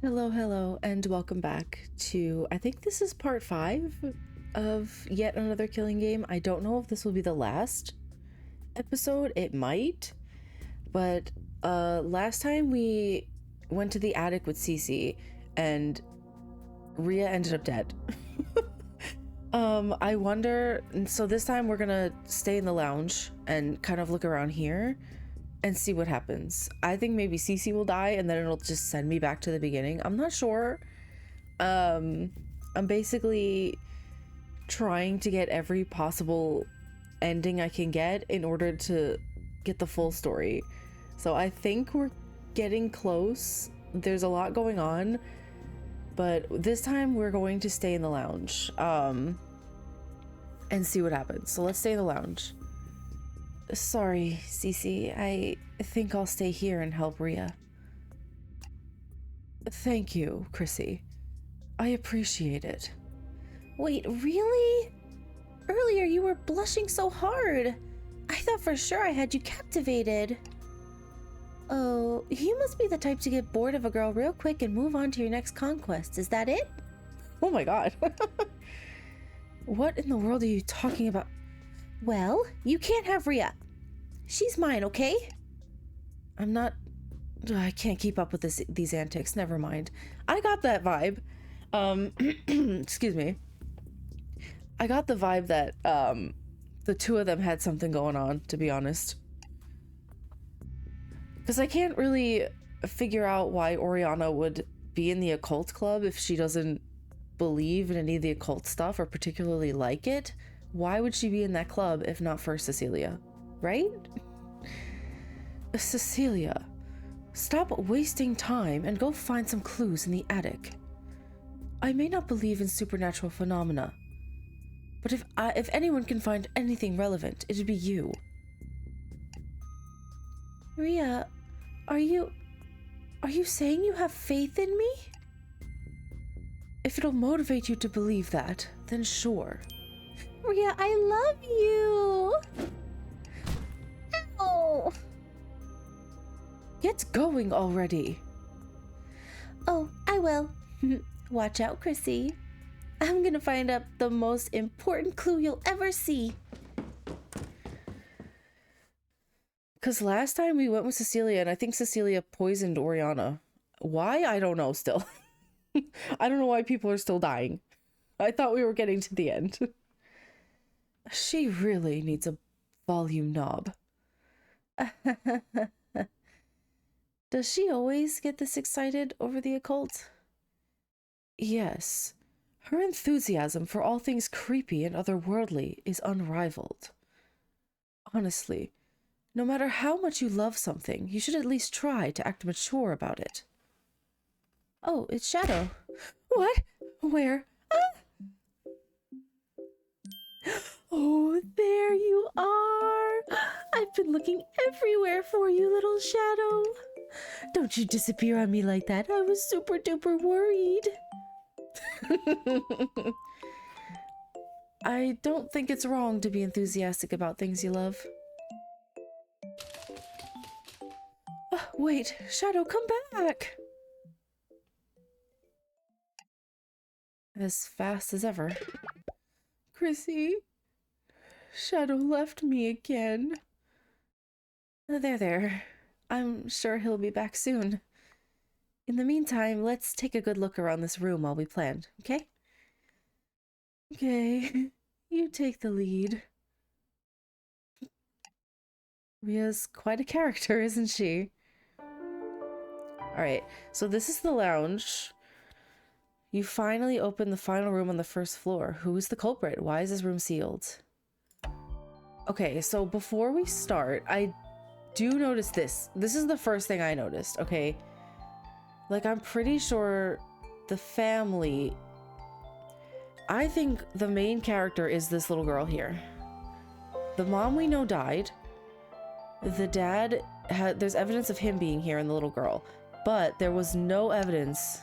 Hello, and welcome back to, I think this is part 5 of yet another killing game. I don't know if this will be the last episode. It might, but last time we went to the attic with Cece and Ria ended up dead. I wonder, so this time we're gonna stay in the lounge and kind of look around here and see what happens. I think maybe Cece will die and then it'll just send me back to the beginning. I'm not sure. I'm basically trying to get every possible ending I can get in order to get the full story. So I think we're getting close. There's a lot going on, but this time we're going to stay in the lounge and see what happens. So let's stay in the lounge. Sorry, Cece. I think I'll stay here and help Ria. Thank you, Chrissy. I appreciate it. Wait, really? Earlier you were blushing so hard. I thought for sure I had you captivated. Oh, you must be the type to get bored of a girl real quick and move on to your next conquest. Is that it? Oh my god. What in the world are you talking about? Well, you can't have Ria. She's mine, okay? I can't keep up with these antics. Never mind. I got that vibe. Excuse me. I got the vibe that the two of them had something going on, to be honest. Because I can't really figure out why Oriana would be in the occult club if she doesn't believe in any of the occult stuff or particularly like it. Why would she be in that club if not for Cecilia, right? Cecilia, stop wasting time and go find some clues in the attic. I may not believe in supernatural phenomena, but if anyone can find anything relevant, it'd be you. Ria, are you saying you have faith in me? If it'll motivate you to believe that, then sure. Ria, I love you! Ow! Get going already! Oh, I will. Watch out, Chrissy. I'm gonna find out the most important clue you'll ever see. Because last time we went with Cecilia, and I think Cecilia poisoned Oriana. Why? I don't know still. I don't know why people are still dying. I thought we were getting to the end. She really needs a volume knob. Does she always get this excited over the occult? Yes. Her enthusiasm for all things creepy and otherworldly is unrivaled. Honestly, no matter how much you love something, you should at least try to act mature about it. Oh, it's Shadow. What? Where? Ah! Oh, there you are. I've been looking everywhere for you, little Shadow. Don't you disappear on me like that. I was super duper worried. I don't think it's wrong to be enthusiastic about things you love. Wait, Shadow, come back! As fast as ever. Chrissy, Shadow left me again. There. I'm sure he'll be back soon. In the meantime, let's take a good look around this room while we plan, okay? Okay, you take the lead. Ria's quite a character, isn't she? Alright, so this is the lounge. You finally open the final room on the first floor. Who is the culprit? Why is this room sealed? Okay, so before we start, I do notice this. This is the first thing I noticed, okay? Like, I'm pretty sure the family... I think the main character is this little girl here. The mom we know died. The dad had... There's evidence of him being here and the little girl. But there was no evidence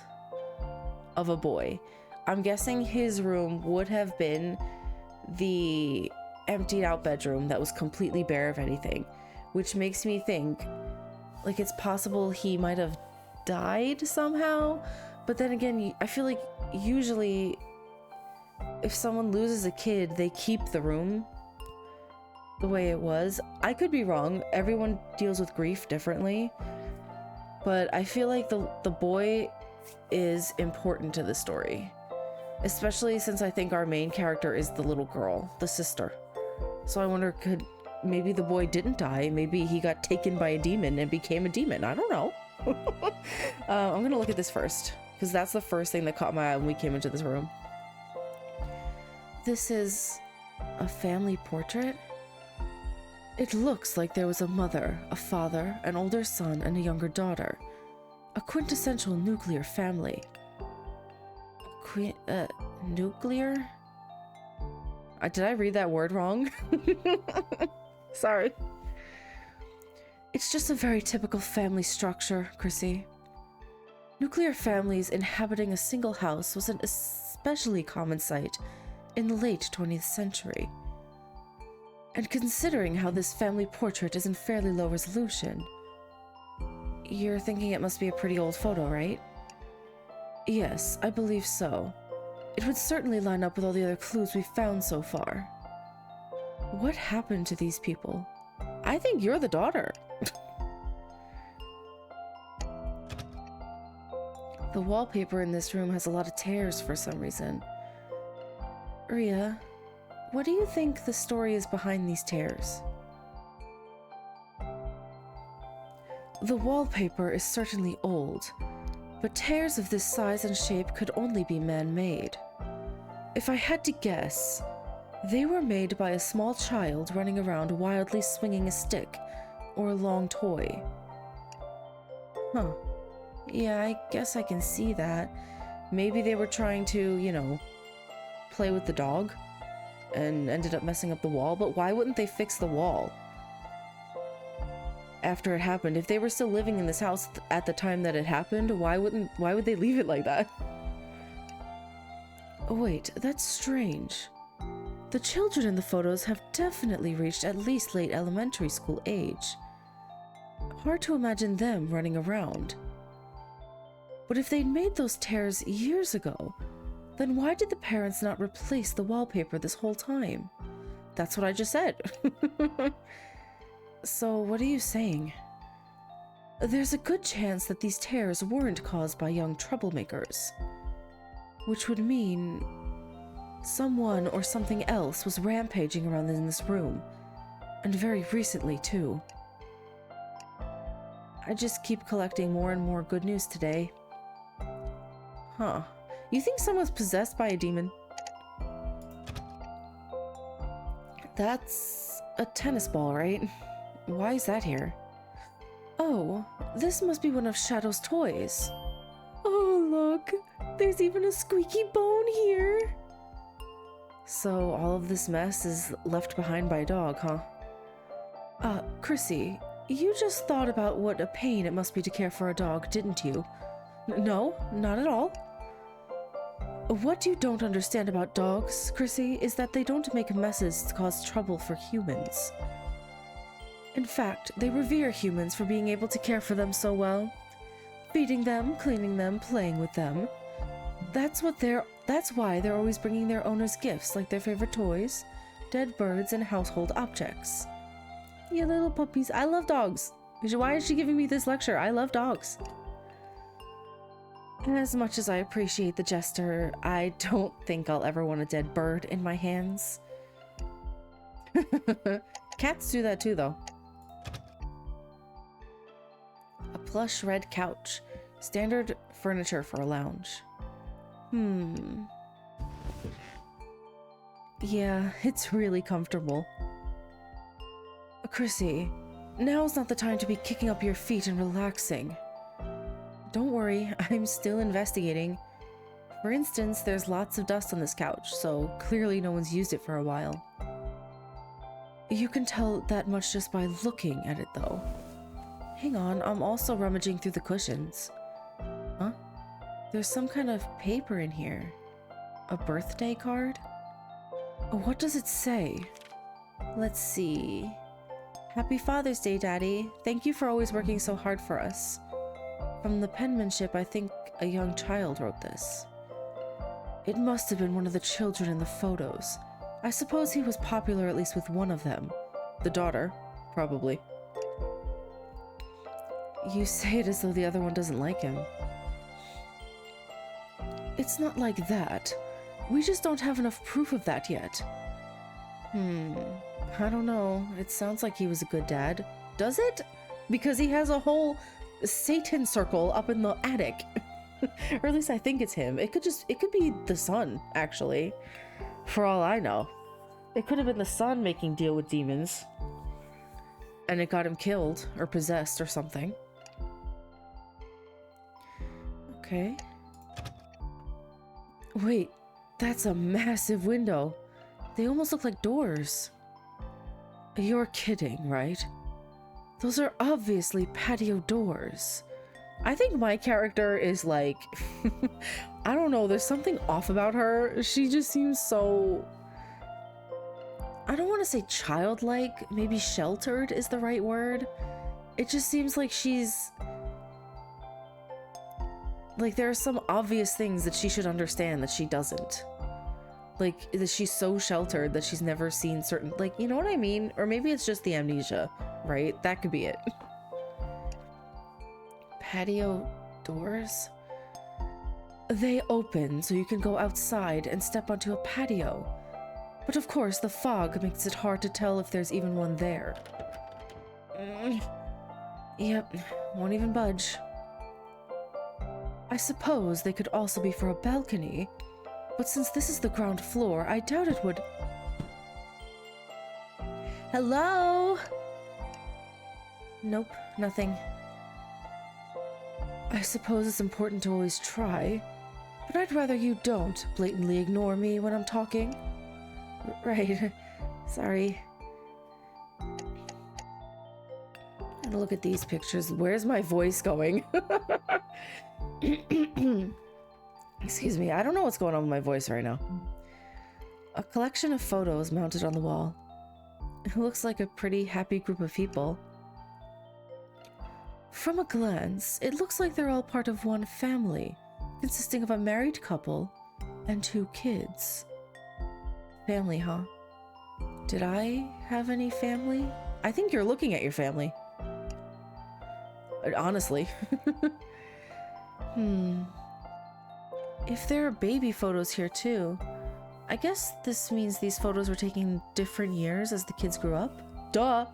of a boy. I'm guessing his room would have been the emptied out bedroom that was completely bare of anything. Which makes me think, like, it's possible he might have died somehow, But then again, I feel like usually if someone loses a kid, they keep the room the way it was. I could be wrong. Everyone deals with grief differently. But I feel like the boy is important to the story. Especially since I think our main character is the little girl, the sister. So I wonder, maybe the boy didn't die. Maybe he got taken by a demon and became a demon. I don't know. I'm gonna look at this first, because that's the first thing that caught my eye when we came into this room. This is a family portrait? It looks like there was a mother, a father, an older son, and a younger daughter. A quintessential nuclear family. Nuclear? Did I read that word wrong? Sorry. It's just a very typical family structure, Chrissy. Nuclear families inhabiting a single house was an especially common sight in the late 20th century. And considering how this family portrait is in fairly low resolution, you're thinking it must be a pretty old photo, right? Yes, I believe so. It would certainly line up with all the other clues we've found so far. What happened to these people? I think you're the daughter. The wallpaper in this room has a lot of tears for some reason. Ria, what do you think the story is behind these tears? The wallpaper is certainly old, but tears of this size and shape could only be man-made. If I had to guess, they were made by a small child running around wildly swinging a stick or a long toy. Huh. Yeah, I guess I can see that. Maybe they were trying to, play with the dog and ended up messing up the wall, but why wouldn't they fix the wall after it happened? If they were still living in this house at the time that it happened, why would they leave it like that? Oh, wait, that's strange. The children in the photos have definitely reached at least late elementary school age. Hard to imagine them running around. But if they'd made those tears years ago, then why did the parents not replace the wallpaper this whole time? That's what I just said. So what are you saying? There's a good chance that these tears weren't caused by young troublemakers, which would mean someone or something else was rampaging around in this room, and very recently too. I just keep collecting more and more good news today. Huh. You think someone's possessed by a demon? That's a tennis ball, right? Why is that here? Oh, this must be one of Shadow's toys. Oh, look! There's even a squeaky bone here! So all of this mess is left behind by a dog, huh? Chrissy, you just thought about what a pain it must be to care for a dog, didn't you? No, not at all. What you don't understand about dogs, Chrissy, is that they don't make messes to cause trouble for humans. In fact, they revere humans for being able to care for them so well. Feeding them, cleaning them, playing with them. That's why they're always bringing their owners gifts like their favorite toys, dead birds, and household objects. You little puppies, I love dogs. Why is she giving me this lecture? I love dogs. As much as I appreciate the jester, I don't think I'll ever want a dead bird in my hands. Cats do that too, though. A plush red couch. Standard furniture for a lounge. Yeah, it's really comfortable. Chrissy, now's not the time to be kicking up your feet and relaxing. Don't worry, I'm still investigating. For instance, there's lots of dust on this couch, so clearly no one's used it for a while. You can tell that much just by looking at it, though. Hang on, I'm also rummaging through the cushions. Huh? There's some kind of paper in here. A birthday card? What does it say? Let's see. Happy Father's Day, Daddy. Thank you for always working so hard for us. From the penmanship, I think a young child wrote this. It must have been one of the children in the photos. I suppose he was popular at least with one of them. The daughter, probably. You say it as though the other one doesn't like him. It's not like that. We just don't have enough proof of that yet. I don't know. It sounds like he was a good dad. Does it? Because he has a whole Satan circle up in the attic. Or at least I think it's him. It could be the son, actually. For all I know. It could have been the son making deal with demons. And it got him killed or possessed or something. Okay. Wait, that's a massive window. They almost look like doors. You're kidding, right? Those are obviously patio doors. I think my character is like, I don't know, there's something off about her. She just seems so, I don't want to say childlike, maybe sheltered is the right word. It just seems like she's, like there are some obvious things that she should understand that she doesn't. Like, that she's so sheltered that she's never seen certain, like, you know what I mean? Or maybe it's just the amnesia, right? That could be it. Patio doors? They open so you can go outside and step onto a patio. But of course, the fog makes it hard to tell if there's even one there. Yep, won't even budge. I suppose they could also be for a balcony, but since this is the ground floor, I doubt it would... Hello? Nope, nothing. I suppose it's important to always try, but I'd rather you don't blatantly ignore me when I'm talking. Right. Sorry. And look at these pictures. Where's my voice going? Excuse me, I don't know what's going on with my voice right now. A collection of photos mounted on the wall. It looks like a pretty happy group of people. From a glance, it looks like they're all part of one family, consisting of a married couple and 2 kids. Family, huh? Did I have any family? I think you're looking at your family. Honestly. If there are baby photos here too, I guess this means these photos were taken different years as the kids grew up? Duh!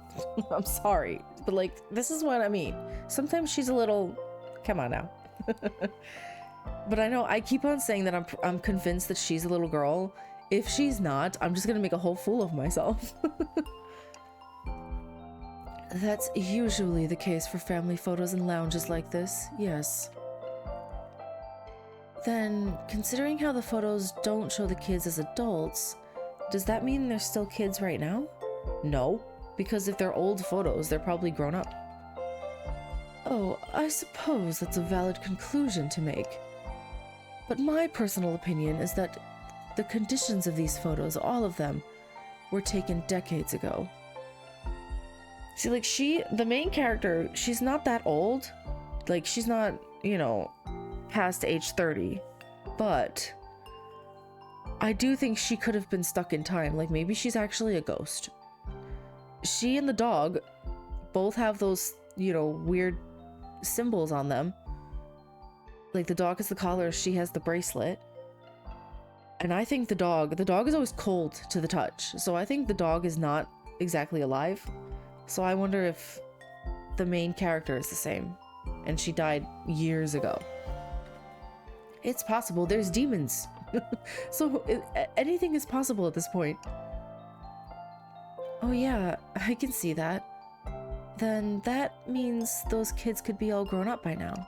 I'm sorry, but like, this is what I mean. Sometimes she's a little... Come on now. But I know, I keep on saying that I'm convinced that she's a little girl. If she's not, I'm just gonna make a whole fool of myself. That's usually the case for family photos in lounges like this, yes. Then, considering how the photos don't show the kids as adults, does that mean they're still kids right now? No, because if they're old photos, they're probably grown up. Oh, I suppose that's a valid conclusion to make. But my personal opinion is that the conditions of these photos, all of them, were taken decades ago. See, like, the main character, she's not that old. Like, she's not, you know, past age 30. But I do think she could have been stuck in time. Like, maybe she's actually a ghost. She and the dog both have those, you know, weird symbols on them. Like, the dog has the collar, she has the bracelet. And I think the dog is always cold to the touch. So I think the dog is not exactly alive. So I wonder if the main character is the same. And she died years ago. It's possible. There's demons. So anything is possible at this point. Oh yeah, I can see that. Then that means those kids could be all grown up by now.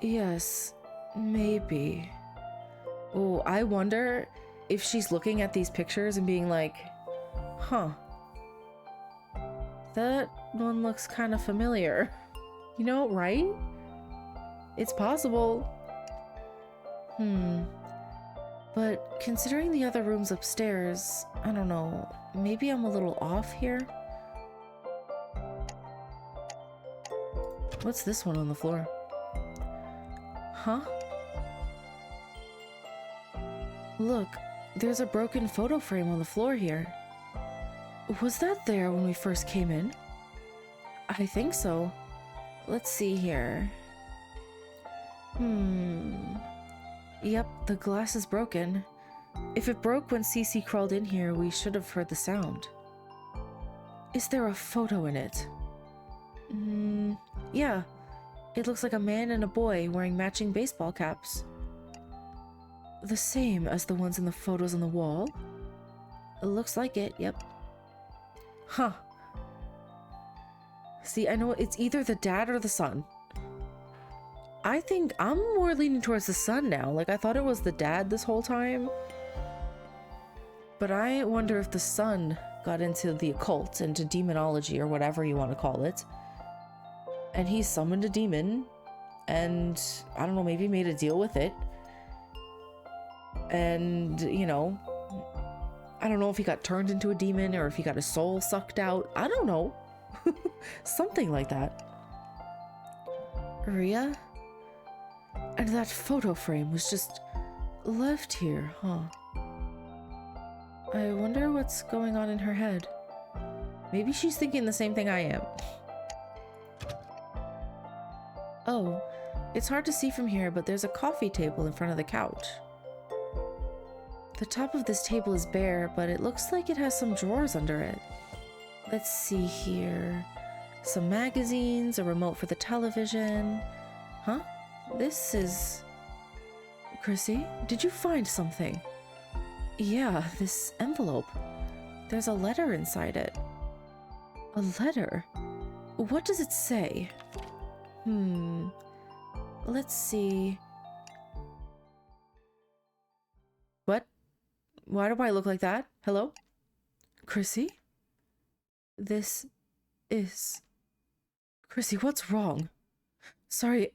Yes, maybe. Oh, I wonder if she's looking at these pictures and being like, huh, that one looks kind of familiar. You know, right? It's possible. But considering the other rooms upstairs, I don't know, maybe I'm a little off here? What's this one on the floor? Huh? Look, there's a broken photo frame on the floor here. Was that there when we first came in? I think so. Let's see here. Yep, the glass is broken. If it broke when Cece crawled in here, we should have heard the sound. Is there a photo in it? Yeah. It looks like a man and a boy wearing matching baseball caps. The same as the ones in the photos on the wall? It looks like it, yep. Huh. See, I know it's either the dad or the son. I think I'm more leaning towards the son now. Like, I thought it was the dad this whole time. But I wonder if the son got into the occult, into demonology, or whatever you want to call it. And he summoned a demon, and I don't know, maybe made a deal with it. And, you know, I don't know if he got turned into a demon or if he got his soul sucked out. I don't know. Something like that. Ria? And that photo frame was just left here, huh? I wonder what's going on in her head. Maybe she's thinking the same thing I am. Oh, it's hard to see from here, but there's a coffee table in front of the couch. The top of this table is bare, but it looks like it has some drawers under it. Let's see here. Some magazines, a remote for the television. Huh? This is... Chrissy, did you find something? Yeah, this envelope. There's a letter inside it. A letter? What does it say? Let's see. What? Why do I look like that? Hello? Chrissy? This is... Chrissy, what's wrong? Sorry,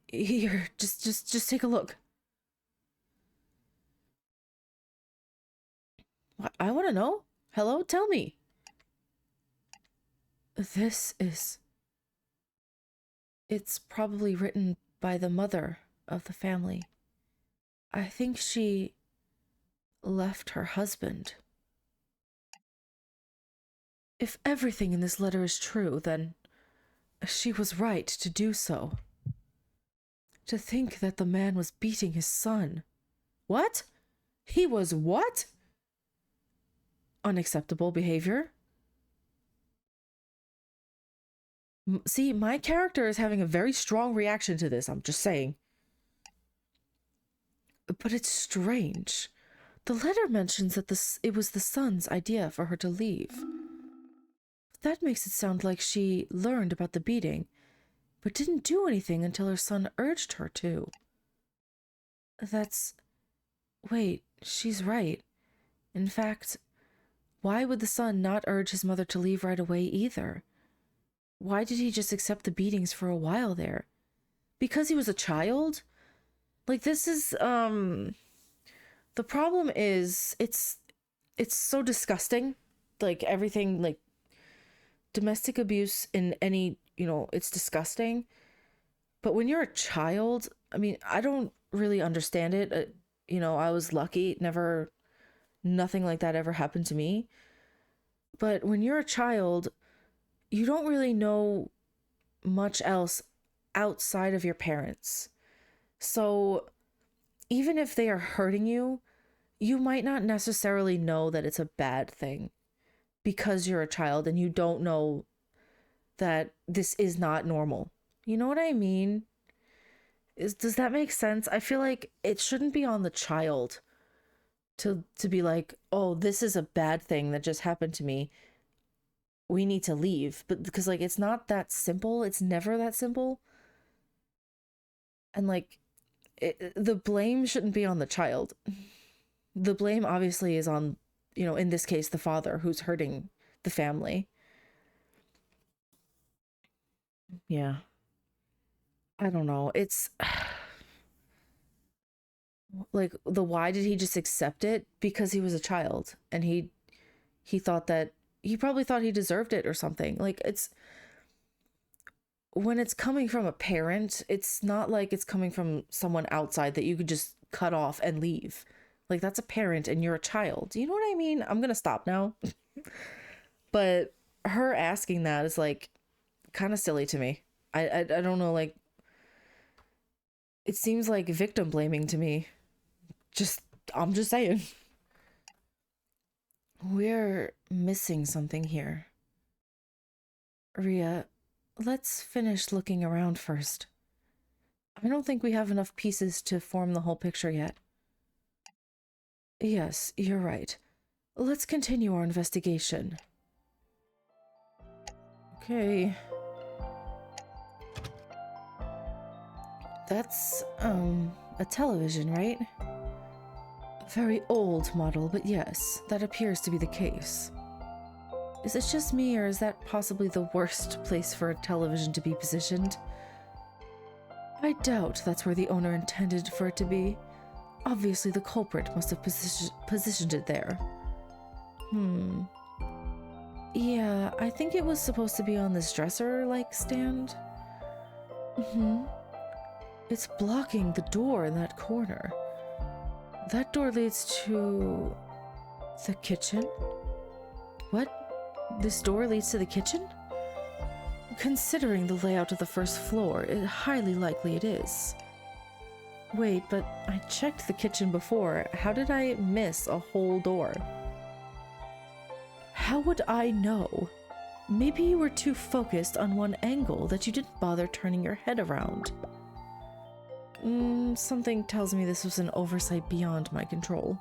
Here, just take a look. I want to know. Hello? Tell me. This is... It's probably written by the mother of the family. I think she left her husband. If everything in this letter is true, then she was right to do so. To think that the man was beating his son. What? He was what? Unacceptable behavior. See, my character is having a very strong reaction to this, I'm just saying. But it's strange. The letter mentions that it was the son's idea for her to leave. That makes it sound like she learned about the beating, but didn't do anything until her son urged her to. Wait, she's right. In fact, why would the son not urge his mother to leave right away either? Why did he just accept the beatings for a while there? Because he was a child? Like, this is, the problem is, it's so disgusting. Like, everything, like, domestic abuse in any, it's disgusting. But when you're a child, I mean, I don't really understand it. I was lucky. Nothing like that ever happened to me. But when you're a child, you don't really know much else outside of your parents. So even if they are hurting you, you might not necessarily know that it's a bad thing because you're a child and you don't know that this is not normal. You know what I mean? Does that make sense? I feel like it shouldn't be on the child to be like, oh, this is a bad thing that just happened to me. We need to leave. But because, like, it's not that simple. It's never that simple. And, like, the blame shouldn't be on the child. The blame obviously is on, in this case, the father who's hurting the family. Yeah. I don't know. It's like, why did he just accept it? Because he was a child and he thought that he probably thought he deserved it or something. Like, when it's coming from a parent, it's not like it's coming from someone outside that you could just cut off and leave. Like, that's a parent and you're a child. You know what I mean? I'm gonna stop now. But her asking that is like kind of silly to me. I don't know, like, it seems like victim blaming to me. I'm just saying. We're missing something here. Ria, let's finish looking around first. I don't think we have enough pieces to form the whole picture yet. Yes, you're right. Let's continue our investigation. Okay. That's, a television, right? A very old model, but yes, that appears to be the case. Is it just me, or is that possibly the worst place for a television to be positioned? I doubt that's where the owner intended for it to be. Obviously, the culprit must have positioned it there. Yeah, I think it was supposed to be on this dresser-like stand. It's blocking the door in that corner. That door leads to the kitchen? What? This door leads to the kitchen? Considering the layout of the first floor, highly likely it is. Wait, but I checked the kitchen before. How did I miss a whole door? How would I know? Maybe you were too focused on one angle that you didn't bother turning your head around. Something tells me this was an oversight beyond my control.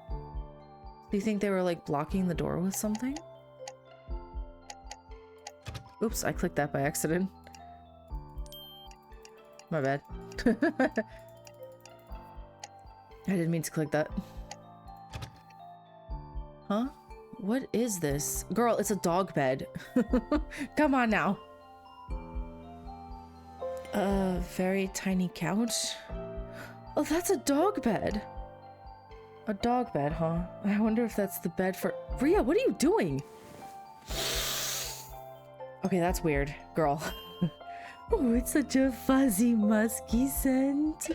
Do you think they were, like, blocking the door with something? Oops, I clicked that by accident. My bad. I didn't mean to click that. Huh? What is this? Girl, it's a dog bed. Come on now. A very tiny couch? Oh, that's a dog bed. A dog bed, huh? I wonder if that's the bed for... Ria, what are you doing? Okay, that's weird, girl. Oh, it's such a fuzzy, musky scent.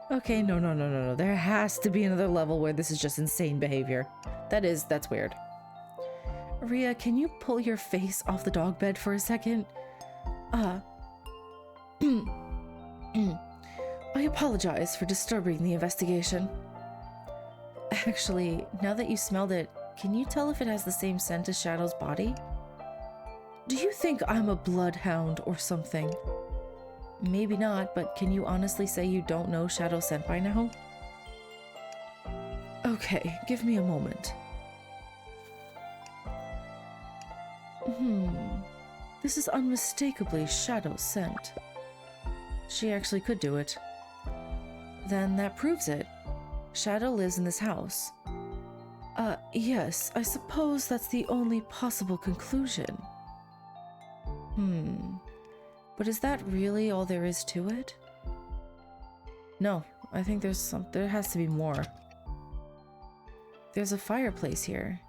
Okay, no. There has to be another level where this is just insane behavior. That's weird. Ria, can you pull your face off the dog bed for a second? I apologize for disturbing the investigation. Actually, now that you smelled it, can you tell if it has the same scent as Shadow's body? Do you think I'm a bloodhound or something? Maybe not, but can you honestly say you don't know Shadow's scent by now? Okay, give me a moment. This is unmistakably Shadow's scent. She actually could do it. Then that proves it. Shadow lives in this house. Yes, I suppose that's the only possible conclusion. But is that really all there is to it? No, I think there has to be more. There's a fireplace here.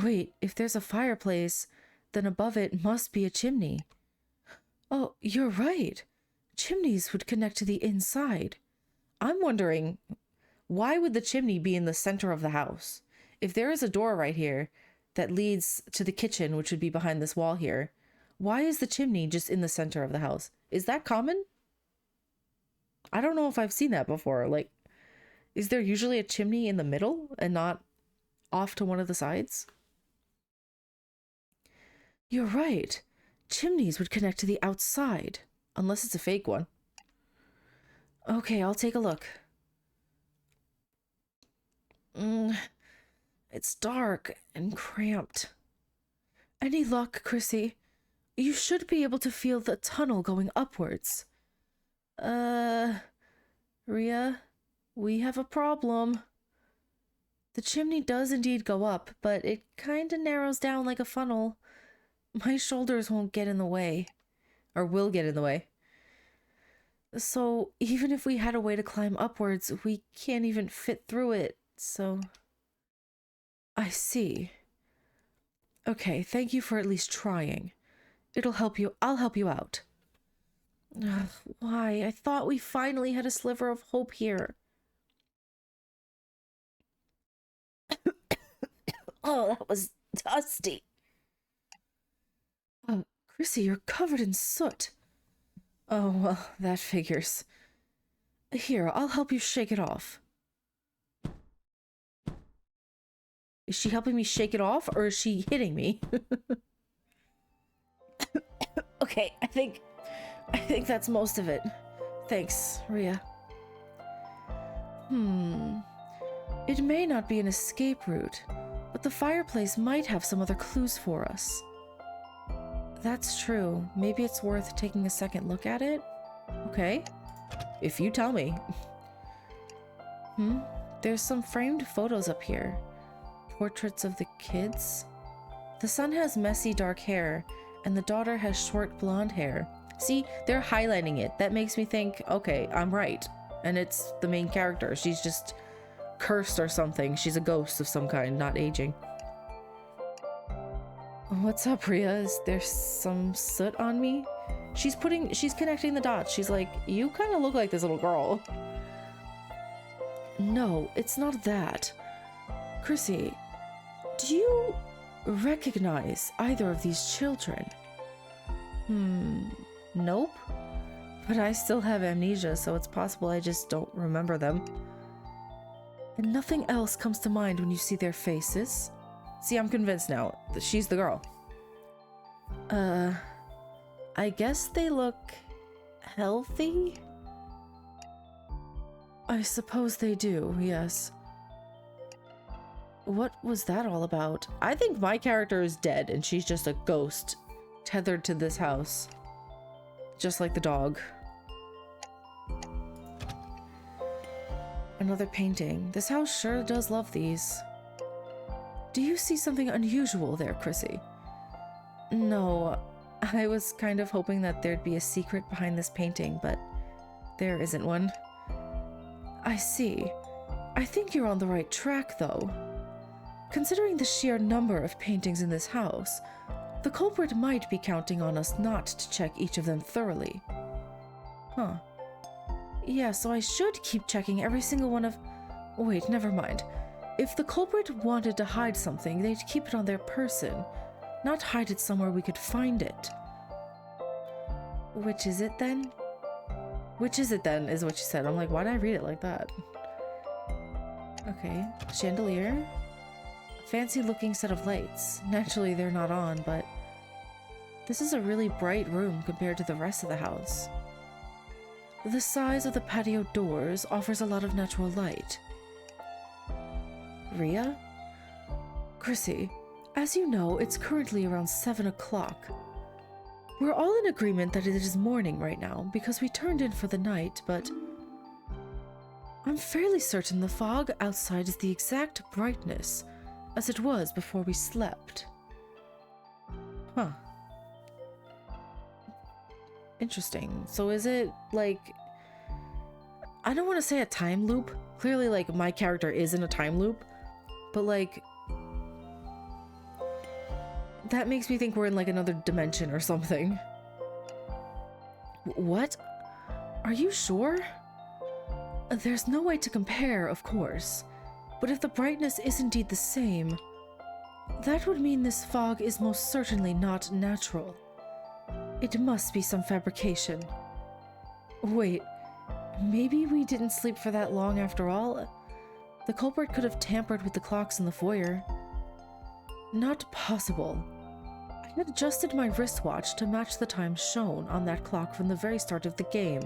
Wait, if there's a fireplace, then above it must be a chimney. Oh, you're right. Chimneys would connect to the inside. I'm wondering, why would the chimney be in the center of the house? If there is a door right here that leads to the kitchen, which would be behind this wall here, why is the chimney just in the center of the house? Is that common? I don't know if I've seen that before. Like, is there usually a chimney in the middle and not off to one of the sides? You're right. Chimneys would connect to the outside, unless it's a fake one. Okay, I'll take a look. It's dark and cramped. Any luck, Chrissy? You should be able to feel the tunnel going upwards. Ria, we have a problem. The chimney does indeed go up, but it kinda narrows down like a funnel. My shoulders won't get in the way. Or will get in the way. So, even if we had a way to climb upwards, we can't even fit through it, so... I see. Okay, thank you for at least trying. I'll help you out. Ugh, why? I thought we finally had a sliver of hope here. Oh, that was dusty. Chrissy, you're covered in soot. Oh, well, that figures. Here, I'll help you shake it off. Is she helping me shake it off, or is she hitting me? Okay, I think that's most of it. Thanks, Rhea. It may not be an escape route, but the fireplace might have some other clues for us. That's true. Maybe it's worth taking a second look at it? Okay. If you tell me. There's some framed photos up here. Portraits of the kids? The son has messy dark hair, and the daughter has short blonde hair. See, they're highlighting it. That makes me think, okay, I'm right. And it's the main character. She's just cursed or something. She's a ghost of some kind, not aging. What's up, Rhea? Is there some soot on me? She's connecting the dots. She's like, you kind of look like this little girl. No, it's not that. Chrissy, do you recognize either of these children? Nope. But I still have amnesia, so it's possible I just don't remember them. And nothing else comes to mind when you see their faces? See, I'm convinced now that she's the girl. I guess they look healthy? I suppose they do, yes. What was that all about? I think my character is dead and she's just a ghost tethered to this house. Just like the dog. Another painting. This house sure does love these. Do you see something unusual there, Chrissy? No, I was kind of hoping that there'd be a secret behind this painting, but there isn't one. I see. I think you're on the right track, though. Considering the sheer number of paintings in this house, the culprit might be counting on us not to check each of them thoroughly. Huh. Yeah, so I should keep checking every single one of... Wait, never mind. If the culprit wanted to hide something, they'd keep it on their person, not hide it somewhere we could find it. Which is it then? Which is it then, is what she said. I'm like, why did I read it like that? Okay, chandelier. Fancy looking set of lights. Naturally, they're not on, but this is a really bright room compared to the rest of the house. The size of the patio doors offers a lot of natural light. Rhea? Chrissy, as you know, it's currently around 7 o'clock. We're all in agreement that it is morning right now because we turned in for the night, but I'm fairly certain the fog outside is the exact brightness as it was before we slept. Huh. Interesting. So is it like... I don't want to say a time loop. Clearly, like, my character is in a time loop. But, like... that makes me think we're in, like, another dimension or something. What? Are you sure? There's no way to compare, of course. But if the brightness is indeed the same, that would mean this fog is most certainly not natural. It must be some fabrication. Wait, maybe we didn't sleep for that long after all? The culprit could have tampered with the clocks in the foyer. Not possible. I had adjusted my wristwatch to match the time shown on that clock from the very start of the game.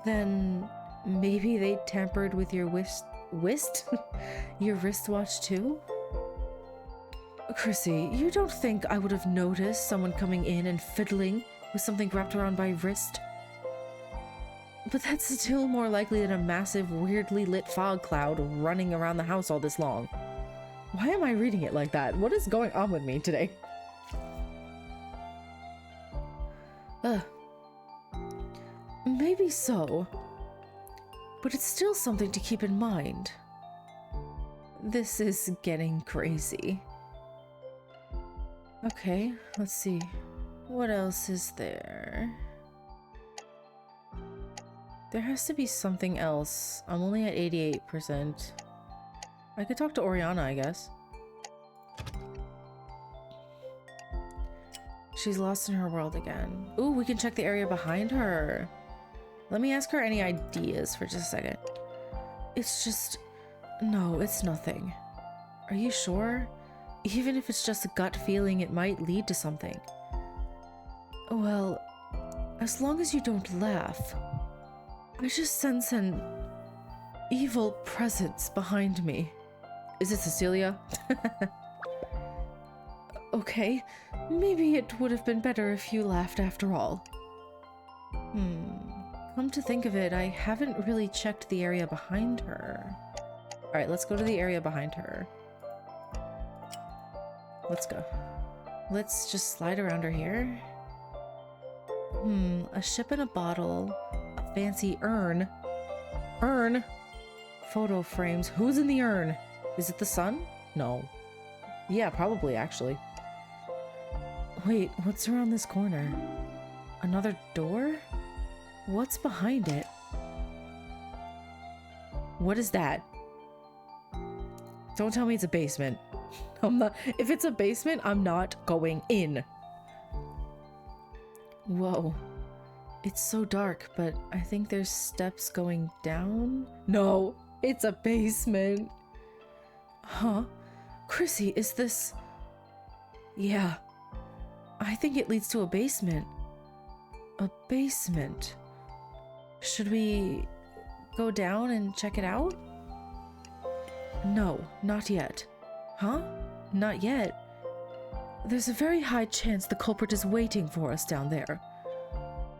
Then maybe they tampered with your your wristwatch too? Chrissy, you don't think I would have noticed someone coming in and fiddling with something wrapped around my wrist? But that's still more likely than a massive, weirdly lit fog cloud running around the house all this long. Why am I reading it like that? What is going on with me today? Maybe so. But it's still something to keep in mind. This is getting crazy. Okay, let's see. What else is there? There has to be something else. I'm only at 88%. I could talk to Oriana, I guess. She's lost in her world again. Ooh, we can check the area behind her. Let me ask her any ideas for just a second. It's just... No, it's nothing. Are you sure? Even if it's just a gut feeling, it might lead to something. Well, as long as you don't laugh. I just sense an evil presence behind me. Is it Cecilia? Okay, maybe it would have been better if you laughed after all. Come to think of it, I haven't really checked the area behind her. Alright, let's go to the area behind her. Let's go. Let's just slide around her here. A ship in a bottle. A fancy urn. Urn? Photo frames. Who's in the urn? Is it the sun? No. Yeah, probably, actually. Wait, what's around this corner? Another door? What's behind it? What is that? Don't tell me it's a basement. I'm not. If it's a basement, I'm not going in. Whoa. It's so dark, but I think there's steps going down. No, it's a basement. Huh? Chrissy, is this... Yeah. I think it leads to a basement. A basement. Should we go down and check it out? No, not yet. Huh? Not yet. There's a very high chance the culprit is waiting for us down there.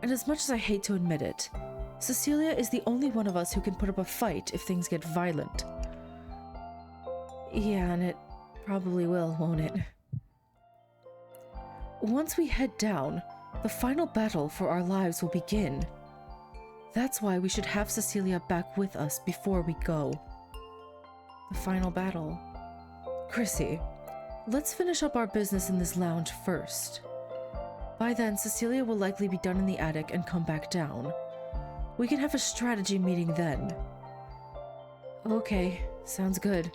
And as much as I hate to admit it, Cecilia is the only one of us who can put up a fight if things get violent. Yeah, and it probably will, won't it? Once we head down, the final battle for our lives will begin. That's why we should have Cecilia back with us before we go. The final battle. Chrissy, let's finish up our business in this lounge first. By then, Cecilia will likely be done in the attic and come back down. We can have a strategy meeting then. Okay, sounds good.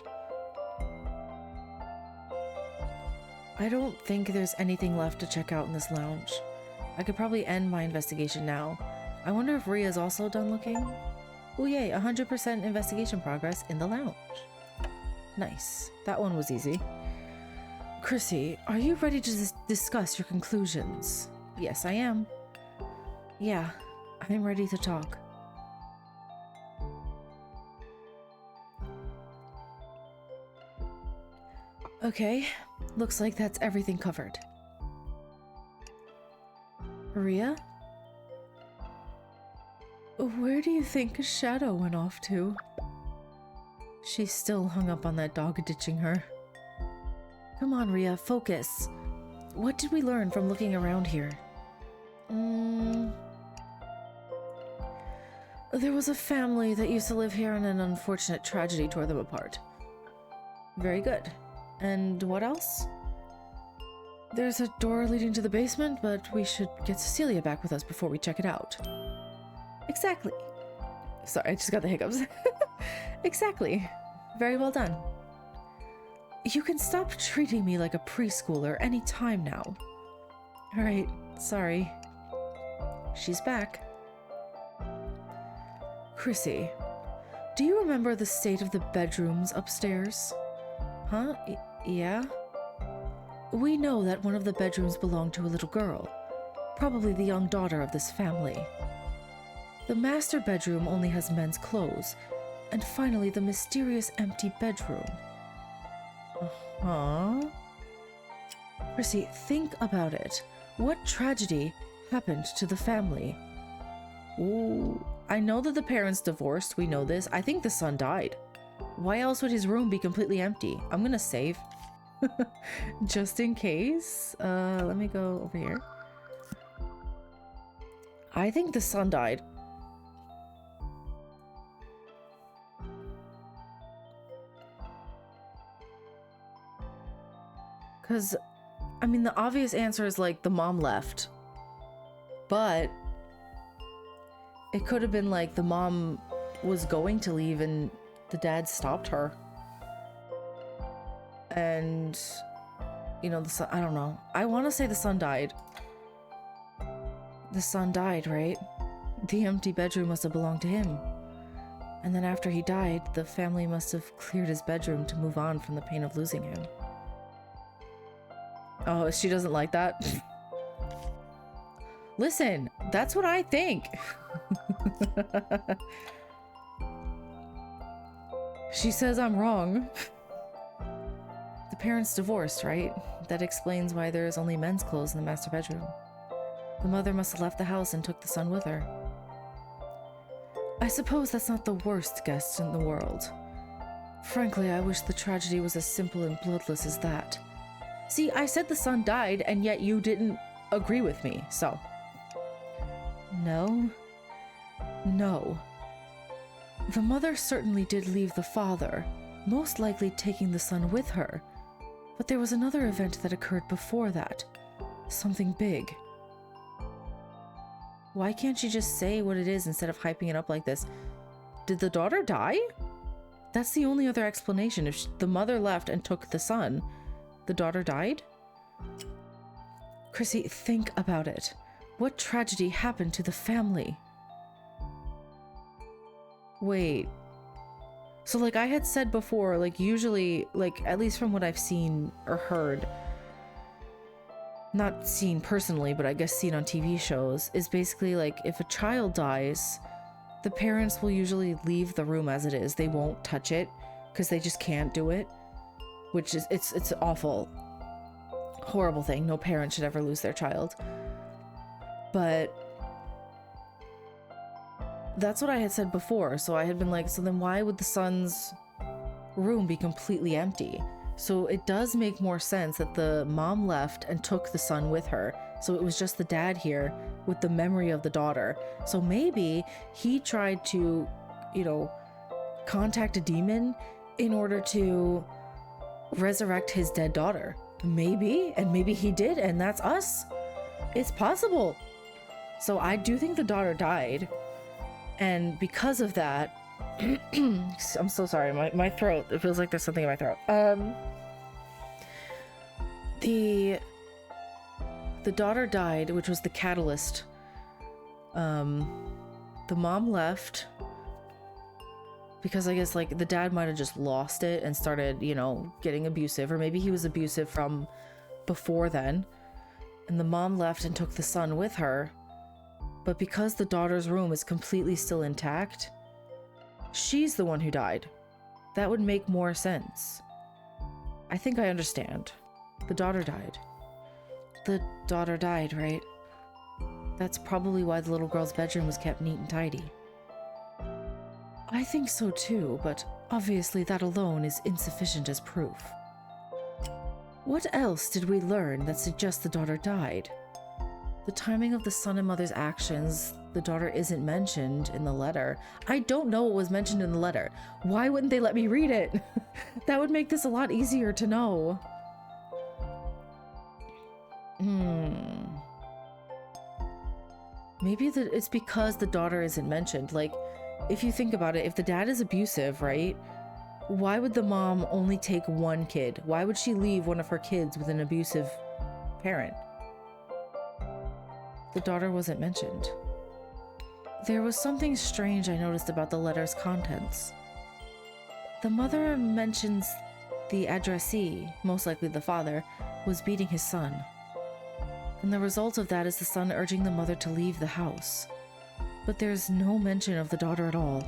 I don't think there's anything left to check out in this lounge. I could probably end my investigation now. I wonder if Ria's also done looking? Oh yay, 100% investigation progress in the lounge. Nice. That one was easy. Chrissy, are you ready to discuss your conclusions? Yes, I am. Yeah, I'm ready to talk. Okay, looks like that's everything covered. Ria? Where do you think Shadow went off to? She's still hung up on that dog ditching her. Come on, Ria, focus. What did we learn from looking around here? There was a family that used to live here and an unfortunate tragedy tore them apart. Very good. And what else? There's a door leading to the basement, but we should get Cecilia back with us before we check it out. Exactly. Sorry, I just got the hiccups. Exactly. Very well done. You can stop treating me like a preschooler any time now. Alright, sorry. She's back. Chrissy, do you remember the state of the bedrooms upstairs? Huh? Yeah? We know that one of the bedrooms belonged to a little girl, probably the young daughter of this family. The master bedroom only has men's clothes, and finally the mysterious empty bedroom. Uh-huh. Chrissy, think about it. What tragedy happened to the family? Ooh, I know that the parents divorced, we know this. I think the son died. Why else would his room be completely empty? I'm gonna save. Just in case. Let me go over here. I think the son died. Because, I mean, the obvious answer is like the mom left. But It could have been like the mom was going to leave and the dad stopped her. And, you know, the son, I don't know. I want to say the son died. The son died, right? The empty bedroom must have belonged to him. And then after he died, the family must have cleared his bedroom to move on from the pain of losing him. Oh, she doesn't like that? Listen, that's what I think. She says I'm wrong. The parents divorced, right? That explains why there is only men's clothes in the master bedroom. The mother must have left the house and took the son with her. I suppose that's not the worst guess in the world. Frankly, I wish the tragedy was as simple and bloodless as that. See, I said the son died, and yet you didn't agree with me, so... No. The mother certainly did leave the father, most likely taking the son with her. But there was another event that occurred before that. Something big. Why can't you just say what it is instead of hyping it up like this? Did the daughter die? That's the only other explanation. If the mother left and took the son, the daughter died? Chrissy, think about it. What tragedy happened to the family? Wait. So like I had said before, like usually, like at least from what I've seen or heard, not seen personally, but I guess seen on TV shows, is basically like if a child dies, the parents will usually leave the room as it is. They won't touch it because they just can't do it, which is, it's awful, horrible thing. No parent should ever lose their child. But that's what I had said before. So I had been like, so then why would the son's room be completely empty? So it does make more sense that the mom left and took the son with her. So it was just the dad here with the memory of the daughter. So maybe he tried to, you know, contact a demon in order to resurrect his dead daughter. Maybe, and maybe he did, and that's us. It's possible. So I do think the daughter died. And because of that, I'm so sorry, my throat, it feels like there's something in my throat. The daughter died, which was the catalyst. The mom left because I guess like the dad might have just lost it and started, you know, getting abusive, or maybe he was abusive from before then. And the mom left and took the son with her. But because the daughter's room is completely still intact, she's the one who died. That would make more sense. I think I understand. The daughter died. The daughter died, right? That's probably why the little girl's bedroom was kept neat and tidy. I think so too, but obviously that alone is insufficient as proof. What else did we learn that suggests the daughter died? The timing of the son and mother's actions, the daughter isn't mentioned in the letter. I don't know what was mentioned in the letter. Why wouldn't they let me read it? That would make this a lot easier to know. Maybe it's because the daughter isn't mentioned. Like, if you think about it, if the dad is abusive, right? Why would the mom only take one kid? Why would she leave one of her kids with an abusive parent? The daughter wasn't mentioned. There was something strange I noticed about the letter's contents. The mother mentions the addressee, most likely the father, was beating his son. And the result of that is the son urging the mother to leave the house. But there's no mention of the daughter at all.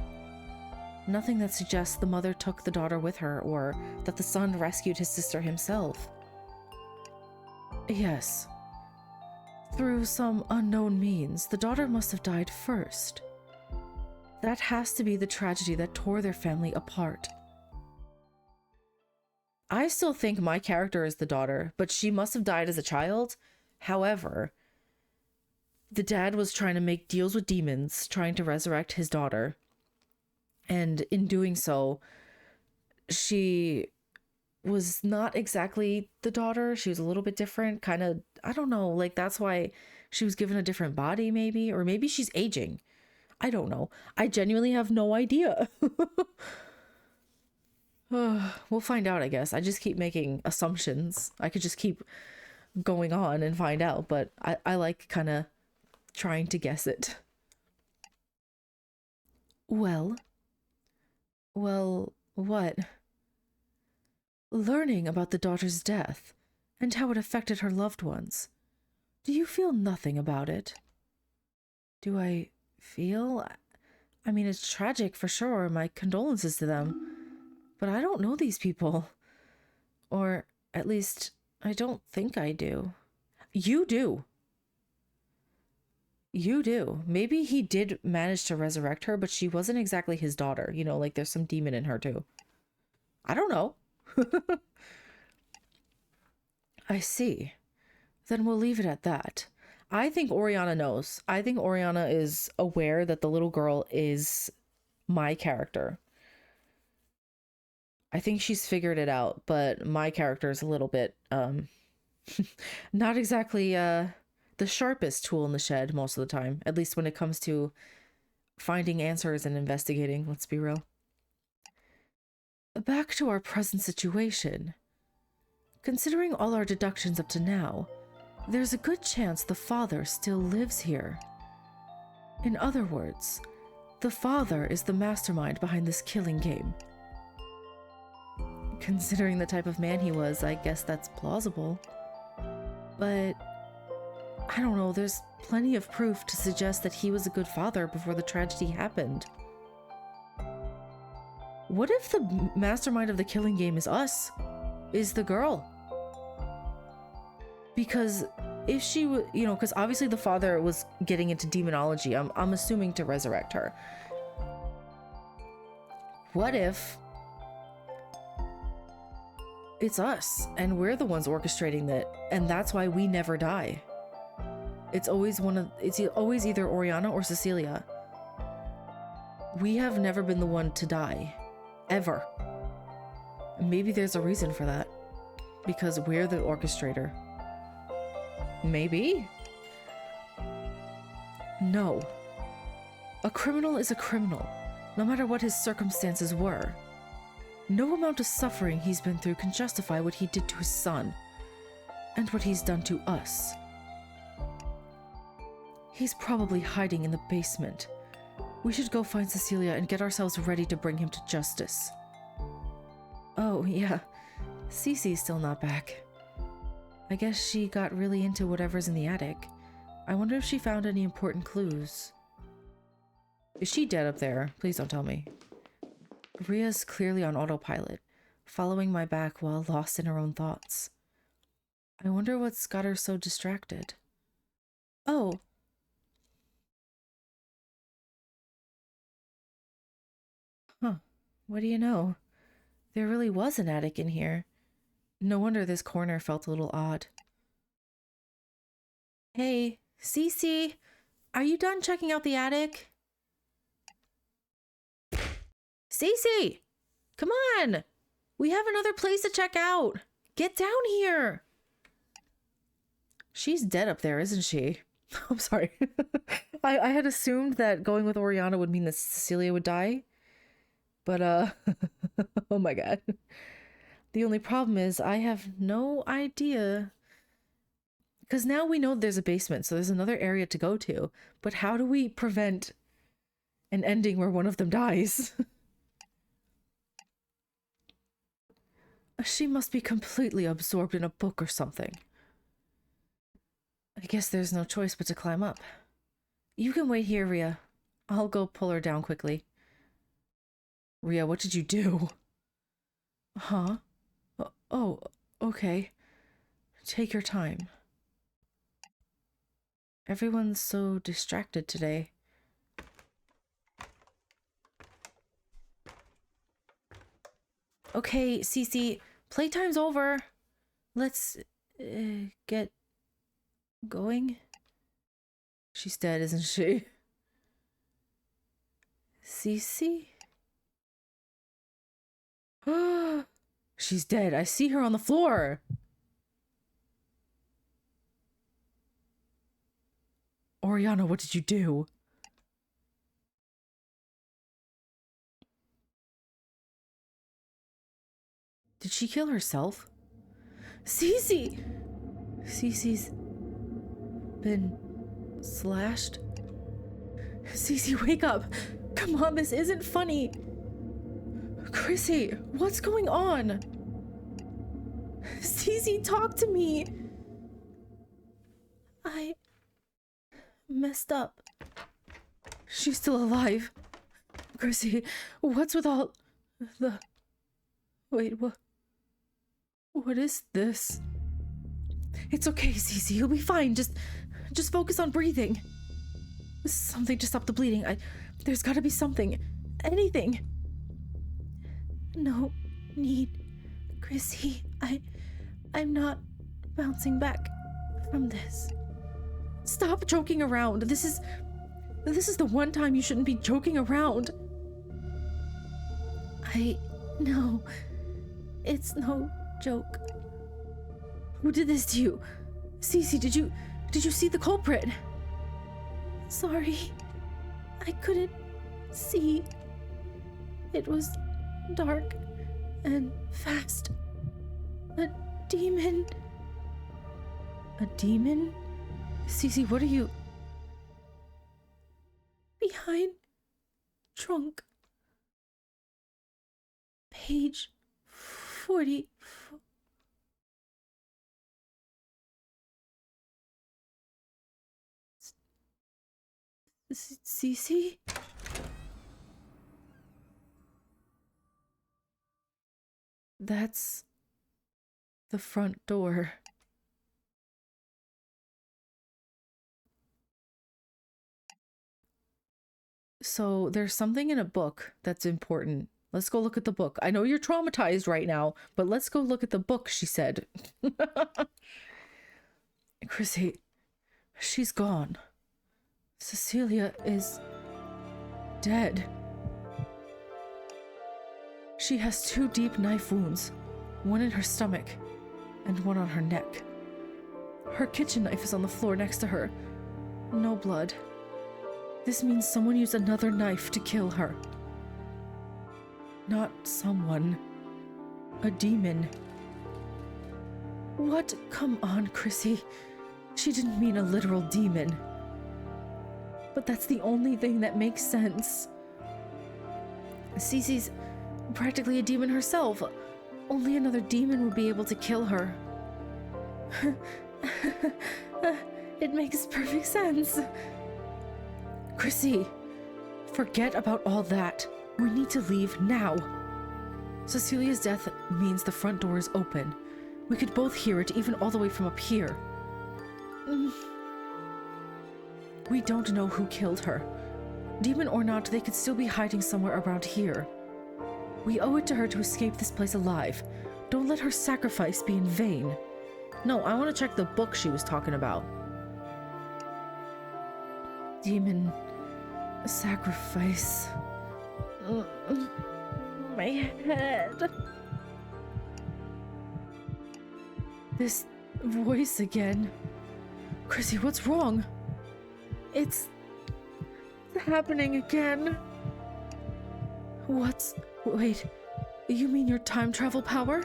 Nothing that suggests the mother took the daughter with her, or that the son rescued his sister himself. Yes. Through some unknown means, the daughter must have died first. That has to be the tragedy that tore their family apart. I still think my character is the daughter, but she must have died as a child. However, the dad was trying to make deals with demons, trying to resurrect his daughter. And in doing so, she was not exactly the daughter. She was a little bit different, kind of, I don't know, like that's why she was given a different body maybe, or maybe she's aging. I don't know. I genuinely have no idea. We'll find out, I guess. I just keep making assumptions. I could just keep going on and find out, but I like kind of trying to guess it. Well, what? Learning about the daughter's death and how it affected her loved ones. Do you feel nothing about it? Do I feel? I mean, it's tragic for sure. My condolences to them. But I don't know these people. Or at least, I don't think I do. You do. You do. Maybe he did manage to resurrect her, but she wasn't exactly his daughter. You know, like there's some demon in her too. I don't know. I see. Then we'll leave it at that. I think Oriana knows. I think Oriana is aware that the little girl is my character. I think she's figured it out, but my character is a little bit, not exactly, the sharpest tool in the shed most of the time, at least when it comes to finding answers and investigating, let's be real. Back to our present situation. Considering all our deductions up to now, there's a good chance the father still lives here. In other words, the father is the mastermind behind this killing game. Considering the type of man he was, I guess that's plausible. But I don't know, there's plenty of proof to suggest that he was a good father before the tragedy happened. What if the mastermind of the killing game is us? Is the girl? Because if she would, you know, because obviously the father was getting into demonology, I'm assuming to resurrect her. What if it's us and we're the ones orchestrating that, and that's why we never die? It's always either Oriana or Cecilia. We have never been the one to die. Ever. Maybe there's a reason for that. Because we're the orchestrator. Maybe? No. A criminal is a criminal, no matter what his circumstances were. No amount of suffering he's been through can justify what he did to his son, and what he's done to us. He's probably hiding in the basement. We should go find Cecilia and get ourselves ready to bring him to justice. Oh, yeah. Cece's still not back. I guess she got really into whatever's in the attic. I wonder if she found any important clues. Is she dead up there? Please don't tell me. Ria's clearly on autopilot, following my back while lost in her own thoughts. I wonder what's got her so distracted. Oh. Huh. What do you know? There really was an attic in here. No wonder this corner felt a little odd. Hey, Cece, are you done checking out the attic? Cece, come on! We have another place to check out. Get down here. She's dead up there, isn't she? I'm sorry. I had assumed that going with Oriana would mean that Cecilia would die. But, oh my god. The only problem is I have no idea. Because now we know there's a basement, so there's another area to go to. But how do we prevent an ending where one of them dies? She must be completely absorbed in a book or something. I guess there's no choice but to climb up. You can wait here, Ria. I'll go pull her down quickly. Ria, what did you do? Huh? Oh, okay. Take your time. Everyone's so distracted today. Okay, Cece, playtime's over. Let's get going. She's dead, isn't she? Cece? She's dead. I see her on the floor. Oriana, what did you do? Did she kill herself? Cece! Cece's been slashed? Cece, wake up! Come on, this isn't funny! Chrissy, what's going on? Cece, talk to me! I messed up. She's still alive. Chrissy, what's with all the... Wait, what is this? It's okay, Cece, you'll be fine. Just focus on breathing. Something to stop the bleeding. There's gotta be something. Anything. No need, Chrissy. I'm not bouncing back from this. Stop joking around. This is the one time you shouldn't be joking around. I know. It's no joke. Who did this to you? Cece, did you see the culprit? Sorry. I couldn't see. It was dark and fast. A demon. A demon? Cece, what are you... Behind trunk. Page 40. Cece? That's the front door. So there's something in a book that's important. Let's go look at the book. I know you're traumatized right now, but let's go look at the book, she said. Chrissy, she's gone. Cecilia is dead. She has 2 deep knife wounds, one in her stomach and one on her neck. Her kitchen knife is on the floor next to her. No blood. This means someone used another knife to kill her. Not someone. A demon. What? Come on, Chrissy. She didn't mean a literal demon. But that's the only thing that makes sense. Cece's practically a demon herself. Only another demon would be able to kill her. It makes perfect sense. Chrissy, forget about all that. We need to leave now. Cecilia's death means the front door is open. We could both hear it, even all the way from up here. We don't know who killed her. Demon or not, they could still be hiding somewhere around here. We owe it to her to escape this place alive. Don't let her sacrifice be in vain. No, I want to check the book she was talking about. Demon sacrifice. My head. This voice again. Chrissy, what's wrong? It's happening again. Wait, you mean your time travel power?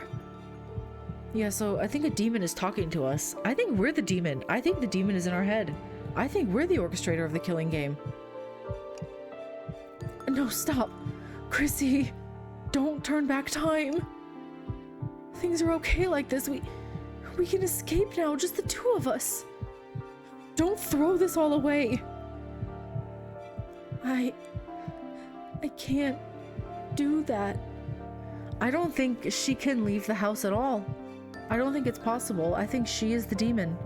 Yeah, so I think a demon is talking to us. I think we're the demon. I think the demon is in our head. I think we're the orchestrator of the killing game. No, stop. Chrissy, don't turn back time. Things are okay like this. We can escape now, just the 2 of us. Don't throw this all away. I can't do that. I don't think she can leave the house at all. I don't think it's possible. I think she is the demon.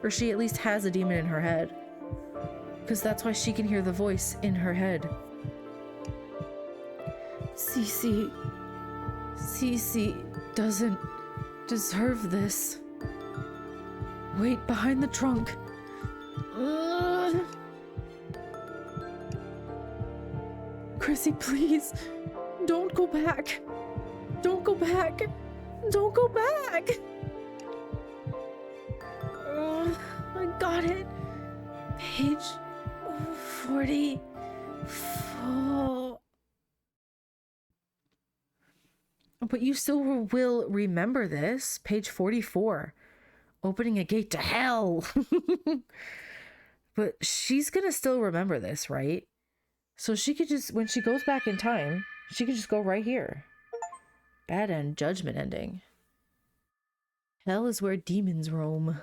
Or she at least has a demon in her head. Because that's why she can hear the voice in her head. Cece doesn't deserve this. Wait, behind the trunk. Chrissy, please. Don't go back. Don't go back. Don't go back. I got it. Page 44. But you still will remember this. Page 44. Opening a gate to hell. But she's gonna still remember this, right? So she could just, when she goes back in time, she could just go right here. Bad end, judgment ending. Hell is where demons roam.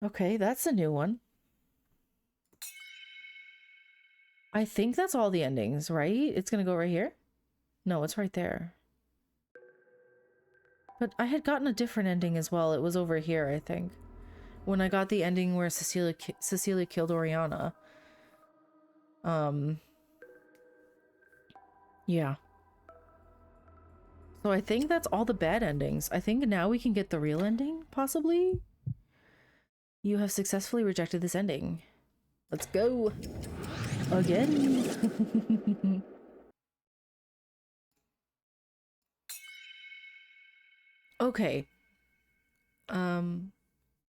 Okay, that's a new one. I think that's all the endings, right? It's gonna go right here? No, it's right there. But I had gotten a different ending as well. It was over here, I think. When I got the ending where Cecilia killed Oriana. Yeah. So I think that's all the bad endings. I think now we can get the real ending, possibly? You have successfully rejected this ending. Let's go. Again. Okay.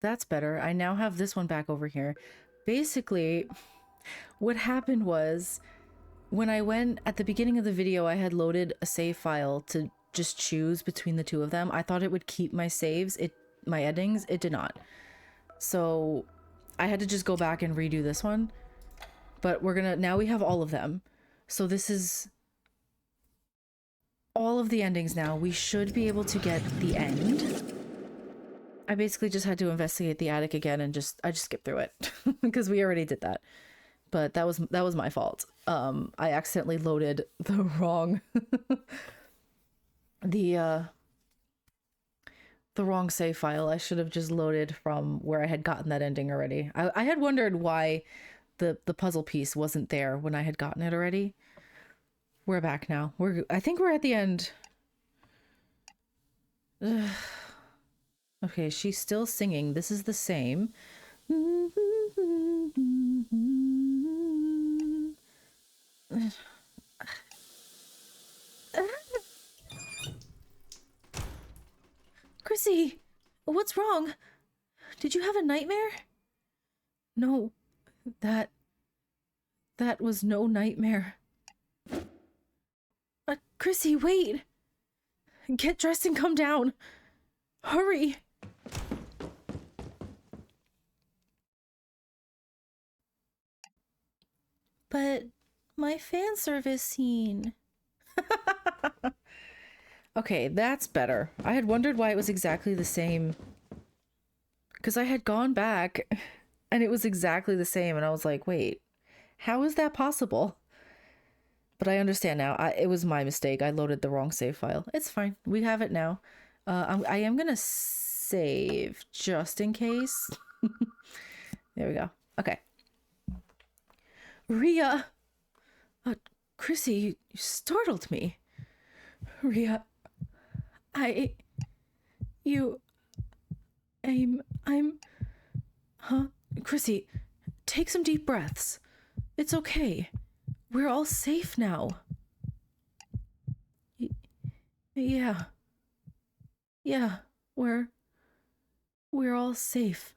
That's better. I now have this one back over here. Basically, what happened was when I went at the beginning of the video, I had loaded a save file to just choose between the two of them. I thought it would keep my saves, my endings. It did not. So I had to just go back and redo this one. But now we have all of them. So this is all of the endings now. We should be able to get the end. I basically just had to investigate the attic again and I just skipped through it because we already did that. But that was my fault. I accidentally loaded the wrong the wrong save file. I should have just loaded from where I had gotten that ending already. I had wondered why the puzzle piece wasn't there when I had gotten it already. We're back now. I think we're at the end. Ugh. Okay, she's still singing. This is the same. Chrissy, what's wrong? Did you have a nightmare? No, that was no nightmare. Chrissy, wait! Get dressed and come down! Hurry! But my fan service scene. Okay, that's better. I had wondered why it was exactly the same. Because I had gone back and it was exactly the same and I was like, wait, how is that possible? But I understand now. It was my mistake. I loaded the wrong save file. It's fine. We have it now. I am gonna save just in case. There we go. Okay. Rhea! Chrissy, you startled me. Rhea, I'm... Huh? Chrissy, take some deep breaths. It's okay. We're all safe now. Yeah. Yeah, we're all safe.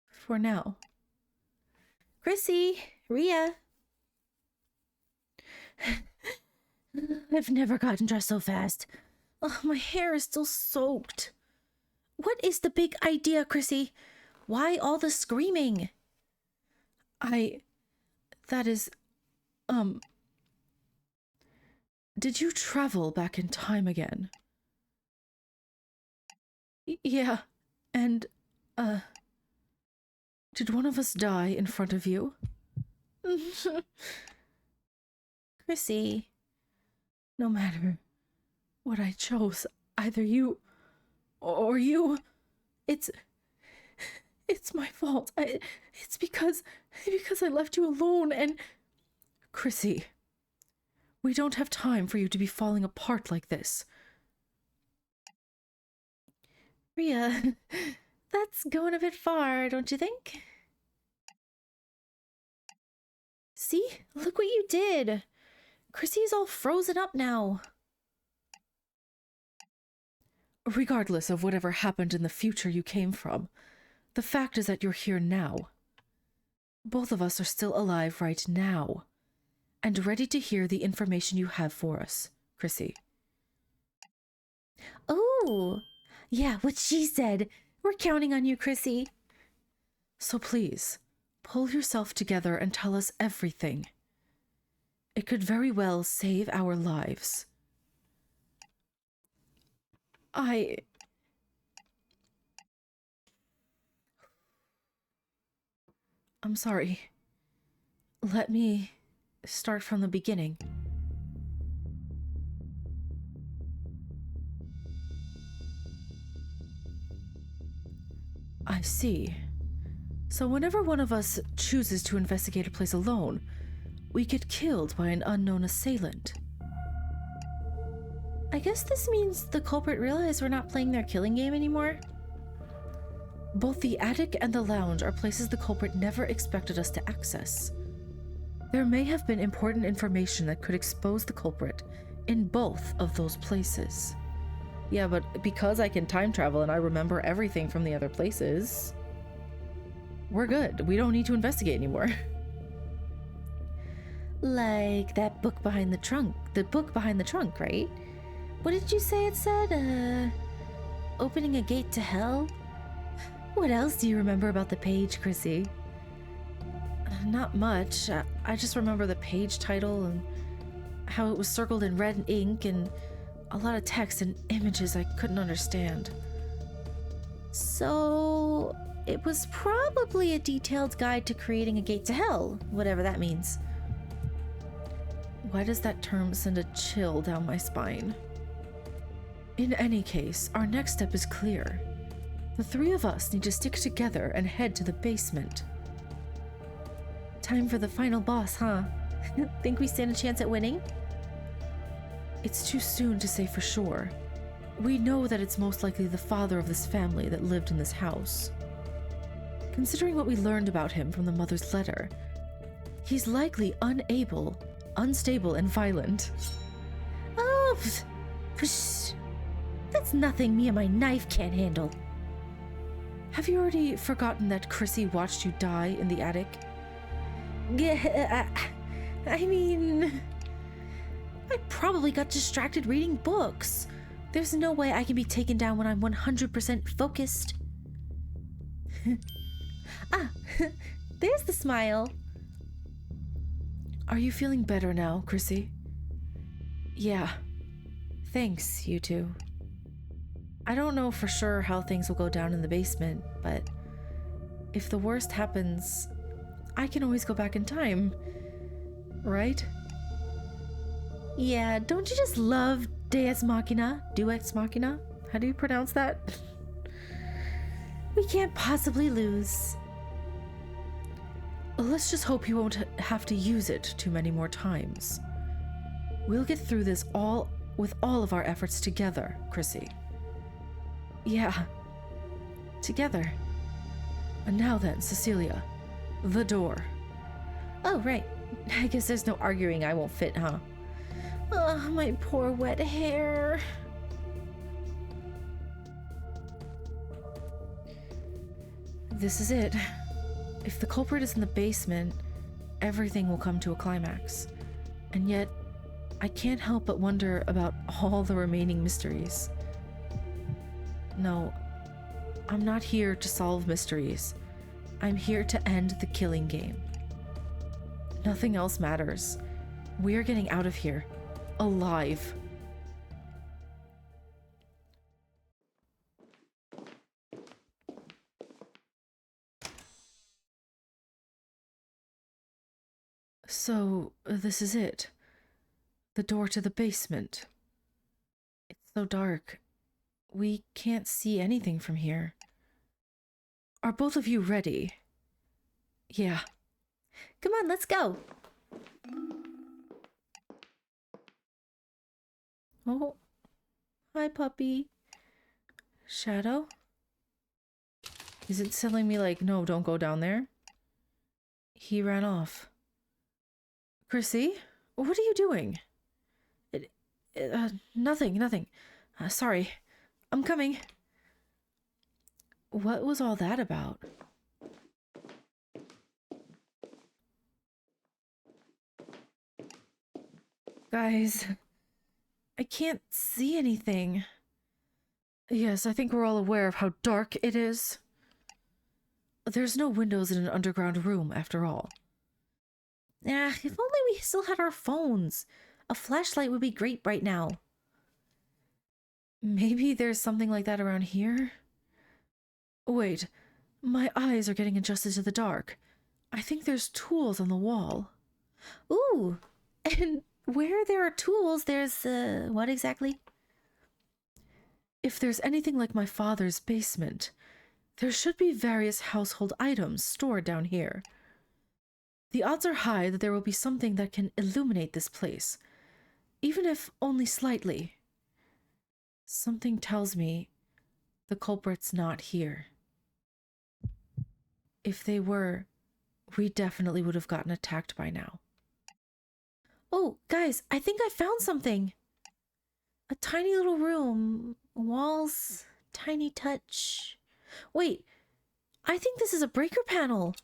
For now. Chrissy, Rhea. I've never gotten dressed so fast. Oh, my hair is still soaked. What is the big idea, Chrissy? Why all the screaming? That is, did you travel back in time again? Yeah, and, did one of us die in front of you? Chrissy. No matter what I chose, either you or you, it's my fault. It's because I left you alone and... Chrissy, we don't have time for you to be falling apart like this. Rhea, that's going a bit far, don't you think? See? Look what you did. Chrissy's all frozen up now. Regardless of whatever happened in the future you came from, the fact is that you're here now. Both of us are still alive right now. and ready to hear the information you have for us, Chrissy. Oh, yeah, what she said. We're counting on you, Chrissy. So please, pull yourself together and tell us everything. It could very well save our lives. I'm sorry. Let me start from the beginning. I see. So whenever one of us chooses to investigate a place alone, we get killed by an unknown assailant. I guess this means the culprit realized we're not playing their killing game anymore. Both the attic and the lounge are places the culprit never expected us to access. There may have been important information that could expose the culprit in both of those places. Yeah, but because I can time travel and I remember everything from the other places, we're good. We don't need to investigate anymore. Like that book behind the trunk. The book behind the trunk, right? What did you say it said? Opening a gate to hell? What else do you remember about the page, Chrissy? Not much. I just remember the page title and how it was circled in red ink and a lot of text and images I couldn't understand. So, it was probably a detailed guide to creating a gate to hell, whatever that means. Why does that term send a chill down my spine? In any case, our next step is clear. The three of us need to stick together and head to the basement. Time for the final boss, huh? Think we stand a chance at winning? It's too soon to say for sure. We know that it's most likely the father of this family that lived in this house. Considering what we learned about him from the mother's letter, he's likely unstable, and violent. Oh, psh, that's nothing me and my knife can't handle. Have you already forgotten that Chrissy watched you die in the attic? I mean, I probably got distracted reading books. There's no way I can be taken down when I'm 100% focused. There's the smile. Are you feeling better now, Chrissy? Yeah. Thanks, you two. I don't know for sure how things will go down in the basement, but if the worst happens, I can always go back in time, right? Yeah, don't you just love Deus Machina? Deus Machina? How do you pronounce that? We can't possibly lose. Let's just hope you won't have to use it too many more times. We'll get through this with all of our efforts together, Chrissy. Yeah, together. And now then, Cecilia, the door. Oh, right. I guess there's no arguing I won't fit, huh? Oh, my poor wet hair. This is it. If the culprit is in the basement, everything will come to a climax. And yet, I can't help but wonder about all the remaining mysteries. No, I'm not here to solve mysteries. I'm here to end the killing game. Nothing else matters. We're getting out of here. Alive. So, this is it. The door to the basement. It's so dark. We can't see anything from here. Are both of you ready? Yeah. Come on, let's go. Oh. Hi, puppy. Shadow? Is it telling me like, no, don't go down there? He ran off. Chrissy? What are you doing? Nothing. Sorry. I'm coming. What was all that about? Is Guys, I can't see anything. Yes, I think we're all aware of how dark it is. There's no windows in an underground room, after all. If only we still had our phones. A flashlight would be great right now. Maybe there's something like that around here? Wait, my eyes are getting adjusted to the dark. I think there's tools on the wall. Ooh, and where there are tools, there's, what exactly? If there's anything like my father's basement, there should be various household items stored down here. The odds are high that there will be something that can illuminate this place, even if only slightly. Something tells me the culprit's not here. If they were, we definitely would have gotten attacked by now. Oh, guys, I think I found something. A tiny little room. Walls, tiny touch. Wait, I think this is a breaker panel.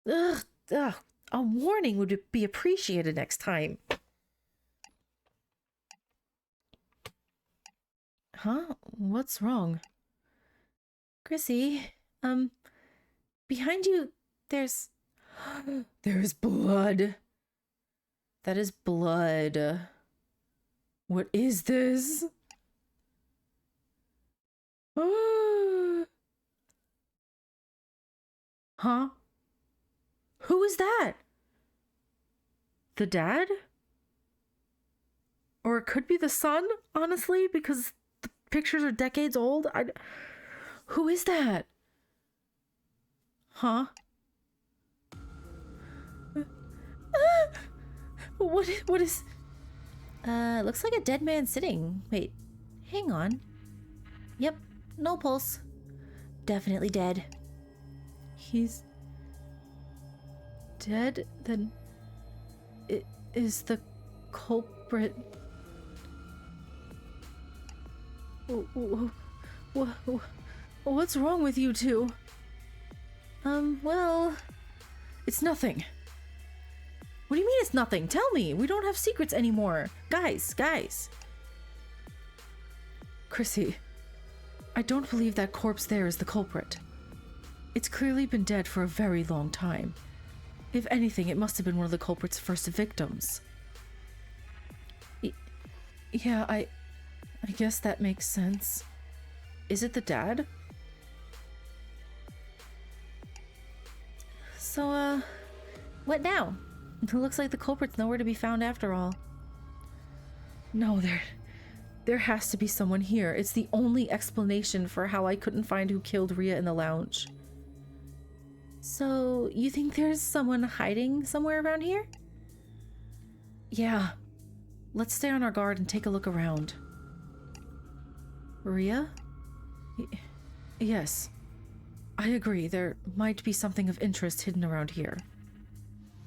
Ugh, a warning would be appreciated next time. Huh? What's wrong? Chrissy, behind you, there's... There's blood. That is blood. What is this? Huh? Who is that? The dad? Or it could be the son, honestly, because the pictures are decades old. Who is that? Huh? What is... looks like a dead man sitting. Wait, hang on. Yep, no pulse. Definitely dead. He's... dead? Then... is the culprit... What's wrong with you two? Well... It's nothing. What do you mean it's nothing? Tell me. We don't have secrets anymore. Guys. Chrissy, I don't believe that corpse there is the culprit. It's clearly been dead for a very long time. If anything, it must have been one of the culprit's first victims. Yeah, I guess that makes sense. Is it the dad? So, what now? It looks like the culprit's nowhere to be found after all. No, there has to be someone here. It's the only explanation for how I couldn't find who killed Rhea in the lounge. So, you think there's someone hiding somewhere around here? Yeah. Let's stay on our guard and take a look around. Rhea? Yes. I agree, there might be something of interest hidden around here.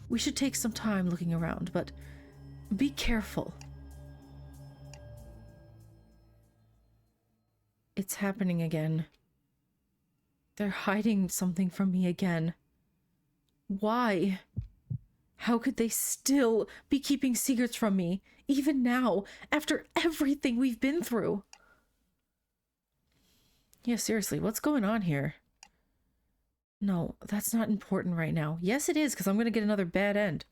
We should take some time looking around, but be careful. It's happening again. They're hiding something from me again. Why? How could they still be keeping secrets from me, even now, after everything we've been through? Yeah, seriously, what's going on here? No, that's not important right now. Yes, it is, because I'm going to get another bad end.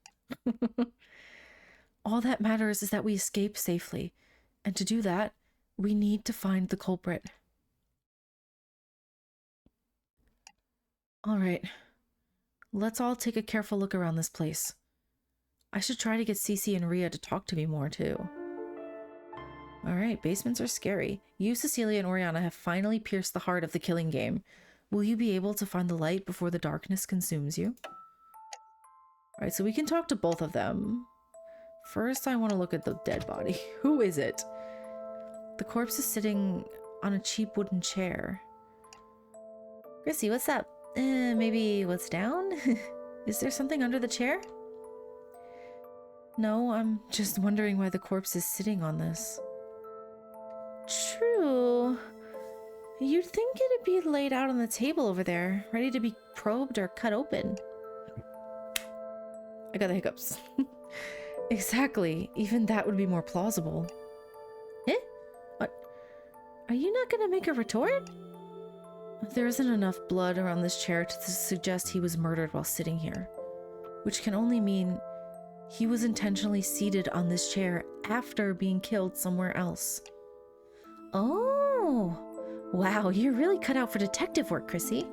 All that matters is that we escape safely. And to do that, we need to find the culprit. All right. Let's all take a careful look around this place. I should try to get Cece and Rhea to talk to me more, too. All right, basements are scary. You, Cecilia, and Oriana have finally pierced the heart of the killing game. Will you be able to find the light before the darkness consumes you? All right, so we can talk to both of them. First, I want to look at the dead body. Who is it? The corpse is sitting on a cheap wooden chair. Chrissy, what's up? Maybe what's down? Is there something under the chair? No, I'm just wondering why the corpse is sitting on this. True. You'd think it'd be laid out on the table over there, ready to be probed or cut open. I got the hiccups. Exactly. Even that would be more plausible. Eh? What? Are you not gonna make a retort? There isn't enough blood around this chair to suggest he was murdered while sitting here, which can only mean he was intentionally seated on this chair after being killed somewhere else. Oh, wow, you're really cut out for detective work, Chrissy.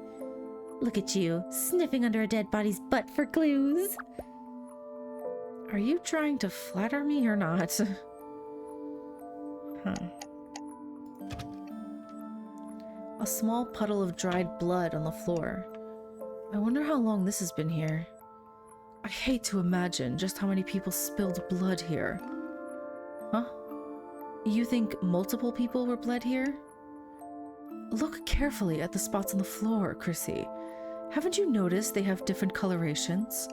Look at you, sniffing under a dead body's butt for clues. Are you trying to flatter me or not? Huh. A small puddle of dried blood on the floor. I wonder how long this has been here. I hate to imagine just how many people spilled blood here. Huh? You think multiple people were bled here? Look carefully at the spots on the floor, Chrissy. Haven't you noticed they have different colorations?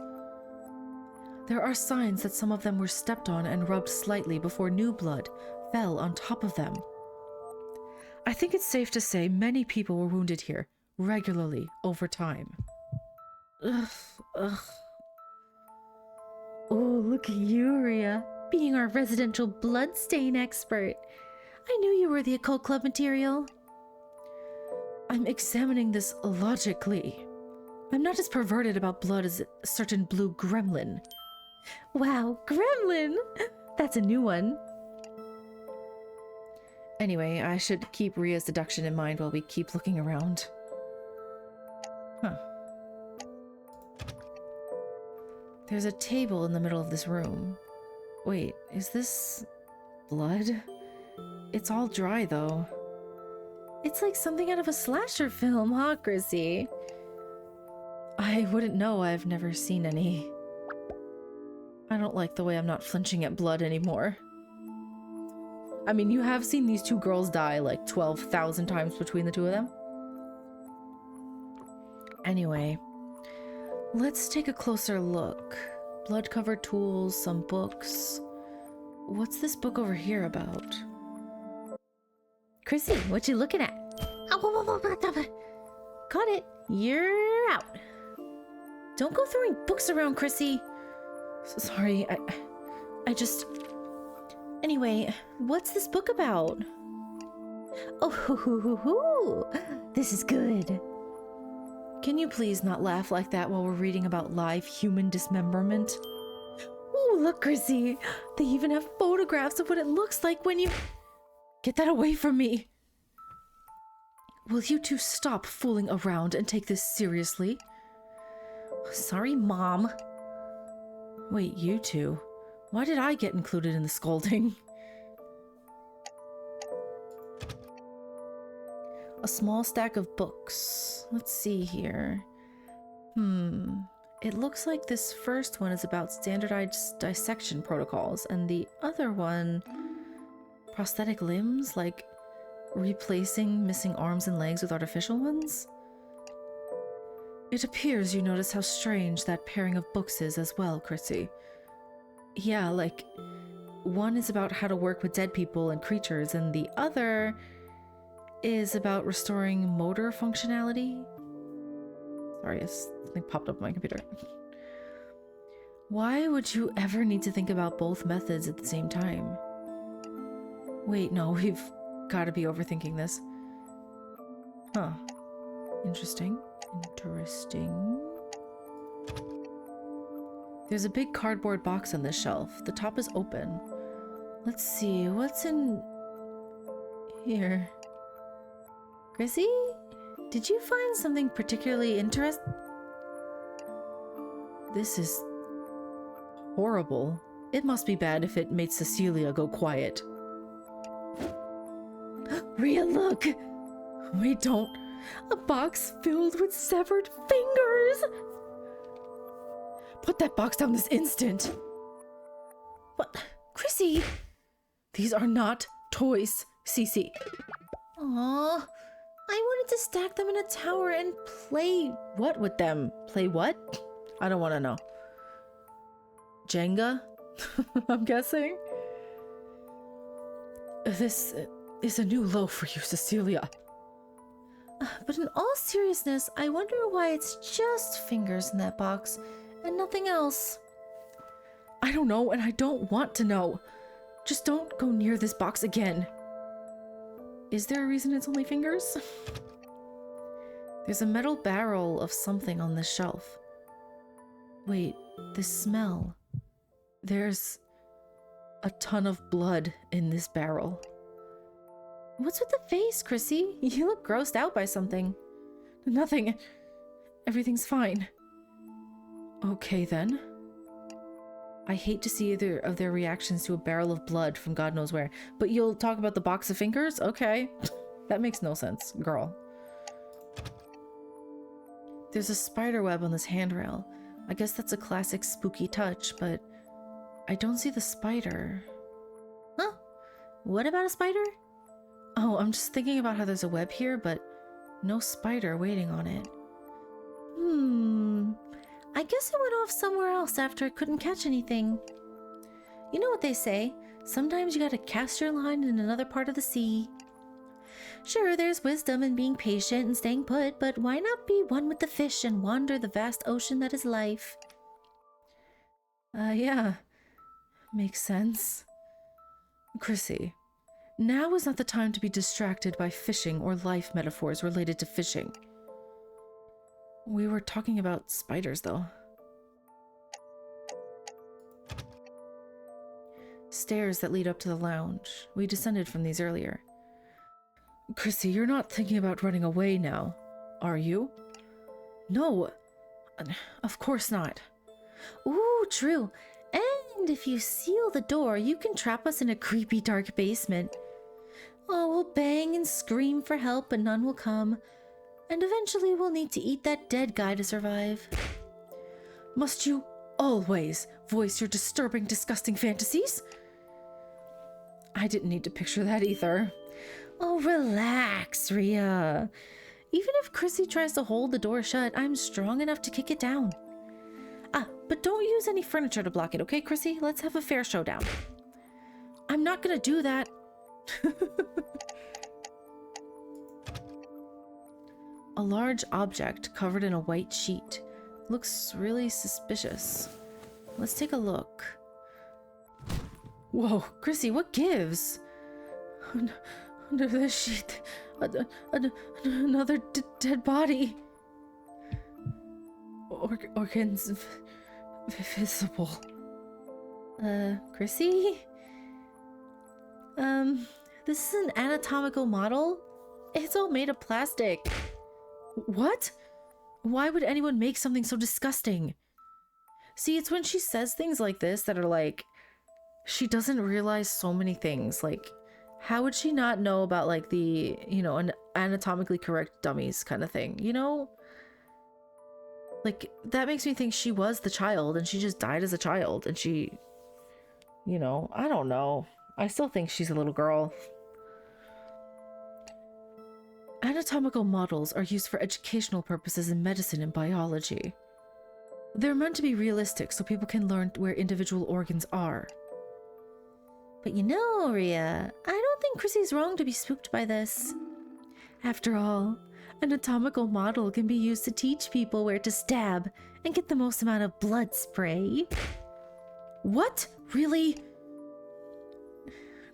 There are signs that some of them were stepped on and rubbed slightly before new blood fell on top of them. I think it's safe to say many people were wounded here, regularly, over time. Ugh. Oh, look at you, Rhea, being our residential bloodstain expert. I knew you were the occult club material. I'm examining this logically. I'm not as perverted about blood as a certain blue gremlin. Wow, gremlin! That's a new one. Anyway, I should keep Rhea's deduction in mind while we keep looking around. Huh. There's a table in the middle of this room. Wait, is this blood? It's all dry, though. It's like something out of a slasher film, huh, Chrissy? I wouldn't know. I've never seen any. I don't like the way I'm not flinching at blood anymore. I mean, you have seen these two girls die like 12,000 times between the two of them. Anyway, let's take a closer look. Blood-covered tools, some books. What's this book over here about? Chrissy, what you looking at? Got it. You're out. Don't go throwing books around, Chrissy. Sorry, I just... Anyway, what's this book about? Oh, this is good. Can you please not laugh like that while we're reading about live human dismemberment? Oh, look, Chrissy. They even have photographs of what it looks like when you... Get that away from me! Will you two stop fooling around and take this seriously? Sorry, Mom. Wait, you two? Why did I get included in the scolding? A small stack of books. Let's see here. It looks like this first one is about standardized dissection protocols, and the other one... prosthetic limbs, like replacing missing arms and legs with artificial ones? It appears you notice how strange that pairing of books is as well, Chrissy. Yeah, like, one is about how to work with dead people and creatures, and the other is about restoring motor functionality. Sorry, something popped up on my computer. Why would you ever need to think about both methods at the same time? Wait, no, we've got to be overthinking this. Huh. Interesting. There's a big cardboard box on this shelf. The top is open. Let's see, what's in here? Chrissy, did you find something particularly interesting? This is horrible. It must be bad if it made Cecilia go quiet. Rhea, look! Wait, don't. A box filled with severed fingers! Put that box down this instant! What? Chrissy! These are not toys, Cece. Aww. I wanted to stack them in a tower and play... What with them? Play what? I don't want to know. Jenga? I'm guessing? This is a new low for you, Cecilia. But in all seriousness, I wonder why it's just fingers in that box and nothing else. I don't know, and I don't want to know. Just don't go near this box again. Is there a reason it's only fingers? There's a metal barrel of something on this shelf. Wait, this smell. There's a ton of blood in this barrel. What's with the face, Chrissy? You look grossed out by something. Nothing. Everything's fine. Okay then. I hate to see either of their reactions to a barrel of blood from God knows where, but you'll talk about the box of fingers? Okay. That makes no sense, girl. There's a spider web on this handrail. I guess that's a classic spooky touch, but I don't see the spider. Huh? What about a spider? Oh, I'm just thinking about how there's a web here, but no spider waiting on it. I guess it went off somewhere else after it couldn't catch anything. You know what they say, sometimes you gotta cast your line in another part of the sea. Sure, there's wisdom in being patient and staying put, but why not be one with the fish and wander the vast ocean that is life? Yeah. Makes sense. Chrissy, now is not the time to be distracted by fishing or life metaphors related to fishing. We were talking about spiders, though. Stairs that lead up to the lounge. We descended from these earlier. Chrissy, you're not thinking about running away now, are you? No, of course not. Ooh, true. And if you seal the door, you can trap us in a creepy dark basement. Oh, we'll bang and scream for help, but none will come. And eventually we'll need to eat that dead guy to survive. Must you always voice your disturbing, disgusting fantasies? I didn't need to picture that either. Oh, relax, Rhea. Even if Chrissy tries to hold the door shut, I'm strong enough to kick it down. But don't use any furniture to block it, okay, Chrissy? Let's have a fair showdown. I'm not gonna do that. A large object covered in a white sheet. Looks really suspicious. Let's take a look. Whoa, Chrissy, what gives? Under the sheet, another dead body. Organs visible. Chrissy? This is an anatomical model. It's all made of plastic. What? Why would anyone make something so disgusting? See, it's when she says things like this that are like, she doesn't realize so many things. Like, how would she not know about, like, the, you know, an anatomically correct dummies kind of thing, you know? Like, that makes me think she was the child and she just died as a child and she, you know, I don't know. I still think she's a little girl. Anatomical models are used for educational purposes in medicine and biology. They're meant to be realistic so people can learn where individual organs are. But you know, Rhea, I don't think Chrissy's wrong to be spooked by this. After all, an anatomical model can be used to teach people where to stab and get the most amount of blood spray. What? Really?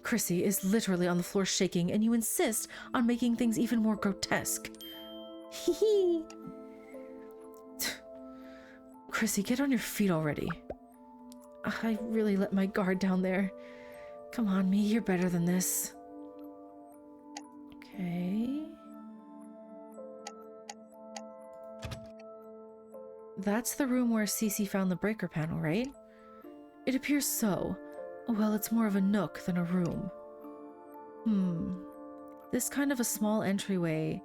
Chrissy is literally on the floor shaking, and you insist on making things even more grotesque. Hee. Chrissy, get on your feet already. I really let my guard down there. Come on, me, you're better than this. Okay. That's the room where Cece found the breaker panel, right? It appears so. Well, it's more of a nook than a room. This kind of a small entryway.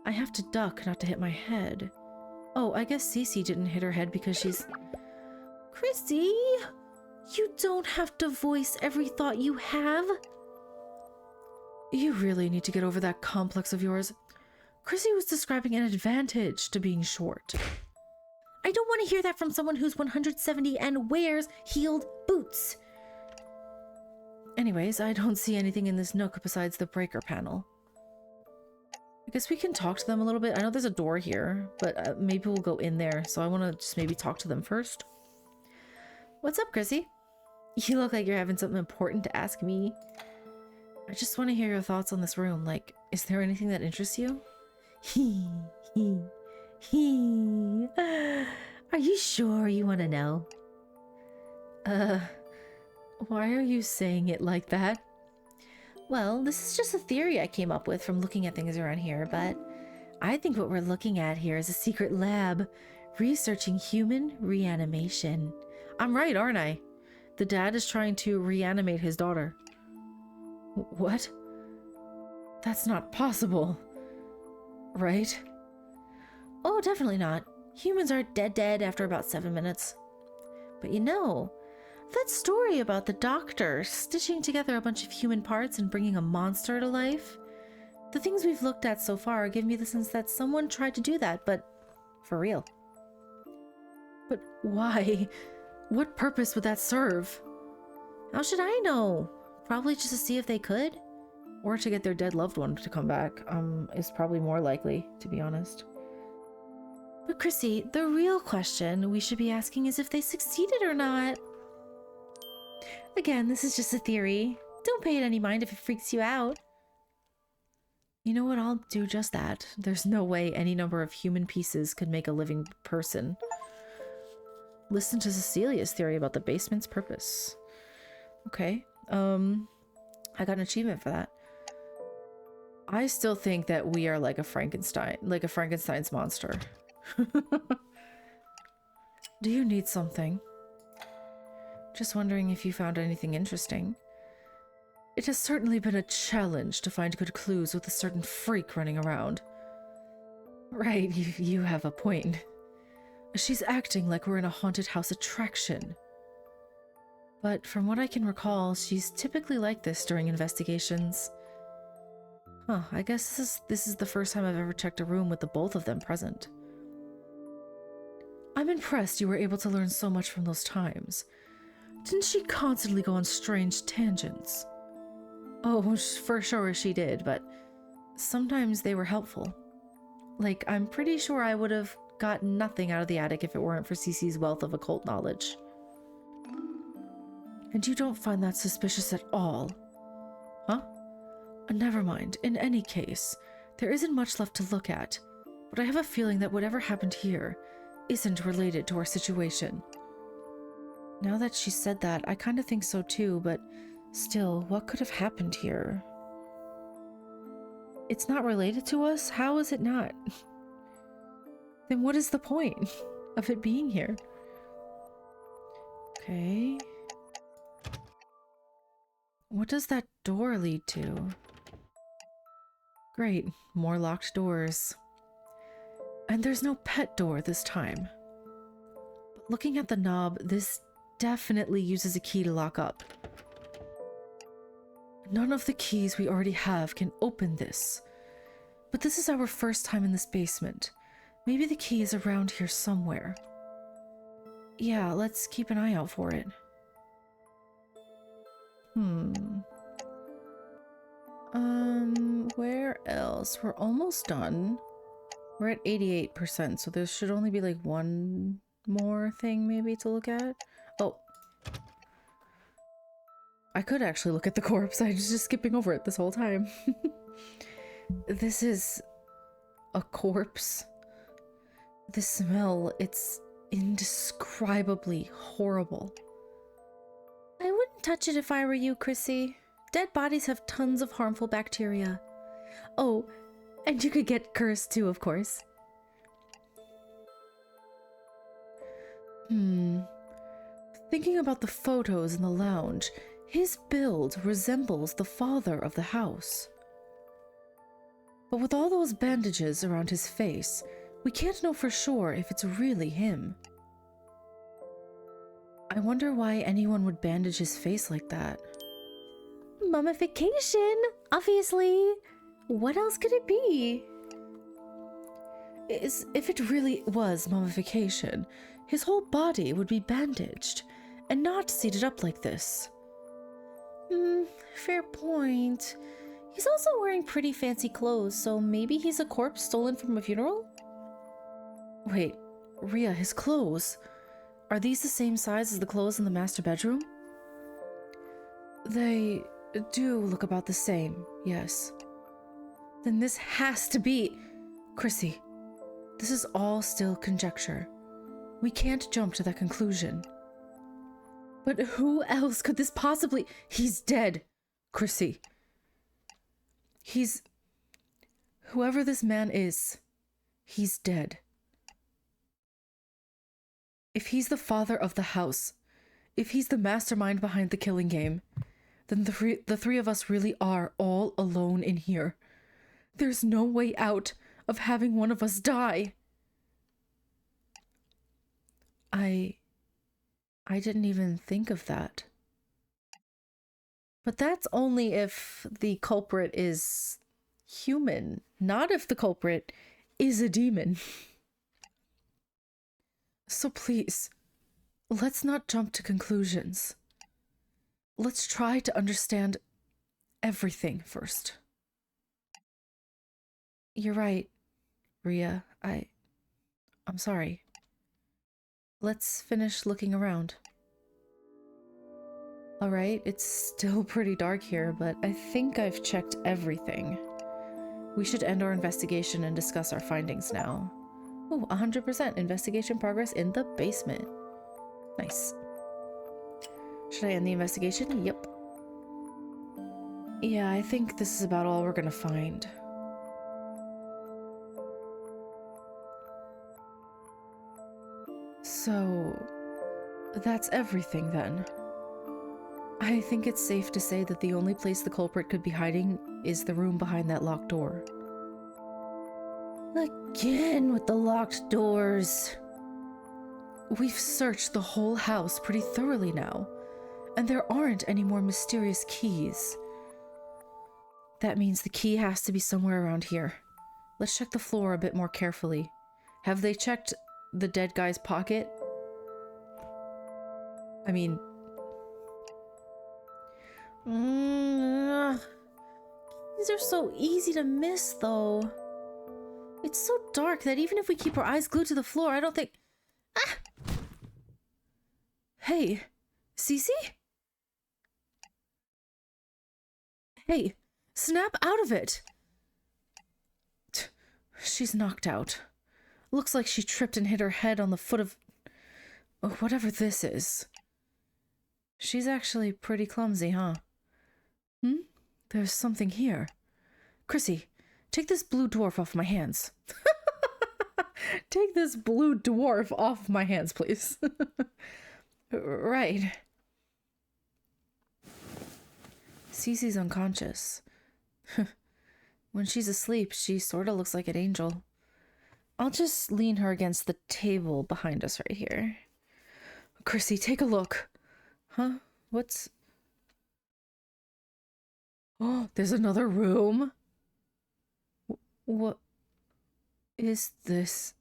I have to duck not to hit my head. Oh, I guess Cece didn't hit her head because she's... Chrissy, you don't have to voice every thought you have. You really need to get over that complex of yours. Chrissy was describing an advantage to being short. I don't want to hear that from someone who's 170 and wears heeled boots. Anyways, I don't see anything in this nook besides the breaker panel. I guess we can talk to them a little bit. I know there's a door here, but maybe we'll go in there. So I want to just maybe talk to them first. What's up, Chrissy? You look like you're having something important to ask me. I just want to hear your thoughts on this room. Like, is there anything that interests you? He. Are you sure you want to know? Why are you saying it like that? Well, this is just a theory I came up with from looking at things around here, but I think what we're looking at here is a secret lab researching human reanimation. I'm right, aren't I? The dad is trying to reanimate his daughter. What? That's not possible. Right? Oh, definitely not. Humans are dead after about 7 minutes. But you know, that story about the doctor stitching together a bunch of human parts and bringing a monster to life, the things we've looked at so far give me the sense that someone tried to do that, but for real. But why? What purpose would that serve? How should I know? Probably just to see if they could. Or to get their dead loved one to come back, is probably more likely, to be honest. But Chrissy, the real question we should be asking is if they succeeded or not. Again, this is just a theory. Don't pay it any mind if it freaks you out. You know what? I'll do just that. There's no way any number of human pieces could make a living person. Listen to Cecilia's theory about the basement's purpose. Okay. I got an achievement for that. I still think that we are like a Frankenstein's monster. Do you need something? Just wondering if you found anything interesting. It has certainly been a challenge to find good clues with a certain freak running around. Right, you have a point. She's acting like we're in a haunted house attraction. But from what I can recall, she's typically like this during investigations. Huh, I guess this is the first time I've ever checked a room with the both of them present. I'm impressed you were able to learn so much from those times. Didn't she constantly go on strange tangents? Oh, for sure she did, but sometimes they were helpful. Like, I'm pretty sure I would have got nothing out of the attic if it weren't for Cece's wealth of occult knowledge. And you don't find that suspicious at all? Huh? Never mind. In any case, there isn't much left to look at, but I have a feeling that whatever happened here isn't related to our situation. Now that she said that, I kind of think so too, but still, what could have happened here? It's not related to us? How is it not? Then what is the point of it being here? Okay. What does that door lead to? Great, more locked doors. And there's no pet door this time. But looking at the knob, this definitely uses a key to lock up. None of the keys we already have can open this. But this is our first time in this basement. Maybe the key is around here somewhere. Yeah, let's keep an eye out for it. Where else? We're almost done. We're at 88%, so there should only be like one more thing maybe to look at. Oh. I could actually look at the corpse. I was just skipping over it this whole time. This is a corpse. The smell, it's indescribably horrible. I wouldn't touch it if I were you, Chrissy. Dead bodies have tons of harmful bacteria. Oh, and you could get cursed too, of course. Thinking about the photos in the lounge, his build resembles the father of the house. But with all those bandages around his face, we can't know for sure if it's really him. I wonder why anyone would bandage his face like that. Mummification, obviously. What else could it be? If it really was mummification, his whole body would be bandaged and not seated up like this. Fair point. He's also wearing pretty fancy clothes, so maybe he's a corpse stolen from a funeral? Wait, Rhea, his clothes. Are these the same size as the clothes in the master bedroom? They do look about the same, yes. Then this has to be... Chrissy, this is all still conjecture. We can't jump to that conclusion. But who else could this possibly... He's dead, Chrissy. He's... Whoever this man is, he's dead. If he's the father of the house, if he's the mastermind behind the killing game, then the three of us really are all alone in here. There's no way out of having one of us die. I didn't even think of that. But that's only if the culprit is human, not if the culprit is a demon. So please, let's not jump to conclusions. Let's try to understand everything first. You're right, Ria. I'm sorry. Let's finish looking around. Alright, it's still pretty dark here, but I think I've checked everything. We should end our investigation and discuss our findings now. Oh, 100% investigation progress in the basement. Nice. Should I end the investigation? Yep. Yeah, I think this is about all we're gonna find. So, that's everything then. I think it's safe to say that the only place the culprit could be hiding is the room behind that locked door. Again with the locked doors. We've searched the whole house pretty thoroughly now, and there aren't any more mysterious keys. That means the key has to be somewhere around here. Let's check the floor a bit more carefully. Have they checked the dead guy's pocket? I mean... These are so easy to miss, though. It's so dark that even if we keep our eyes glued to the floor, I don't think... Ah! Hey, Cece? Hey, snap out of it! She's knocked out. Looks like she tripped and hit her head on the foot of... whatever this is. She's actually pretty clumsy, huh? There's something here. Chrissy, take this blue dwarf off my hands. Take this blue dwarf off my hands, please. Right. Cece's unconscious. When she's asleep, she sort of looks like an angel. I'll just lean her against the table behind us right here. Chrissy, take a look. Huh? What's... Oh, there's another room? What is this?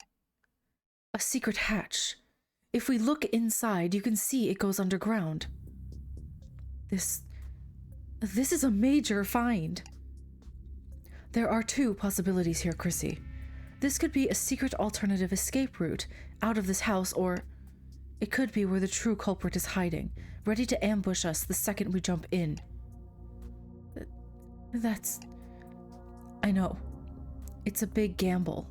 A secret hatch. If we look inside, you can see it goes underground. This is a major find. There are two possibilities here, Chrissy. This could be a secret alternative escape route out of this house, or it could be where the true culprit is hiding, ready to ambush us the second we jump in. I know. It's a big gamble.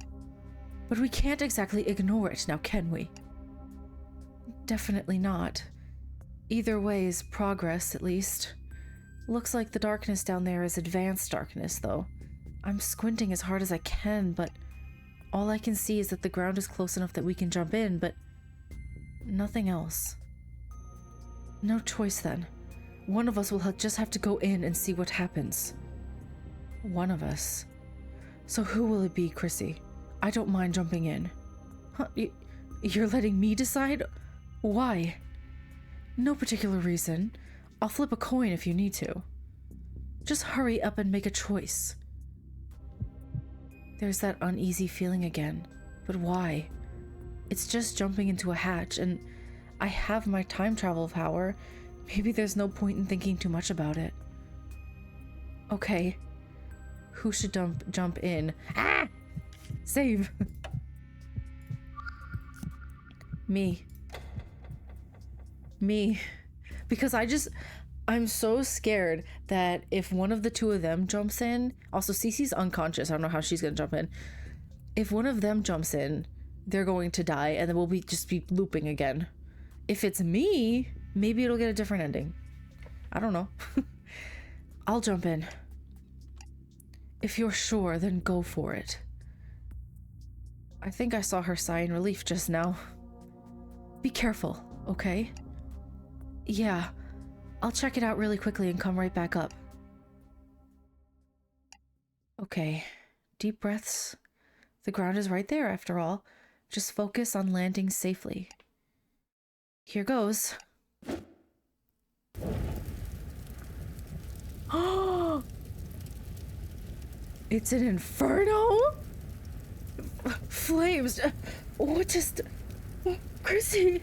But we can't exactly ignore it now, can we? Definitely not. Either way is progress, at least. Looks like the darkness down there is advanced darkness, though. I'm squinting as hard as I can, but all I can see is that the ground is close enough that we can jump in, but nothing else. No choice, then. One of us will just have to go in and see what happens. One of us. So who will it be, Chrissy? I don't mind jumping in. Huh, you're letting me decide? Why? No particular reason. I'll flip a coin if you need to. Just hurry up and make a choice. There's that uneasy feeling again. But why? It's just jumping into a hatch, and I have my time travel power. Maybe there's no point in thinking too much about it. Okay. Who should jump in? Ah! Save! Me. Me. Because I'm so scared that if one of the two of them jumps in, also Cece's unconscious, I don't know how she's gonna jump in. If one of them jumps in, they're going to die and then we'll just be looping again. If it's me, maybe it'll get a different ending. I don't know. I'll jump in. If you're sure, then go for it. I think I saw her sigh in relief just now. Be careful, okay? Yeah, I'll check it out really quickly and come right back up. Okay, deep breaths. The ground is right there after all. Just focus on landing safely. Here goes. Oh! It's an inferno? Flames. What just... Chrissy.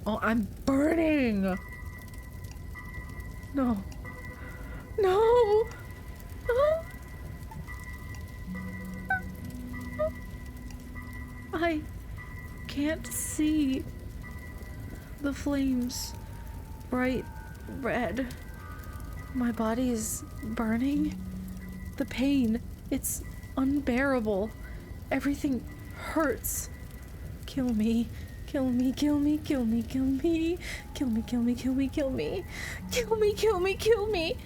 Oh, I'm burning. No. No. I can't see the flames. Bright red. My body is burning. The pain, it's unbearable. Everything hurts. Kill me. Kill me, kill me, kill me, kill me. Kill me, kill me, kill me, kill me. Kill me, kill me, kill me.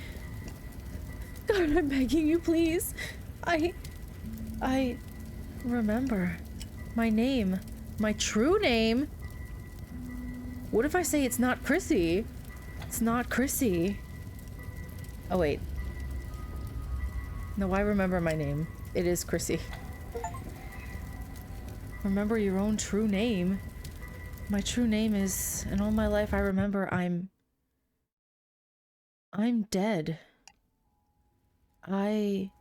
God, I'm begging you, please. I remember my name. My true name. What if I say it's not Chrissy? It's not Chrissy. Oh, wait. No, I remember my name. It is Chrissy. Remember your own true name. My true name is, and all my life I remember I'm dead. I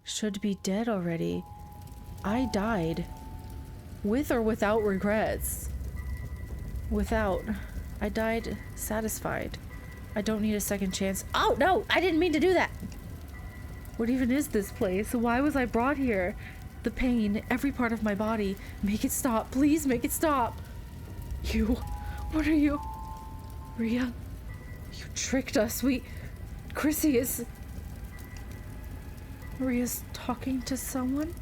should be dead already. I died. With or without regrets. Without. I died satisfied. I don't need a second chance. Oh, no! I didn't mean to do that! What even is this place? Why was I brought here? The pain, every part of my body. Make it stop. Please make it stop. You. What are you? Rhea. You tricked us. Chrissy is... Rhea's talking to someone?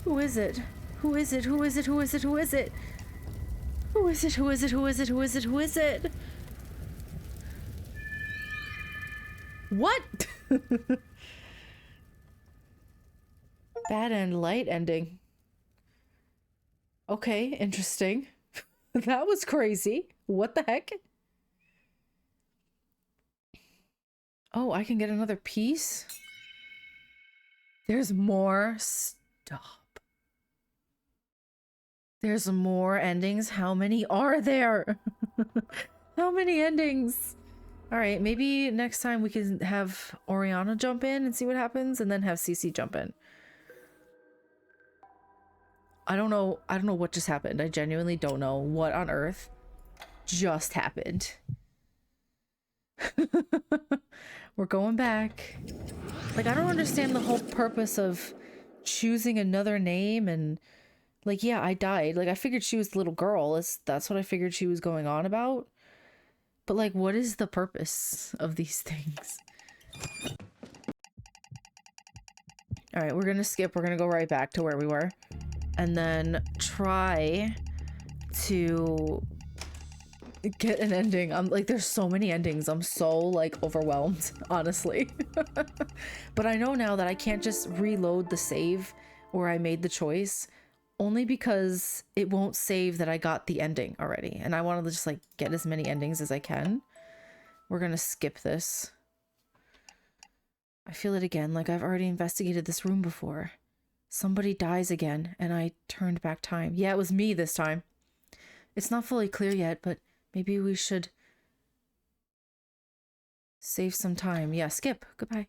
Who is it? Who is it? Who is it? Who is it? Who is it? Who is it? Who is it? Who is it? Who is it? Who is it? What? Bad end, light ending. Okay, interesting. That was crazy. What the heck? Oh, I can get another piece? There's more. Stop. There's more endings. How many are there? How many endings? All right, maybe next time we can have Oriana jump in and see what happens, and then have Cece jump in. I don't know what just happened. I genuinely don't know what on earth just happened. We're going back. Like, I don't understand the whole purpose of choosing another name and... Like, yeah, I died. Like, I figured she was the little girl. That's what I figured she was going on about. But, like, what is the purpose of these things? Alright, we're gonna skip. We're gonna go right back to where we were. And then try to get an ending. I'm like, there's so many endings. I'm so, like, overwhelmed, honestly. But I know now that I can't just reload the save where I made the choice. Only because it won't save that I got the ending already. And I want to just, like, get as many endings as I can. We're gonna skip this. I feel it again, like I've already investigated this room before. Somebody dies again, and I turned back time. Yeah, it was me this time. It's not fully clear yet, but maybe we should save some time. Yeah, skip. Goodbye.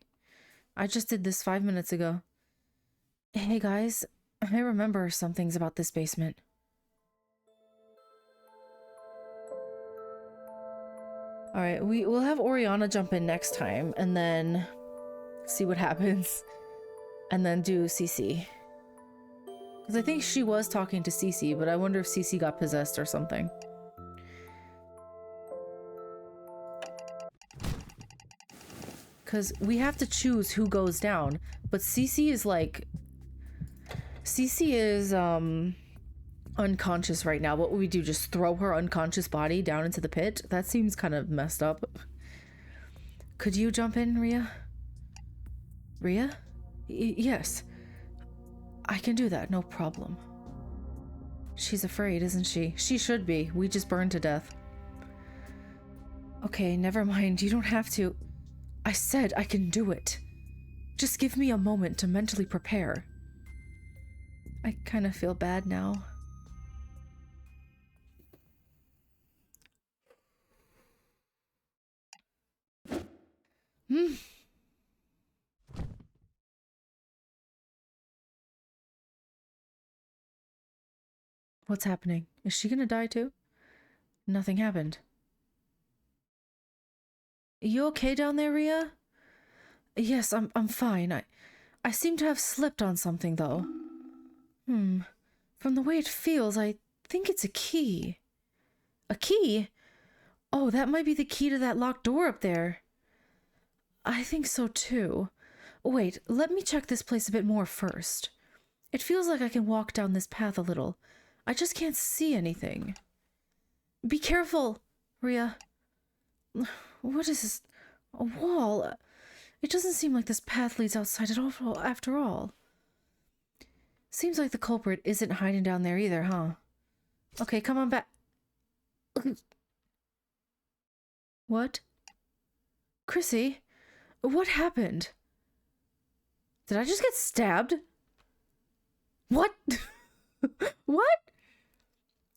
I just did this 5 minutes ago. Hey guys, I remember some things about this basement. Alright, we'll have Oriana jump in next time, and then see what happens. And then do CC. Because I think she was talking to Cece, but I wonder if Cece got possessed or something. Because we have to choose who goes down, but Cece is like... Cece is, unconscious right now. What would we do? Just throw her unconscious body down into the pit? That seems kind of messed up. Could you jump in, Rhea? Rhea? Yes. I can do that, no problem. She's afraid, isn't she? She should be. We just burned to death. Okay, never mind. You don't have to. I said I can do it. Just give me a moment to mentally prepare. I kind of feel bad now. Hmm. What's happening? Is she gonna die too? Nothing happened. You okay down there, Rhea? Yes, I'm fine. I seem to have slipped on something though. From the way it feels, I think it's a key. A key? Oh, that might be the key to that locked door up there. I think so too. Wait, let me check this place a bit more first. It feels like I can walk down this path a little. I just can't see anything. Be careful, Rhea. What is this? A wall? It doesn't seem like this path leads outside at all, after all. Seems like the culprit isn't hiding down there either, huh? Okay, come on back. What? Chrissy? What happened? Did I just get stabbed? What? What?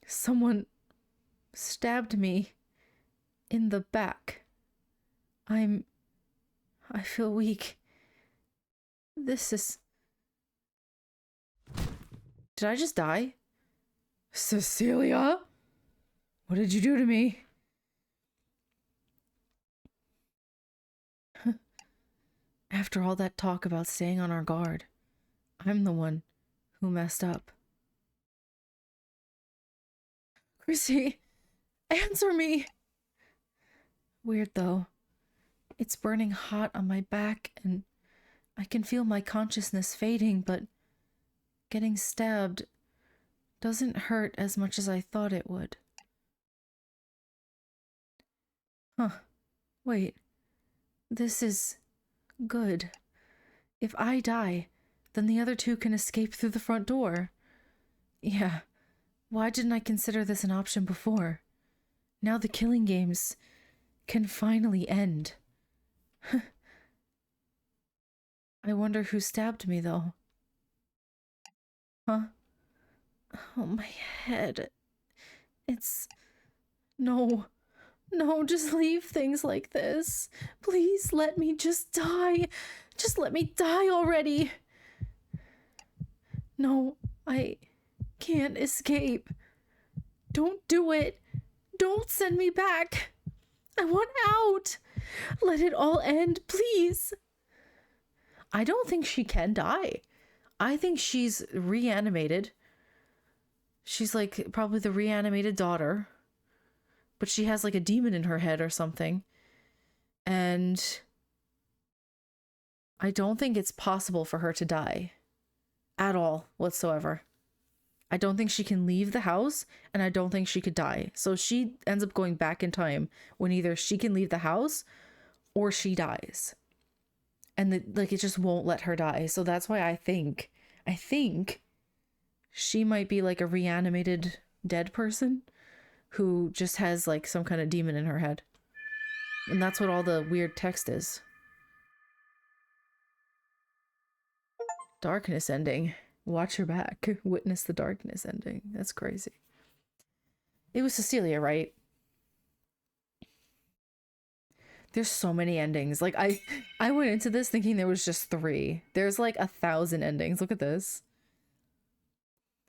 Someone stabbed me in the back. I feel weak. This is... Did I just die? Cecilia? What did you do to me? After all that talk about staying on our guard, I'm the one who messed up. Chrissy, answer me! Weird though. It's burning hot on my back and I can feel my consciousness fading, but getting stabbed doesn't hurt as much as I thought it would. Huh. Wait. This is good. If I die, then the other two can escape through the front door. Yeah. Why didn't I consider this an option before? Now the killing games can finally end. I wonder who stabbed me, though. Huh? Oh, my head. It's... No. No, just leave things like this. Please let me just die. Just let me die already. No, I can't escape. Don't do it. Don't send me back. I want out. Let it all end, please. I don't think she can die. I think she's reanimated. She's like probably the reanimated daughter. But she has like a demon in her head or something. And I don't think it's possible for her to die. At all, whatsoever. I don't think she can leave the house, and I don't think she could die. So she ends up going back in time when either she can leave the house or she dies. And it just won't let her die. So that's why I think she might be like a reanimated dead person who just has like some kind of demon in her head. And that's what all the weird text is. Darkness ending. Watch your back. Witness the darkness ending. That's crazy. It was Cecilia, right? There's so many endings. Like I went into this thinking there was just 3. There's like 1,000 endings. Look at this.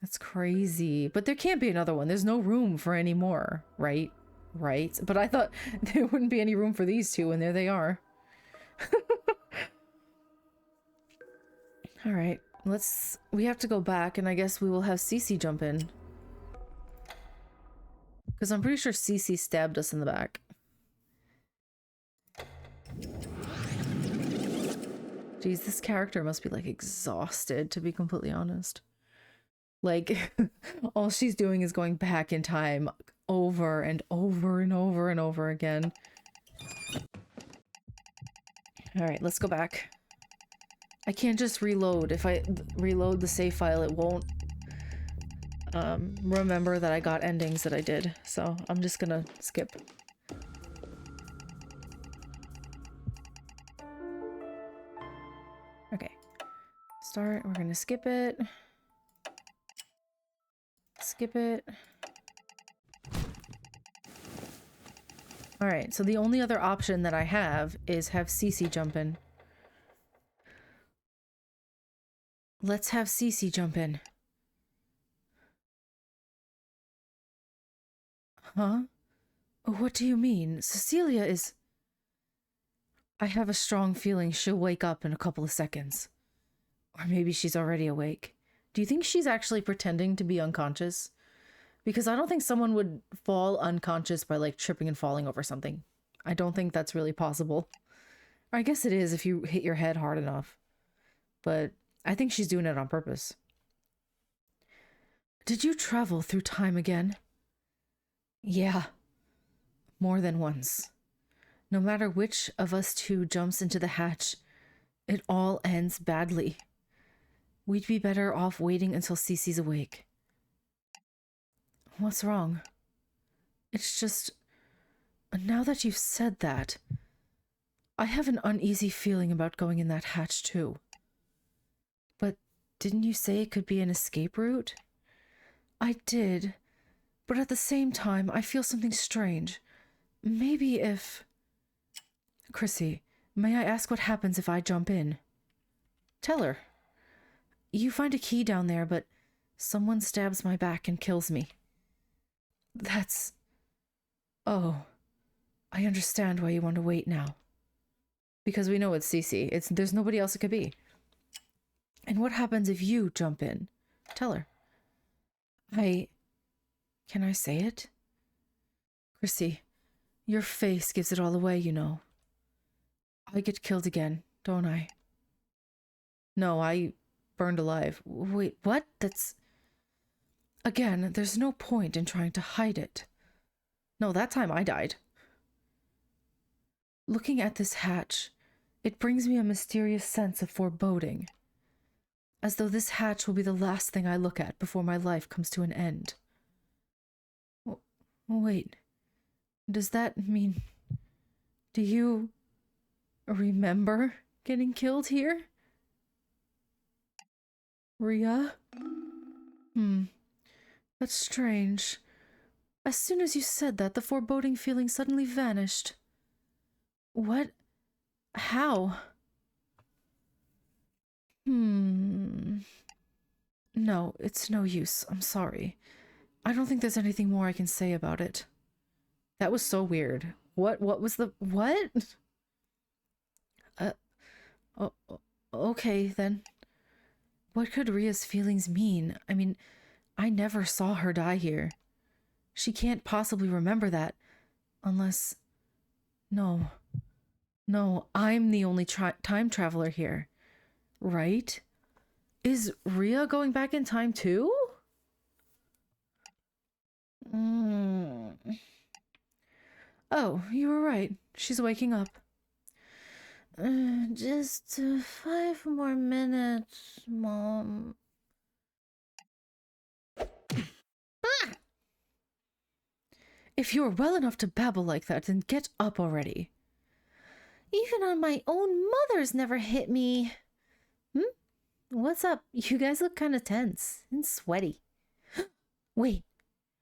That's crazy. But there can't be another one. There's no room for any more, right? Right? But I thought there wouldn't be any room for these two, and there they are. All right. We have to go back, and I guess we will have Cece jump in. Because I'm pretty sure Cece stabbed us in the back. Jeez, this character must be, like, exhausted, to be completely honest. Like, all she's doing is going back in time over and over and over and over again. Alright, let's go back. I can't just reload. If I reload the save file, it won't remember that I got endings that I did. So I'm just gonna skip. Okay. Start. We're gonna skip it. Skip it. Alright, so the only other option that I have is have Cece jump in. Let's have Cece jump in. Huh? What do you mean? Cecilia is... I have a strong feeling she'll wake up in a couple of seconds. Or maybe she's already awake. Do you think she's actually pretending to be unconscious? Because I don't think someone would fall unconscious by, like, tripping and falling over something. I don't think that's really possible. Or I guess it is if you hit your head hard enough. But I think she's doing it on purpose. Did you travel through time again? Yeah. More than once. No matter which of us two jumps into the hatch, it all ends badly. We'd be better off waiting until Cece's awake. What's wrong? It's just... Now that you've said that, I have an uneasy feeling about going in that hatch too. But didn't you say it could be an escape route? I did, but at the same time, I feel something strange. Maybe if... Chrissy, may I ask what happens if I jump in? Tell her. You find a key down there, but someone stabs my back and kills me. That's... Oh, I understand why you want to wait now. Because we know it's Cece. There's nobody else it could be. And what happens if you jump in? Tell her. Can I say it? Chrissy, your face gives it all away, you know. I get killed again, don't I? No, I burned alive. Wait, what? That's... Again, there's no point in trying to hide it. No, that time I died. Looking at this hatch, it brings me a mysterious sense of foreboding. As though this hatch will be the last thing I look at before my life comes to an end. Wait, does that mean... Do you... remember getting killed here? Rhea? That's strange. As soon as you said that, the foreboding feeling suddenly vanished. What? How? No, it's no use. I'm sorry. I don't think there's anything more I can say about it. That was so weird. What was the... What? Okay, then. What could Rhea's feelings mean? I mean, I never saw her die here. She can't possibly remember that. Unless... No, I'm the only time traveler here. Right? Is Rhea going back in time too? Oh, you were right. She's waking up. Just 5 more minutes, Mom. Ah! If you're well enough to babble like that, then get up already. Even on my own mother's never hit me. What's up? You guys look kind of tense and sweaty. Wait,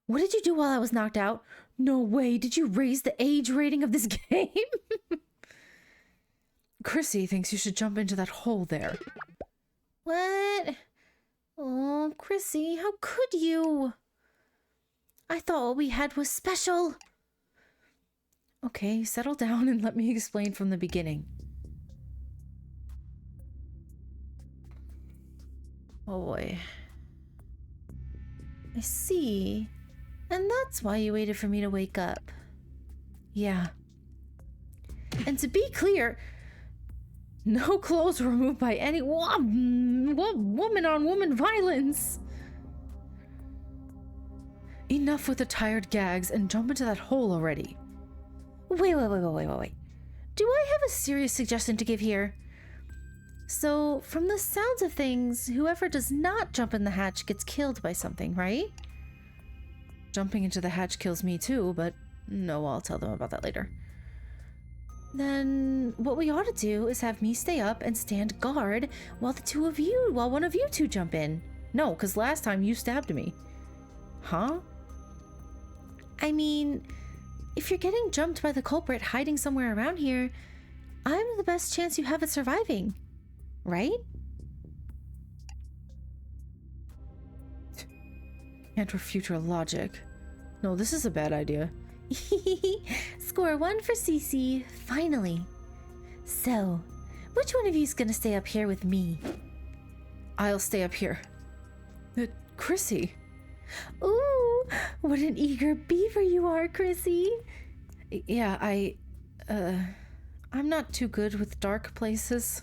what did you do while I was knocked out? No way, did you raise the age rating of this game? Chrissy thinks you should jump into that hole there. What? Oh, Chrissy, how could you? I thought what we had was special. Okay, settle down and let me explain from the beginning. Oh boy. I see. And that's why you waited for me to wake up. Yeah. And to be clear, no clothes were removed by any woman on woman violence. Enough with the tired gags and jump into that hole already. Wait. Do I have a serious suggestion to give here? So, from the sounds of things, whoever does not jump in the hatch gets killed by something, right? Jumping into the hatch kills me too, but no, I'll tell them about that later. Then what we ought to do is have me stay up and stand guard while one of you two jump in. No, because last time you stabbed me. Huh? I mean, if you're getting jumped by the culprit hiding somewhere around here, I'm the best chance you have at surviving. Right? Can't refute your logic. No, this is a bad idea. Score 1 for Cece, finally. So, which one of you's gonna stay up here with me? I'll stay up here. Chrissy. Ooh, what an eager beaver you are, Chrissy. Yeah, I'm not too good with dark places.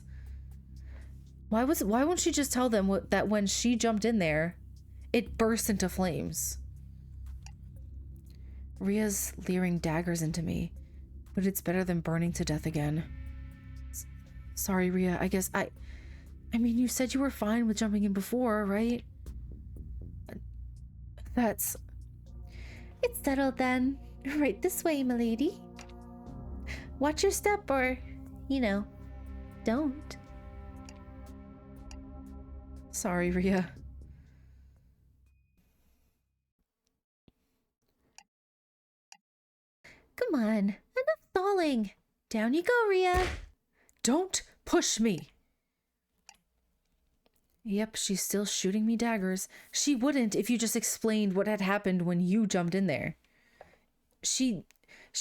Why won't she just tell them that when she jumped in there, it burst into flames? Ria's leering daggers into me, but it's better than burning to death again. Sorry, Ria, I guess I mean, you said you were fine with jumping in before, right? It's settled then. Right this way, milady. Watch your step or, don't. Sorry, Ria. Come on, enough stalling. Down you go, Ria. Don't push me. Yep, she's still shooting me daggers. She wouldn't if you just explained what had happened when you jumped in there. She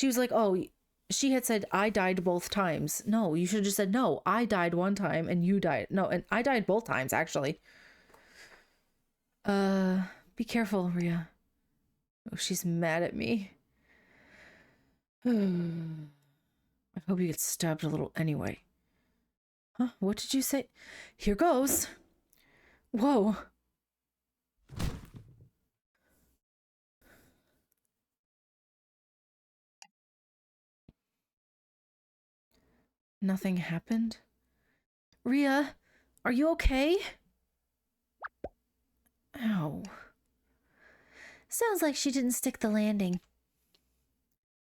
was like, oh, she had said I died both times. No, you should have just said, no, I died one time and you died. No, and I died both times, actually. Be careful, Ria. Oh, she's mad at me. I hope you get stabbed a little anyway. Huh? What did you say? Here goes. Whoa. Nothing happened? Ria, are you okay? Ow. Sounds like she didn't stick the landing.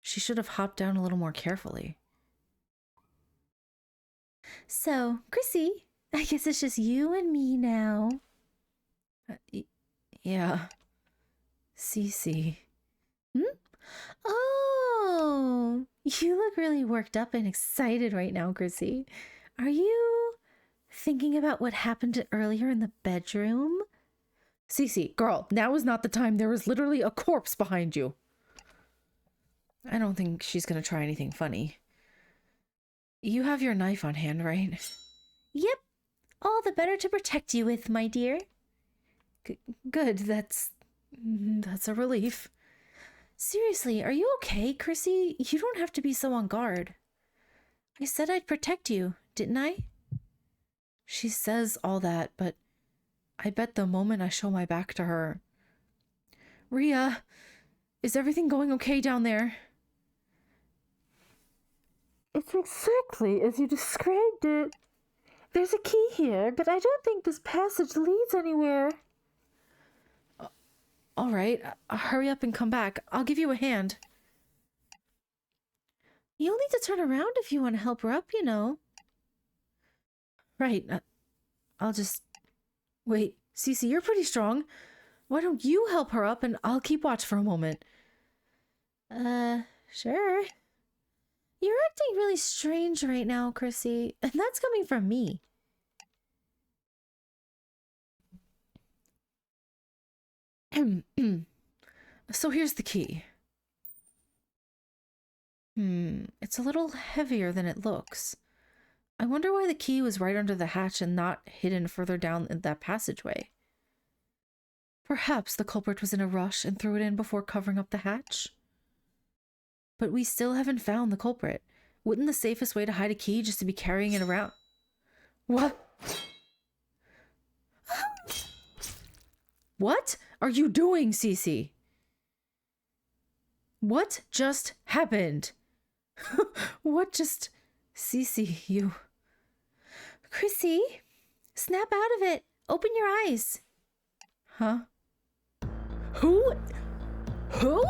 She should have hopped down a little more carefully. So, Chrissy, I guess it's just you and me now. Yeah. Cece. Oh, you look really worked up and excited right now, Chrissy. Are you thinking about what happened earlier in the bedroom? Cece, girl, now is not the time. There is literally a corpse behind you. I don't think she's gonna try anything funny. You have your knife on hand, right? Yep. All the better to protect you with, my dear. Good, that's a relief. Seriously, are you okay, Chrissy? You don't have to be so on guard. I said I'd protect you, didn't I? She says all that, but I bet the moment I show my back to her... Ria, is everything going okay down there? It's exactly as you described it. There's a key here, but I don't think this passage leads anywhere. All right, hurry up and come back. I'll give you a hand. You'll need to turn around if you want to help her up, you know. Right, I'll just... Wait, Cece, you're pretty strong. Why don't you help her up and I'll keep watch for a moment? Sure. You're acting really strange right now, Chrissy, and that's coming from me. So here's the key. It's a little heavier than it looks. I wonder why the key was right under the hatch and not hidden further down in that passageway. Perhaps the culprit was in a rush and threw it in before covering up the hatch? But we still haven't found the culprit. Wouldn't the safest way to hide a key just to be carrying it around? What? What are you doing, Cece? What just happened? What just... Cece, you... Chrissy, snap out of it. Open your eyes. Huh? Who? Who?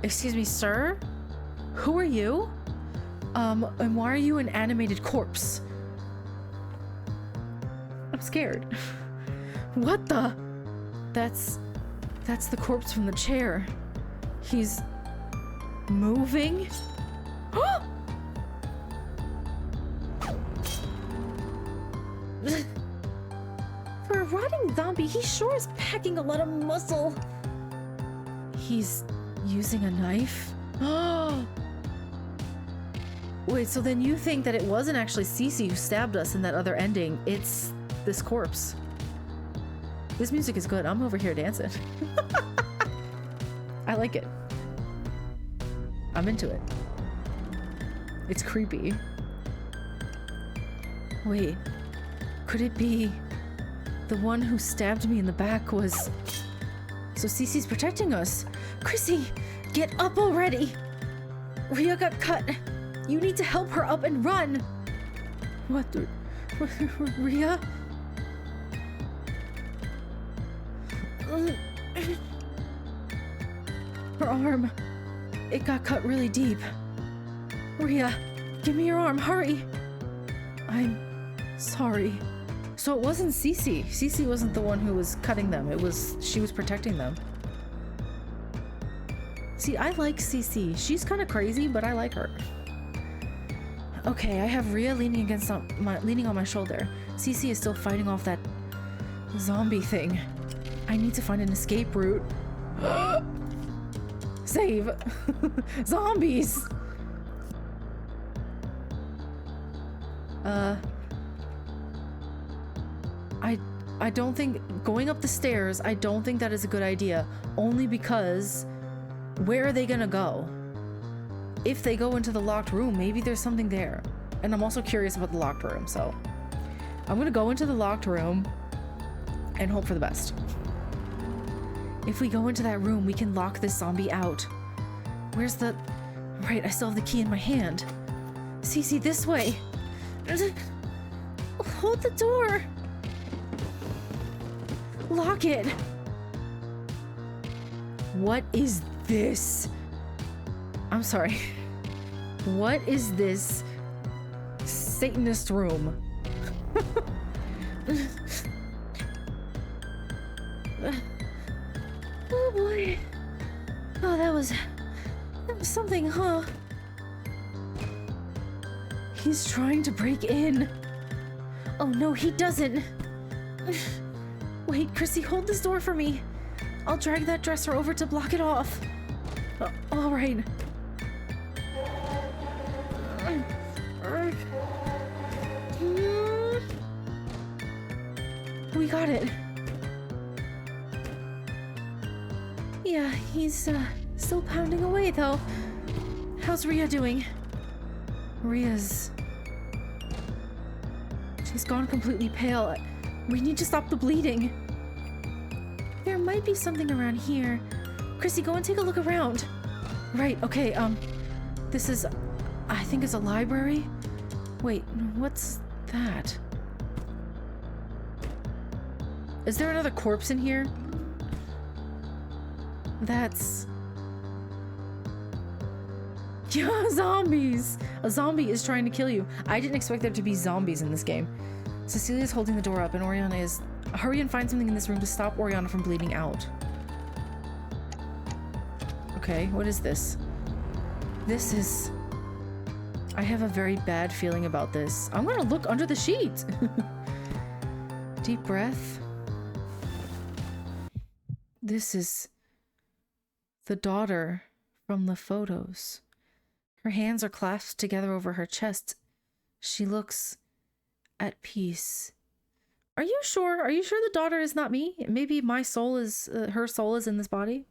Excuse me, sir? Who are you? And why are you an animated corpse? I'm scared. What the? That's the corpse from the chair. He's moving? For a rotting zombie, he sure is packing a lot of muscle. He's using a knife? Wait, so then you think that it wasn't actually Cece who stabbed us in that other ending, it's this corpse. This music is good. I'm over here dancing. I like it. I'm into it. It's creepy. Wait, could it be the one who stabbed me in the back was... So Cece's protecting us. Chrissy, get up already. Rhea got cut. You need to help her up and run. What the... Rhea? Her arm. It got cut really deep. Rhea, give me your arm, hurry. I'm sorry. So it wasn't Cece. Cece wasn't the one who was cutting them. She was protecting them. See, I like Cece. She's kind of crazy, but I like her. Okay, I have Rhea leaning on my shoulder. Cece is still fighting off that zombie thing. I need to find an escape route. Save. Zombies. I don't think going up the stairs, I don't think that is a good idea. Only because where are they gonna go? If they go into the locked room, maybe there's something there. And I'm also curious about the locked room, so I'm gonna go into the locked room and hope for the best. If we go into that room, we can lock this zombie out. Where's the... Right, I still have the key in my hand. Cece, this way. Hold the door. Lock it. What is this? I'm sorry. What is this Satanist room? Oh boy. Oh, that was something, huh? He's trying to break in. Oh no, he doesn't. Wait, Chrissy, hold this door for me. I'll drag that dresser over to block it off. All right. We got it. Yeah, he's still pounding away though. How's Rhea doing? Rhea's... She's gone completely pale. We need to stop the bleeding. There might be something around here. Chrissy, go and take a look around. Right, okay, this is... I think it's a library? Wait, what's that? Is there another corpse in here? That's... Yeah, zombies! A zombie is trying to kill you. I didn't expect there to be zombies in this game. Cecilia's holding the door up and Oriana is... Hurry and find something in this room to stop Oriana from bleeding out. Okay, what is this? This is... I have a very bad feeling about this. I'm gonna look under the sheet! Deep breath. This is... the daughter from the photos. Her hands are clasped together over her chest. She looks at peace. Are you sure? Are you sure the daughter is not me? Maybe my soul is, her soul is in this body?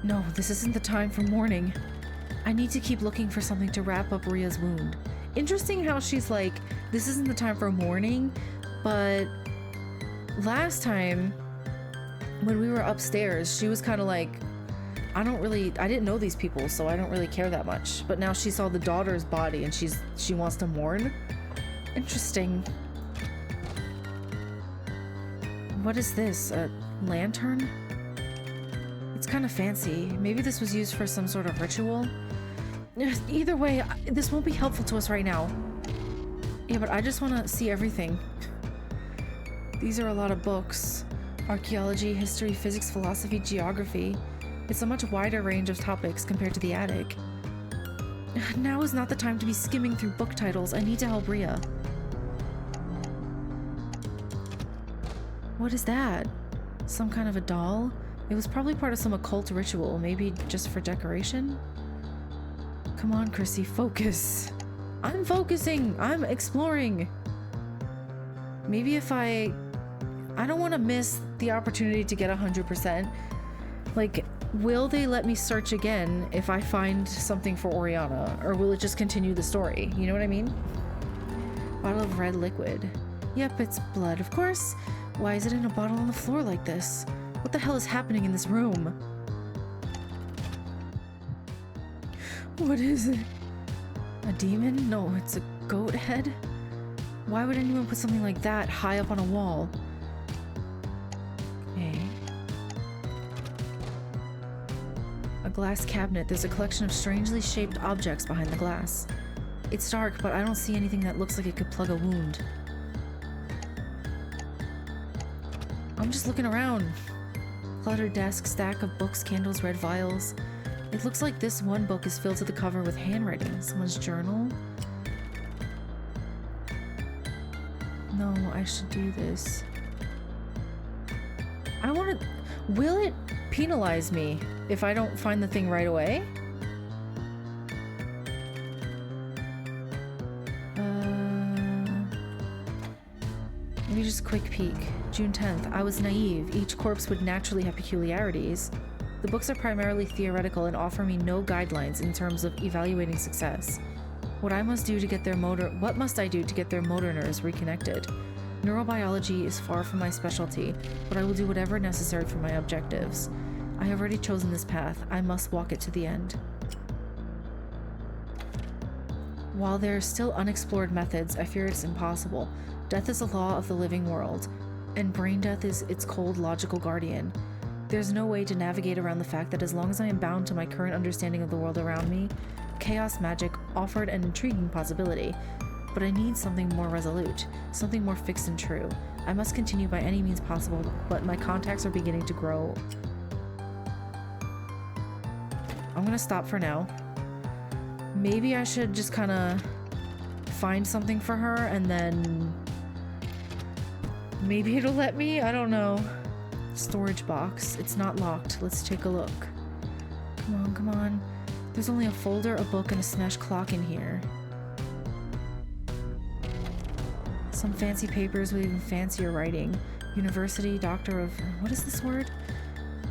No, this isn't the time for mourning. I need to keep looking for something to wrap up Ria's wound. Interesting how she's like, this isn't the time for mourning, but last time when we were upstairs, she was kind of like, I didn't know these people, so I don't really care that much. But now she saw the daughter's body and she wants to mourn. Interesting. What is this? A lantern? It's kind of fancy. Maybe this was used for some sort of ritual. Either way, this won't be helpful to us right now. Yeah, but I just want to see everything. These are a lot of books. Archaeology, history, physics, philosophy, geography. It's a much wider range of topics compared to the attic. Now is not the time to be skimming through book titles. I need to help Ria. What is that? Some kind of a doll? It was probably part of some occult ritual, maybe just for decoration? Come on, Chrissy, focus. I'm focusing. I'm exploring. Maybe if I don't want to miss the opportunity to get 100%. Like, will they let me search again if I find something for Oriana? Or will it just continue the story? You know what I mean? Bottle of red liquid. Yep, it's blood, of course. Why is it in a bottle on the floor like this? What the hell is happening in this room? What is it? A demon? No, it's a goat head? Why would anyone put something like that high up on a wall? Okay. A glass cabinet. There's a collection of strangely shaped objects behind the glass. It's dark, but I don't see anything that looks like it could plug a wound. I'm just looking around. Cluttered desk, stack of books, candles, red vials. It looks like this one book is filled to the cover with handwriting. Someone's journal? No, I should do this. I want to... Will it penalize me if I don't find the thing right away? Let me just quick peek. June 10th. I was naive. Each corpse would naturally have peculiarities. The books are primarily theoretical and offer me no guidelines in terms of evaluating success. What must I do to get their motor nerves reconnected? Neurobiology is far from my specialty, but I will do whatever necessary for my objectives. I have already chosen this path. I must walk it to the end. While there are still unexplored methods, I fear it's impossible. Death is a law of the living world, and brain death is its cold, logical guardian. There's no way to navigate around the fact that as long as I am bound to my current understanding of the world around me, chaos magic offered an intriguing possibility. But I need something more resolute, something more fixed and true. I must continue by any means possible, but my contacts are beginning to grow. I'm gonna stop for now. Maybe I should just kind of find something for her and then maybe it'll let me? I don't know. Storage box. It's not locked. Let's take a look. Come on, come on. There's only a folder, a book, and a smashed clock in here. Some fancy papers with even fancier writing. University, doctor of... What is this word?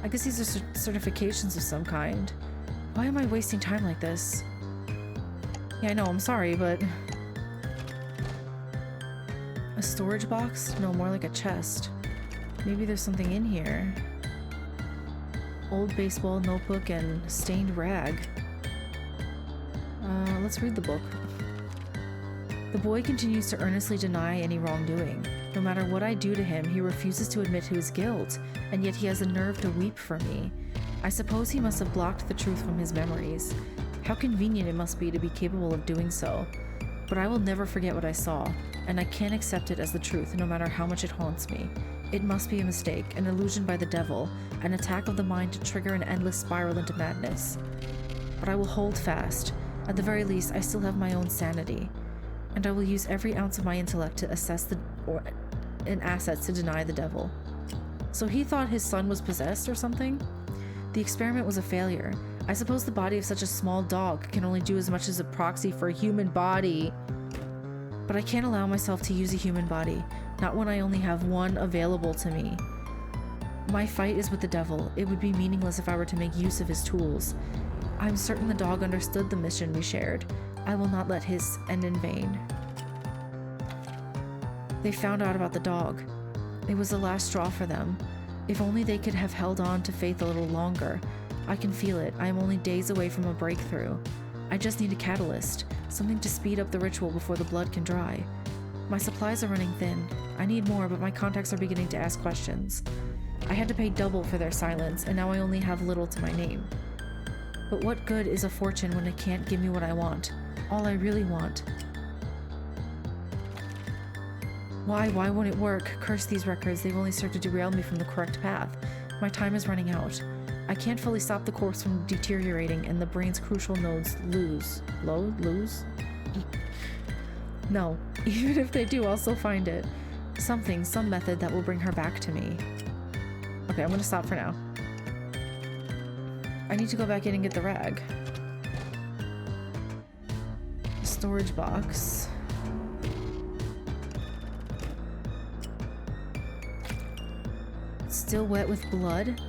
I guess these are certifications of some kind. Why am I wasting time like this? Yeah, I know, I'm sorry, but... A storage box? No, more like a chest. Maybe there's something in here. Old baseball notebook and stained rag. Let's read the book. The boy continues to earnestly deny any wrongdoing. No matter what I do to him, he refuses to admit to his guilt, and yet he has the nerve to weep for me. I suppose he must have blocked the truth from his memories. How convenient it must be to be capable of doing so. But I will never forget what I saw, and I can't accept it as the truth no matter how much it haunts me. It must be a mistake, an illusion by the devil, an attack of the mind to trigger an endless spiral into madness. But I will hold fast. At the very least, I still have my own sanity. And I will use every ounce of my intellect to assess and assets to deny the devil. So he thought his son was possessed or something? The experiment was a failure. I suppose the body of such a small dog can only do as much as a proxy for a human body. But I can't allow myself to use a human body, not when I only have one available to me. My fight is with the devil. It would be meaningless if I were to make use of his tools. I'm certain the dog understood the mission we shared. I will not let his end in vain. They found out about the dog. It was the last straw for them. If only they could have held on to faith a little longer. I can feel it. I am only days away from a breakthrough. I just need a catalyst, something to speed up the ritual before the blood can dry. My supplies are running thin. I need more, but my contacts are beginning to ask questions. I had to pay double for their silence, and now I only have little to my name. But what good is a fortune when it can't give me what I want? All I really want. Why won't it work? Curse these records, they've only served to derail me from the correct path. My time is running out. I can't fully stop the corpse from deteriorating and the brain's crucial nodes lose. Lose? No, even if they do, I'll still find it. Some method that will bring her back to me. Okay, I'm gonna stop for now. I need to go back in and get the rag. Storage box. It's still wet with blood?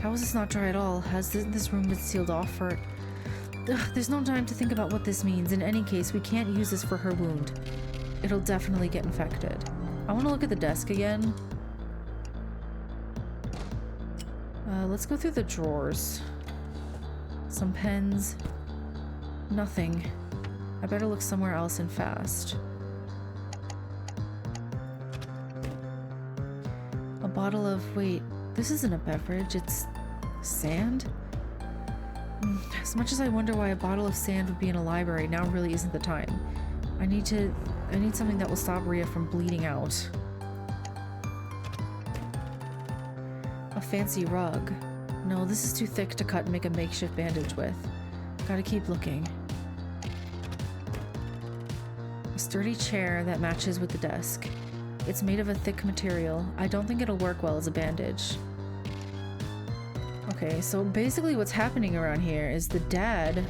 How is this not dry at all? Has this room been sealed off for... Ugh, there's no time to think about what this means. In any case, we can't use this for her wound. It'll definitely get infected. I want to look at the desk again. Let's go through the drawers. Some pens. Nothing. I better look somewhere else and fast. A bottle of... wait, this isn't a beverage, it's sand? As much as I wonder why a bottle of sand would be in a library, now really isn't the time. I need something that will stop Rhea from bleeding out. A fancy rug. No, this is too thick to cut and make a makeshift bandage with. Gotta keep looking. A sturdy chair that matches with the desk. It's made of a thick material. I don't think it'll work well as a bandage. Okay, so basically what's happening around here is the dad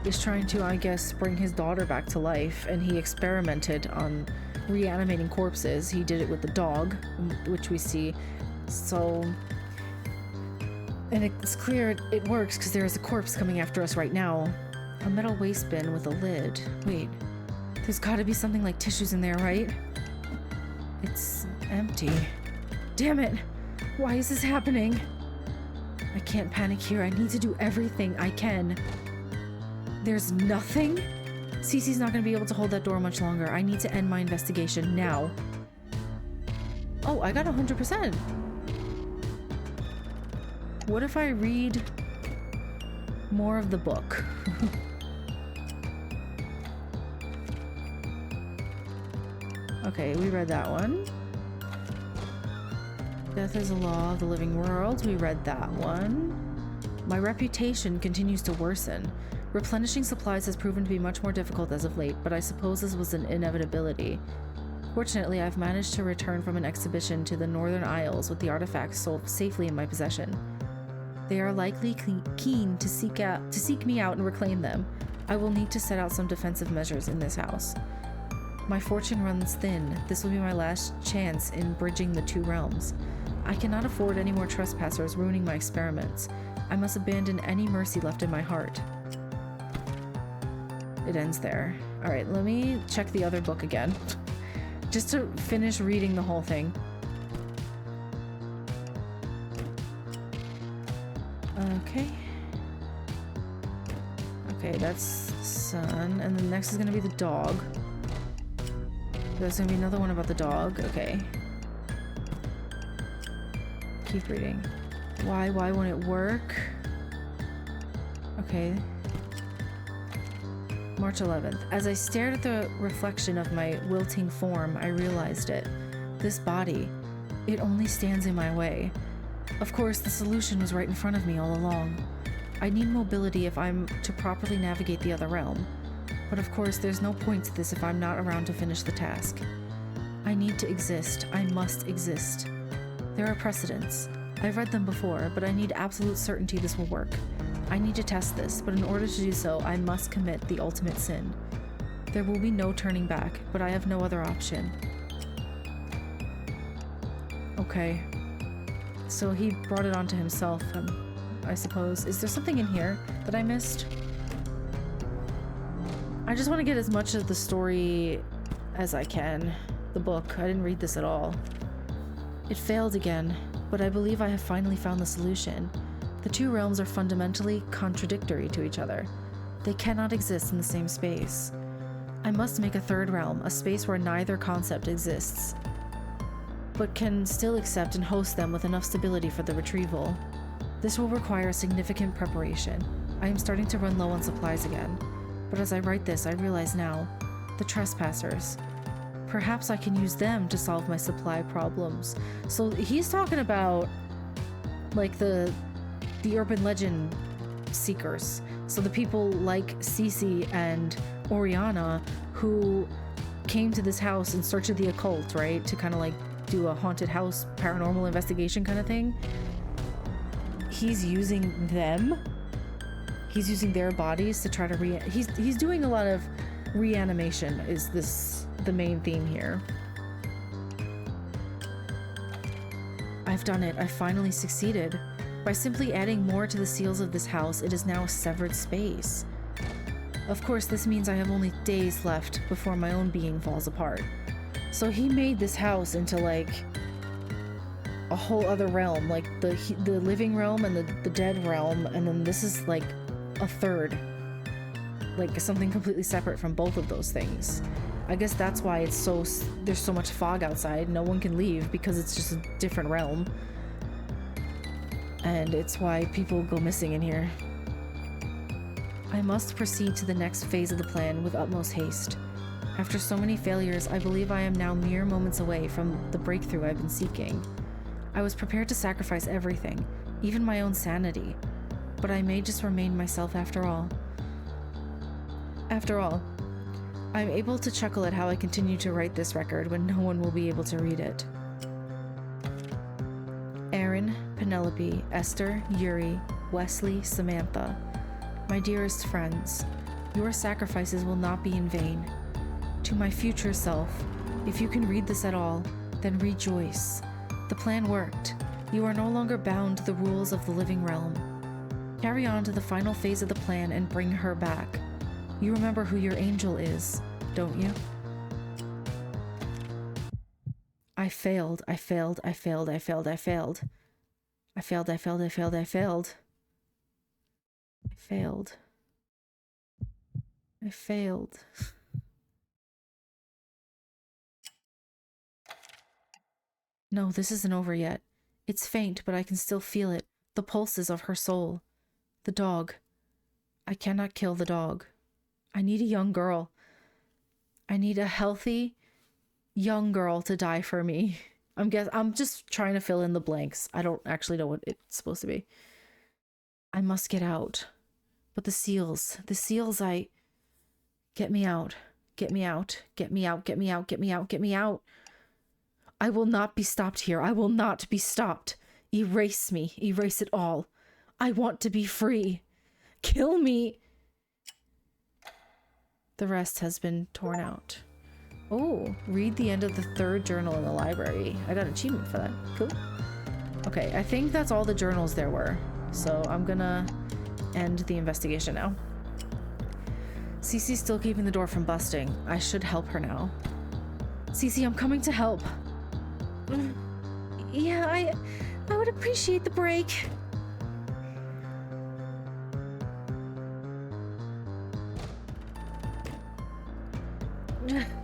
is trying to, I guess, bring his daughter back to life, and he experimented on reanimating corpses. He did it with the dog, which we see. So... and it's clear it works because there is a corpse coming after us right now. A metal waste bin with a lid. Wait, there's gotta be something like tissues in there, right? It's empty. Damn it! Why is this happening? I can't panic here. I need to do everything I can. There's nothing? Cece's not gonna be able to hold that door much longer. I need to end my investigation now. Oh, I got 100%. What if I read more of the book? Okay, we read that one. Death is a law of the living world. We read that one. My reputation continues to worsen. Replenishing supplies has proven to be much more difficult as of late, but I suppose this was an inevitability. Fortunately, I've managed to return from an exhibition to the Northern Isles with the artifacts safely in my possession. They are likely keen to seek me out and reclaim them. I will need to set out some defensive measures in this house. My fortune runs thin. This will be my last chance in bridging the two realms. I cannot afford any more trespassers ruining my experiments. I must abandon any mercy left in my heart. It ends there. Alright, let me check the other book again. Just to finish reading the whole thing. Okay. Okay, that's the son. And then next is gonna be the dog. There's gonna be another one about the dog. Okay. Keep reading. Why won't it work? Okay. March 11th. As I stared at the reflection of my wilting form, I realized it. This body, it only stands in my way. Of course, the solution was right in front of me all along. I need mobility if I'm to properly navigate the other realm. But of course, there's no point to this if I'm not around to finish the task. I need to exist. I must exist. There are precedents. I've read them before, but I need absolute certainty this will work. I need to test this, but in order to do so, I must commit the ultimate sin. There will be no turning back, but I have no other option. Okay. So he brought it onto himself, I suppose. Is there something in here that I missed? I just want to get as much of the story as I can. The book. I didn't read this at all. It failed again, but I believe I have finally found the solution. The two realms are fundamentally contradictory to each other. They cannot exist in the same space. I must make a third realm, a space where neither concept exists, but can still accept and host them with enough stability for the retrieval. This will require significant preparation. I am starting to run low on supplies again, but as I write this, I realize now, the trespassers. Perhaps I can use them to solve my supply problems. So he's talking about, like, the urban legend seekers. So the people like Cece and Oriana who came to this house in search of the occult, right? To kind of like do a haunted house paranormal investigation kind of thing. He's using them. He's using their bodies to try to he's doing a lot of reanimation. Is this the main theme here? I've done it. I finally succeeded. By simply adding more to the seals of this house, it is now a severed space. Of course, this means I have only days left before my own being falls apart. So he made this house into like a whole other realm, like the living realm and the dead realm, and then this is like a third, like something completely separate from both of those things. I guess that's why there's so much fog outside. No one can leave because it's just a different realm. And it's why people go missing in here. I must proceed to the next phase of the plan with utmost haste. After so many failures, I believe I am now mere moments away from the breakthrough I've been seeking. I was prepared to sacrifice everything, even my own sanity, but I may just remain myself after all. After all, I'm able to chuckle at how I continue to write this record when no one will be able to read it. Aaron, Penelope, Esther, Yuri, Wesley, Samantha, my dearest friends, your sacrifices will not be in vain. To my future self, if you can read this at all, then rejoice. The plan worked. You are no longer bound to the rules of the living realm. Carry on to the final phase of the plan and bring her back. You remember who your angel is, don't you? I failed. I failed. I failed. I failed. I failed. I failed. I failed. I failed. I failed. I failed. I failed. No, this isn't over yet. It's faint, but I can still feel it. The pulses of her soul. The dog. I cannot kill the dog. I need a young girl. I need a healthy, young girl to die for me. I'm just trying to fill in the blanks. I don't actually know what it's supposed to be. I must get out. But the seals, get me out. Get me out. Get me out. Get me out. Get me out. Get me out. I will not be stopped here. I will not be stopped. Erase me. Erase it all. I want to be free. Kill me. The rest has been torn out. Oh, read the end of the third journal in the library. I got an achievement for that. Cool. Okay, I think that's all the journals there were. So I'm gonna end the investigation now. Cece's still keeping the door from busting. I should help her now. Cece, I'm coming to help. Yeah, I would appreciate the break.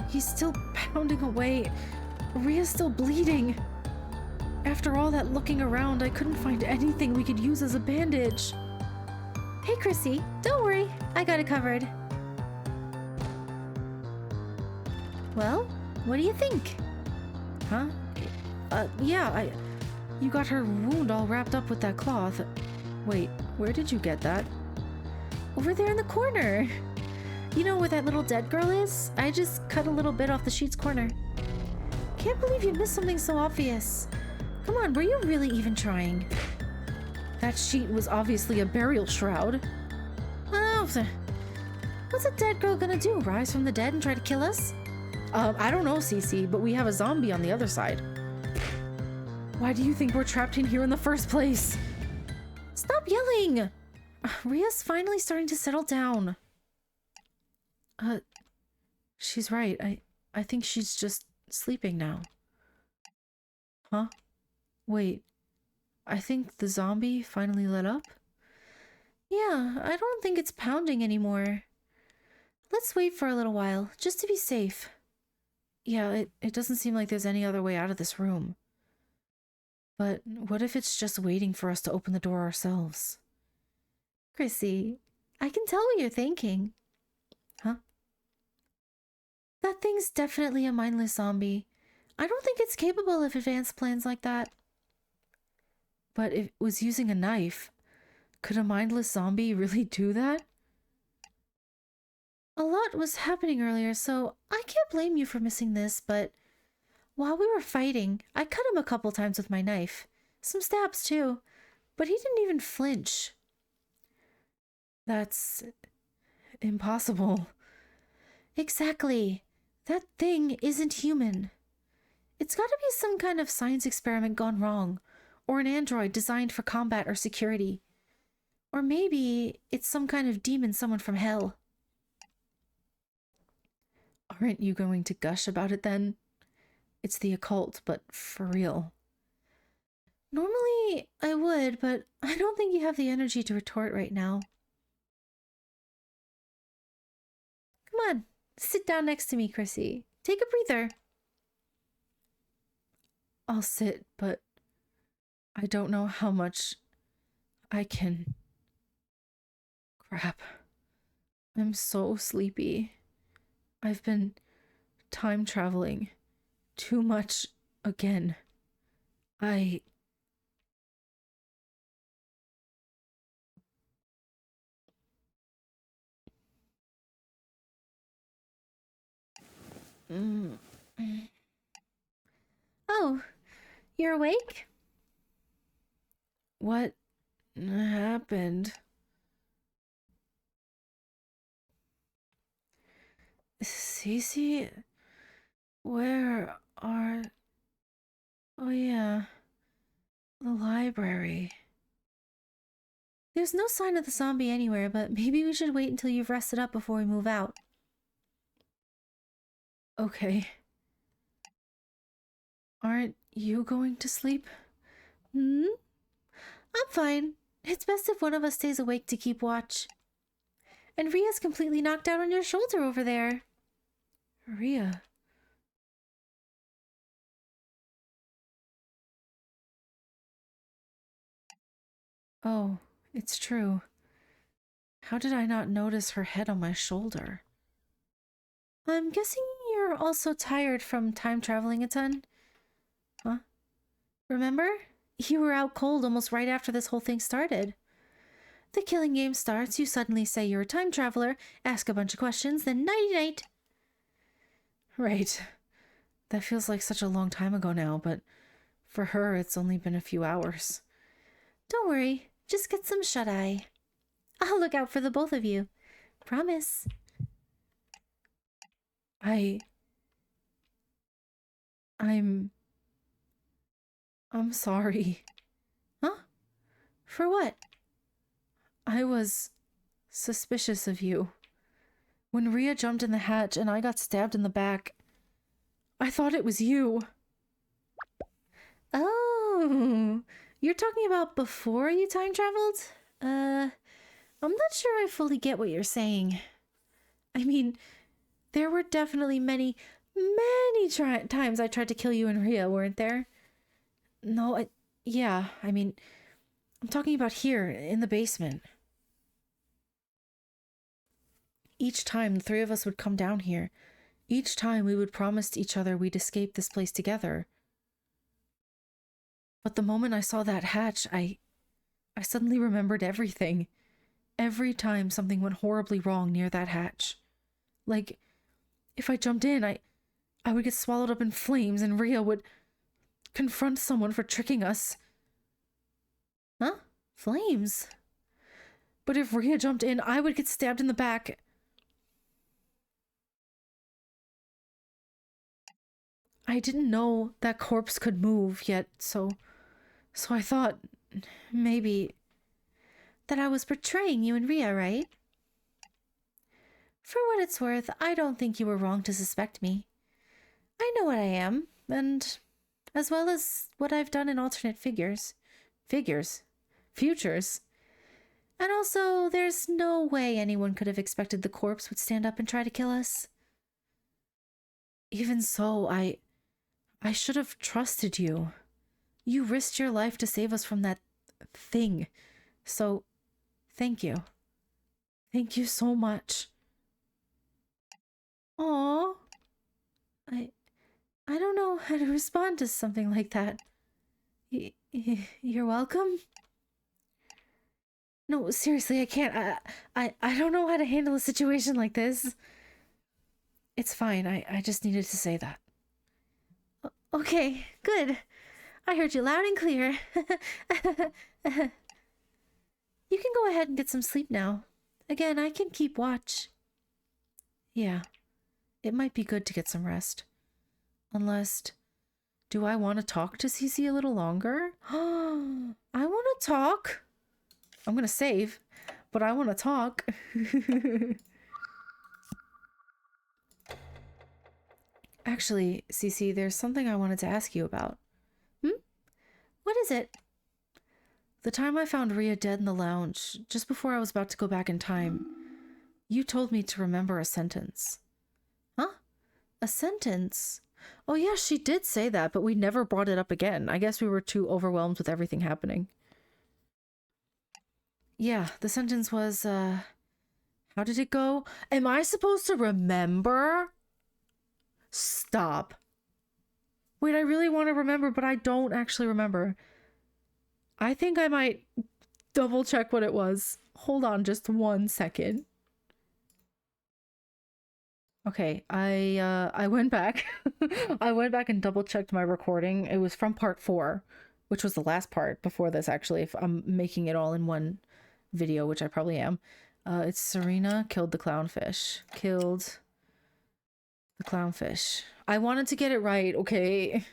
He's still pounding away. Ria's still bleeding. After all that looking around, I couldn't find anything we could use as a bandage. Hey, Chrissy, don't worry. I got it covered. Well, what do you think? Huh? Yeah, you got her wound all wrapped up with that cloth. Wait, where did you get that? Over there in the corner. You know where that little dead girl is? I just cut a little bit off the sheet's corner. Can't believe you missed something so obvious. Come on, were you really even trying? That sheet was obviously a burial shroud. Oh, what's a dead girl gonna do? Rise from the dead and try to kill us? I don't know, Cece, but we have a zombie on the other side. Why do you think we're trapped in here in the first place? Stop yelling! Ria's finally starting to settle down. She's right. I think she's just sleeping now. Huh? Wait. I think the zombie finally let up? Yeah, I don't think it's pounding anymore. Let's wait for a little while, just to be safe. Yeah, it doesn't seem like there's any other way out of this room. But what if it's just waiting for us to open the door ourselves? Chrissy, I can tell what you're thinking. Huh? That thing's definitely a mindless zombie. I don't think it's capable of advanced plans like that. But it was using a knife. Could a mindless zombie really do that? A lot was happening earlier, so I can't blame you for missing this, but while we were fighting, I cut him a couple times with my knife. Some stabs too, but he didn't even flinch. That's impossible. Exactly. That thing isn't human. It's gotta be some kind of science experiment gone wrong, or an android designed for combat or security. Or maybe it's some kind of demon summoned from hell. Aren't you going to gush about it then? It's the occult, but for real. Normally I would, but I don't think you have the energy to retort right now. Come on, sit down next to me, Chrissy. Take a breather. I'll sit, but I don't know how much I can. Crap. I'm so sleepy. I've been time traveling too much again. Oh, you're awake? What happened? Cece? Where are... Oh yeah, the library. There's no sign of the zombie anywhere, but maybe we should wait until you've rested up before we move out. Okay. Aren't you going to sleep? Hmm? I'm fine. It's best if one of us stays awake to keep watch. And Ria's completely knocked out on your shoulder over there. Ria. Oh, it's true. How did I not notice her head on my shoulder? I'm guessing you're also tired from time traveling a ton? Huh? Remember? You were out cold almost right after this whole thing started. The killing game starts, you suddenly say you're a time traveler, ask a bunch of questions, then nighty-night. Right. That feels like such a long time ago now, but for her it's only been a few hours. Don't worry, just get some shut-eye. I'll look out for the both of you. Promise. I'm sorry. Huh? For what? I was suspicious of you. When Ria jumped in the hatch and I got stabbed in the back, I thought it was you. Oh, you're talking about before you time traveled? I'm not sure I fully get what you're saying. I mean, there were definitely many times I tried to kill you and Ria, weren't there? No, yeah, I mean, I'm talking about here, in the basement. Each time the three of us would come down here, each time we would promise to each other we'd escape this place together. But the moment I saw that hatch, I suddenly remembered everything. Every time something went horribly wrong near that hatch. Like, if I jumped in, I would get swallowed up in flames and Ria would confront someone for tricking us. Huh? Flames? But if Rhea jumped in, I would get stabbed in the back. I didn't know that corpse could move yet, so I thought maybe that I was betraying you and Rhea, right? For what it's worth, I don't think you were wrong to suspect me. I know what I am, and as well as what I've done in alternate figures. Futures. And also, there's no way anyone could have expected the corpse would stand up and try to kill us. Even so, I should have trusted you. You risked your life to save us from that thing. So, thank you. Thank you so much. Aw. I don't know how to respond to something like that. You're welcome? No, seriously, I can't. I don't know how to handle a situation like this. It's fine. I just needed to say that. Okay, good. I heard you loud and clear. You can go ahead and get some sleep now. Again, I can keep watch. Yeah, it might be good to get some rest. Unless, do I want to talk to Cece a little longer? I want to talk. I'm gonna save, but I want to talk. Actually, Cece, there's something I wanted to ask you about. What is it? The time I found Rhea dead in the lounge, just before I was about to go back in time, you told me to remember a sentence. Huh? A sentence? Oh yeah, she did say that, but we never brought it up again. I guess we were too overwhelmed with everything happening. Yeah, the sentence was, how did it go? Am I supposed to remember? Stop. Wait, I really want to remember, but I don't actually remember. I think I might double check what it was. Hold on just 1 second. Okay, I went back. I went back and double checked my recording. It was from part 4, which was the last part before this, actually, if I'm making it all in one video, which I probably am. It's Serena killed the clownfish. Killed the clownfish. I wanted to get it right, okay?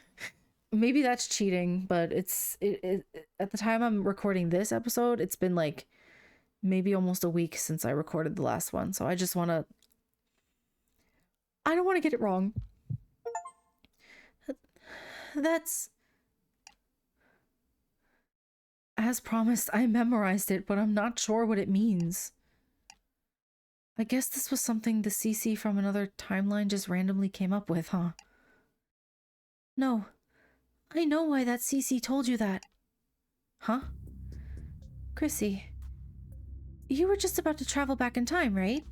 Maybe that's cheating, but it's at the time I'm recording this episode, it's been like maybe almost a week since I recorded the last one. So I just want to I don't want to get it wrong. That's... As promised, I memorized it, but I'm not sure what it means. I guess this was something the CC from another timeline just randomly came up with, huh? No. I know why that CC told you that. Huh? Chrissy, you were just about to travel back in time, right?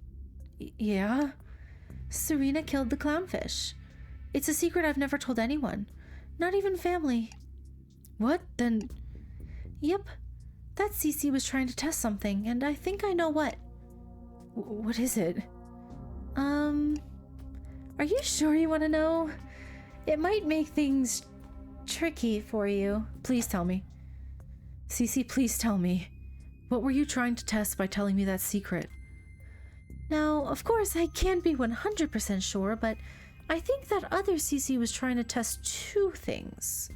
Yeah? Serena killed the clownfish. It's a secret I've never told anyone. Not even family. What? Then... Yep. That CC was trying to test something, and I think I know what. What is it? Are you sure you want to know? It might make things tricky for you. Please tell me. Cece, please tell me. What were you trying to test by telling me that secret? Now, of course, I can't be 100% sure, but I think that other CC was trying to test 2 things.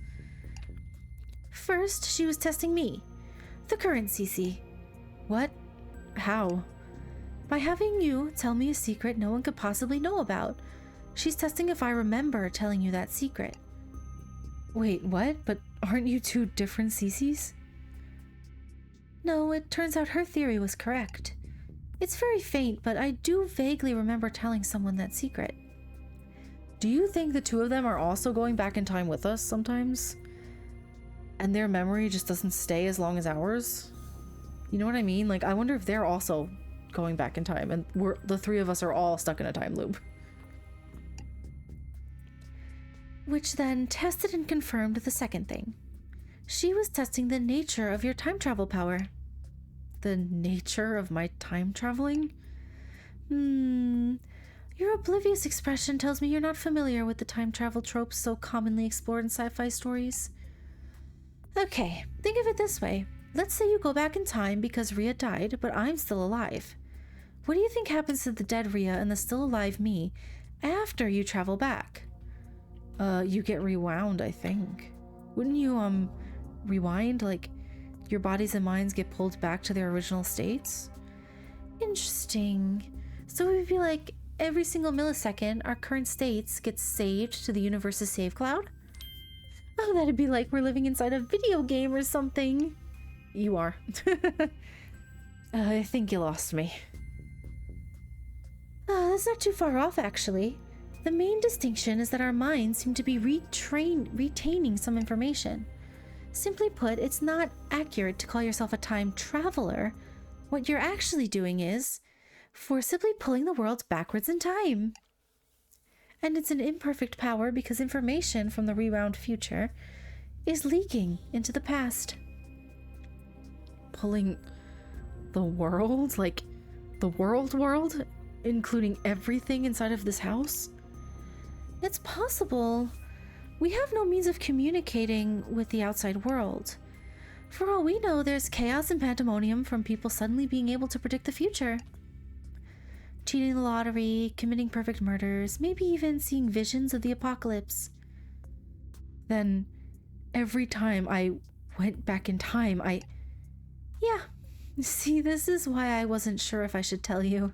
First, she was testing me, the current CC. What? How? By having you tell me a secret no one could possibly know about. She's testing if I remember telling you that secret. Wait, what? But aren't you 2 different CCs? No, it turns out her theory was correct. It's very faint, but I do vaguely remember telling someone that secret. Do you think the 2 of them are also going back in time with us sometimes? And their memory just doesn't stay as long as ours? You know what I mean? Like, I wonder if they're also going back in time and the 3 of us are all stuck in a time loop. Which then tested and confirmed the second thing. She was testing the nature of your time travel power. The nature of my time traveling? Your oblivious expression tells me you're not familiar with the time travel tropes so commonly explored in sci-fi stories. Okay, think of it this way. Let's say you go back in time because Rhea died, but I'm still alive. What do you think happens to the dead Rhea and the still alive me after you travel back? You get rewound, I think. Wouldn't you, rewind? Like, your bodies and minds get pulled back to their original states? Interesting. So it would be like every single millisecond, our current states get saved to the universe's save cloud? Oh, that'd be like we're living inside a video game or something. You are. I think you lost me. That's not too far off, actually. The main distinction is that our minds seem to be retaining some information. Simply put, it's not accurate to call yourself a time traveler. What you're actually doing is forcibly pulling the world backwards in time. And it's an imperfect power because information from the rewound future is leaking into the past. Pulling the world? Like, the world? Including everything inside of this house? It's possible. We have no means of communicating with the outside world. For all we know, there's chaos and pandemonium from people suddenly being able to predict the future. Cheating the lottery, committing perfect murders, maybe even seeing visions of the apocalypse. Then, every time I went back in time, Yeah. See, this is why I wasn't sure if I should tell you.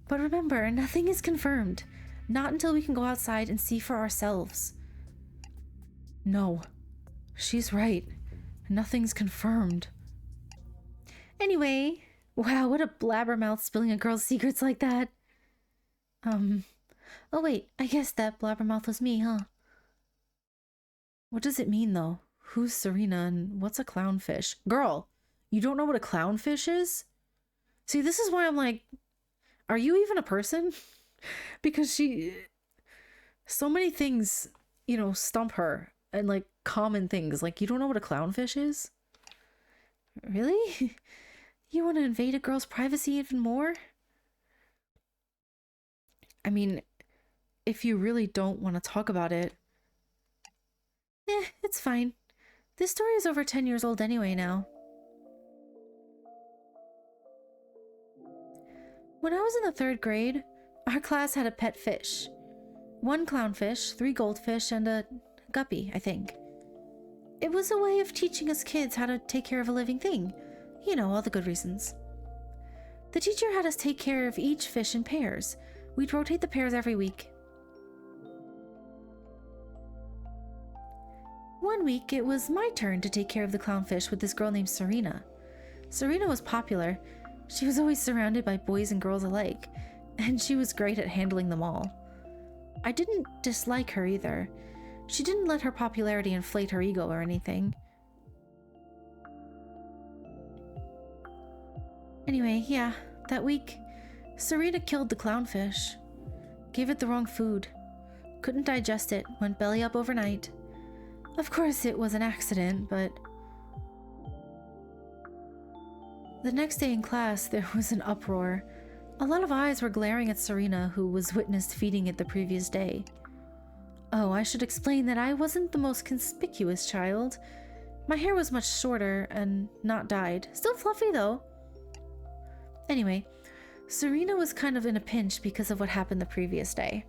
But remember, nothing is confirmed. Not until we can go outside and see for ourselves. No. She's right. Nothing's confirmed. Anyway, wow, what a blabbermouth spilling a girl's secrets like that. Oh wait, I guess that blabbermouth was me, huh? What does it mean, though? Who's Serena and what's a clownfish? Girl, you don't know what a clownfish is? See, this is why I'm like, are you even a person? Because so many things, stump her. And like common things, like you don't know what a clownfish is? Really? You want to invade a girl's privacy even more? I mean, if you really don't want to talk about it. It's fine. This story is over 10 years old anyway now. When I was in the 3rd grade, our class had a pet fish. 1 clownfish, 3 goldfish, and a guppy, I think. It was a way of teaching us kids how to take care of a living thing. You know, all the good reasons. The teacher had us take care of each fish in pairs. We'd rotate the pairs every week. One week, it was my turn to take care of the clownfish with this girl named Serena. Serena was popular. She was always surrounded by boys and girls alike, and she was great at handling them all. I didn't dislike her either. She didn't let her popularity inflate her ego or anything. Anyway, yeah, that week, Serena killed the clownfish. Gave it the wrong food. Couldn't digest it, went belly up overnight. Of course, it was an accident, but... The next day in class, there was an uproar. A lot of eyes were glaring at Serena, who was witnessed feeding it the previous day. Oh, I should explain that I wasn't the most conspicuous child. My hair was much shorter and not dyed. Still fluffy, though. Anyway, Serena was kind of in a pinch because of what happened the previous day.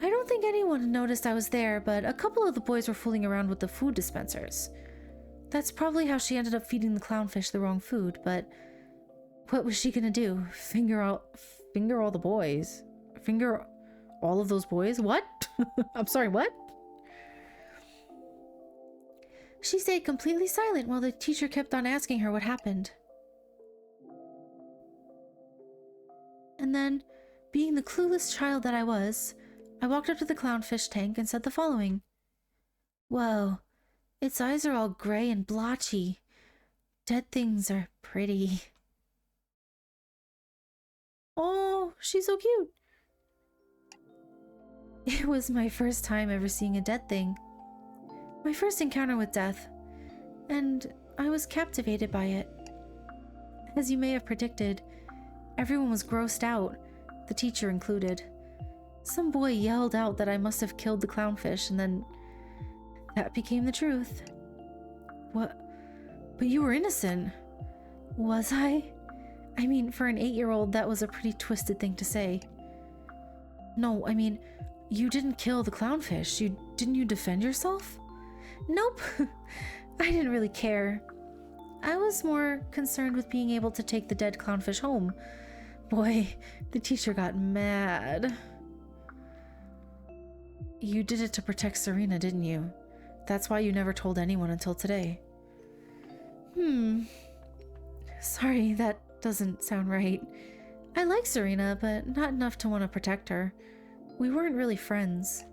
I don't think anyone noticed I was there, but a couple of the boys were fooling around with the food dispensers. That's probably how she ended up feeding the clownfish the wrong food, but what was she gonna do? Finger all the boys? Finger all of those boys? What? I'm sorry, what? She stayed completely silent while the teacher kept on asking her what happened. And then, being the clueless child that I was, I walked up to the clownfish tank and said the following. Whoa, its eyes are all gray and blotchy. Dead things are pretty. Oh, she's so cute. It was my first time ever seeing a dead thing. My first encounter with death, and I was captivated by it. As you may have predicted, everyone was grossed out, the teacher included. Some boy yelled out that I must have killed the clownfish, and then that became the truth. What? But you were innocent. Was I? I mean, for an 8-year-old, that was a pretty twisted thing to say. No, I mean, you didn't kill the clownfish. Didn't you defend yourself? Nope. I didn't really care. I was more concerned with being able to take the dead clownfish home. Boy, the teacher got mad. You did it to protect Serena, didn't you? That's why you never told anyone until today. Sorry, that doesn't sound right. I like Serena, but not enough to want to protect her. We weren't really friends.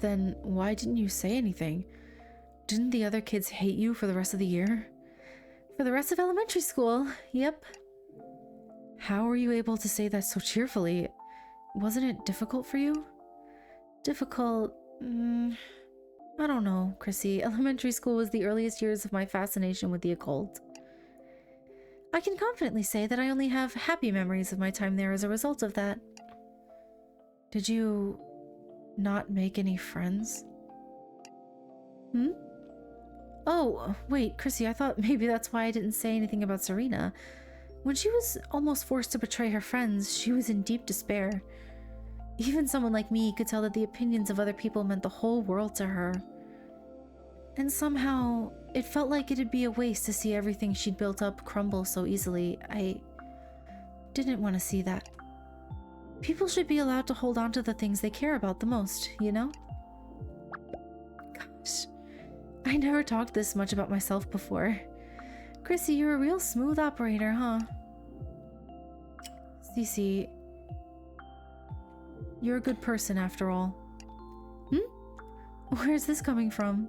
Then why didn't you say anything? Didn't the other kids hate you for the rest of the year? For the rest of elementary school, yep. How were you able to say that so cheerfully? Wasn't it difficult for you? Difficult? I don't know, Chrissy. Elementary school was the earliest years of my fascination with the occult. I can confidently say that I only have happy memories of my time there as a result of that. Did you not make any friends? Oh, wait, Chrissy, I thought maybe that's why I didn't say anything about Serena. When she was almost forced to betray her friends, she was in deep despair. Even someone like me could tell that the opinions of other people meant the whole world to her. And somehow, it felt like it'd be a waste to see everything she'd built up crumble so easily. I didn't want to see that. People should be allowed to hold on to the things they care about the most, you know? Gosh, I never talked this much about myself before. Chrissy, you're a real smooth operator, huh? Cece, you're a good person after all. Where's this coming from?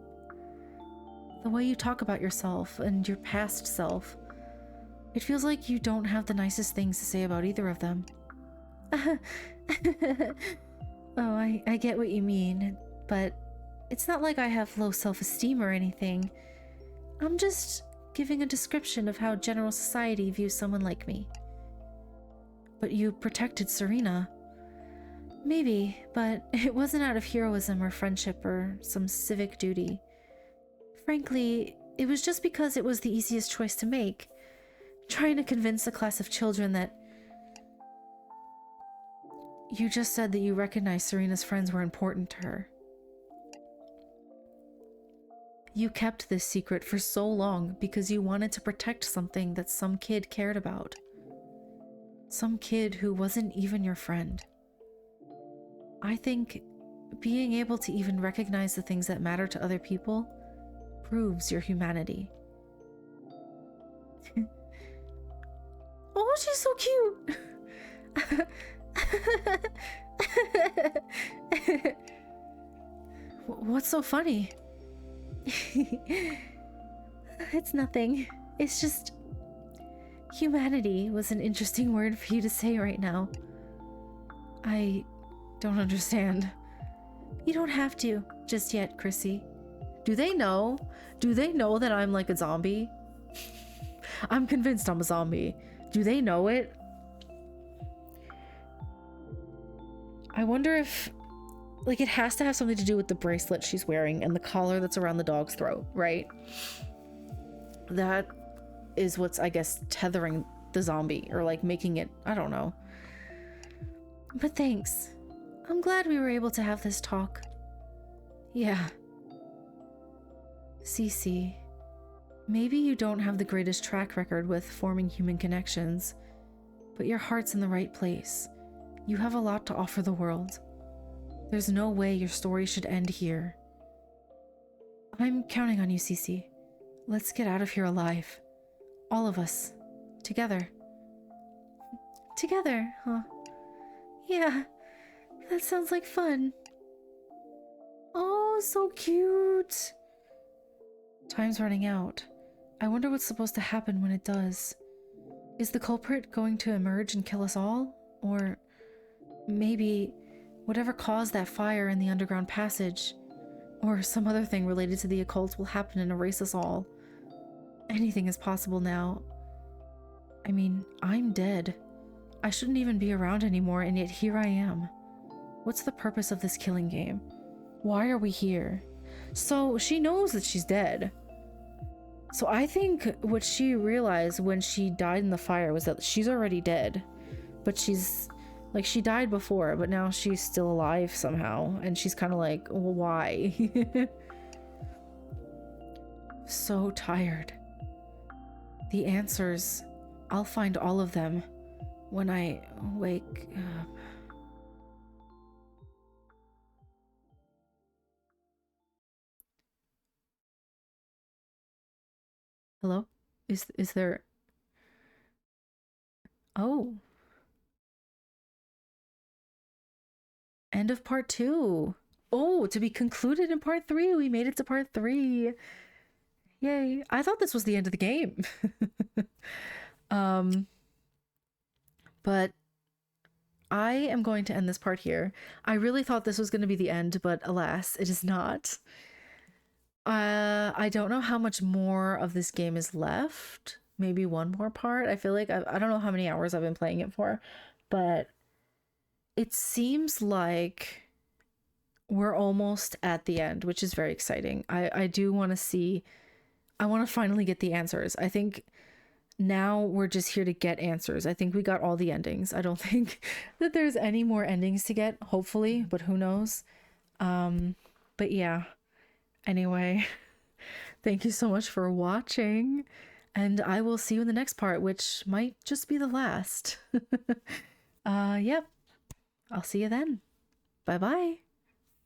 The way you talk about yourself and your past self. It feels like you don't have the nicest things to say about either of them. Oh, I get what you mean, but it's not like I have low self-esteem or anything. I'm just giving a description of how general society views someone like me. But you protected Serena. Maybe, but it wasn't out of heroism or friendship or some civic duty. Frankly, it was just because it was the easiest choice to make. Trying to convince a class of children that... You just said that you recognized Serena's friends were important to her. You kept this secret for so long because you wanted to protect something that some kid cared about. Some kid who wasn't even your friend. I think being able to even recognize the things that matter to other people proves your humanity. Oh, she's so cute! What's so funny? It's nothing. It's just... Humanity was an interesting word for you to say right now. I don't understand. You don't have to just yet, Chrissy. Do they know? Do they know that I'm like a zombie? I'm convinced I'm a zombie. Do they know it? I wonder if... Like, it has to have something to do with the bracelet she's wearing and the collar that's around the dog's throat, right? That is what's, I guess, tethering the zombie, or like making it... I don't know. But thanks. I'm glad we were able to have this talk. Yeah. Cece, maybe you don't have the greatest track record with forming human connections, but your heart's in the right place. You have a lot to offer the world. There's no way your story should end here. I'm counting on you, Cece. Let's get out of here alive. All of us. Together. Together, huh? Yeah, that sounds like fun. Oh, so cute. Time's running out. I wonder what's supposed to happen when it does. Is the culprit going to emerge and kill us all? Or maybe whatever caused that fire in the underground passage, or some other thing related to the occult will happen and erase us all. Anything is possible now. I mean, I'm dead. I shouldn't even be around anymore, and yet here I am. What's the purpose of this killing game? Why are we here? So she knows that she's dead. So I think what she realized when she died in the fire was that she's already dead. But she's like, she died before, but now she's still alive somehow. And she's kind of like, well, why? So tired. The answers, I'll find all of them when I wake up. Hello? Is there... Oh. End of part 2. Oh, to be concluded in part 3. We made it to part 3. Yay. I thought this was the end of the game. But I am going to end this part here. I really thought this was going to be the end, but alas, it is not. I don't know how much more of this game is left. Maybe one more part. I feel like I don't know how many hours I've been playing it for, but it seems like we're almost at the end, which is very exciting. I do want to see, I want to finally get the answers. I think now we're just here to get answers. I think we got all the endings. I don't think that there's any more endings to get, hopefully, but who knows. But yeah. Anyway, thank you so much for watching, and I will see you in the next part, which might just be the last. Yep. I'll see you then. Bye-bye.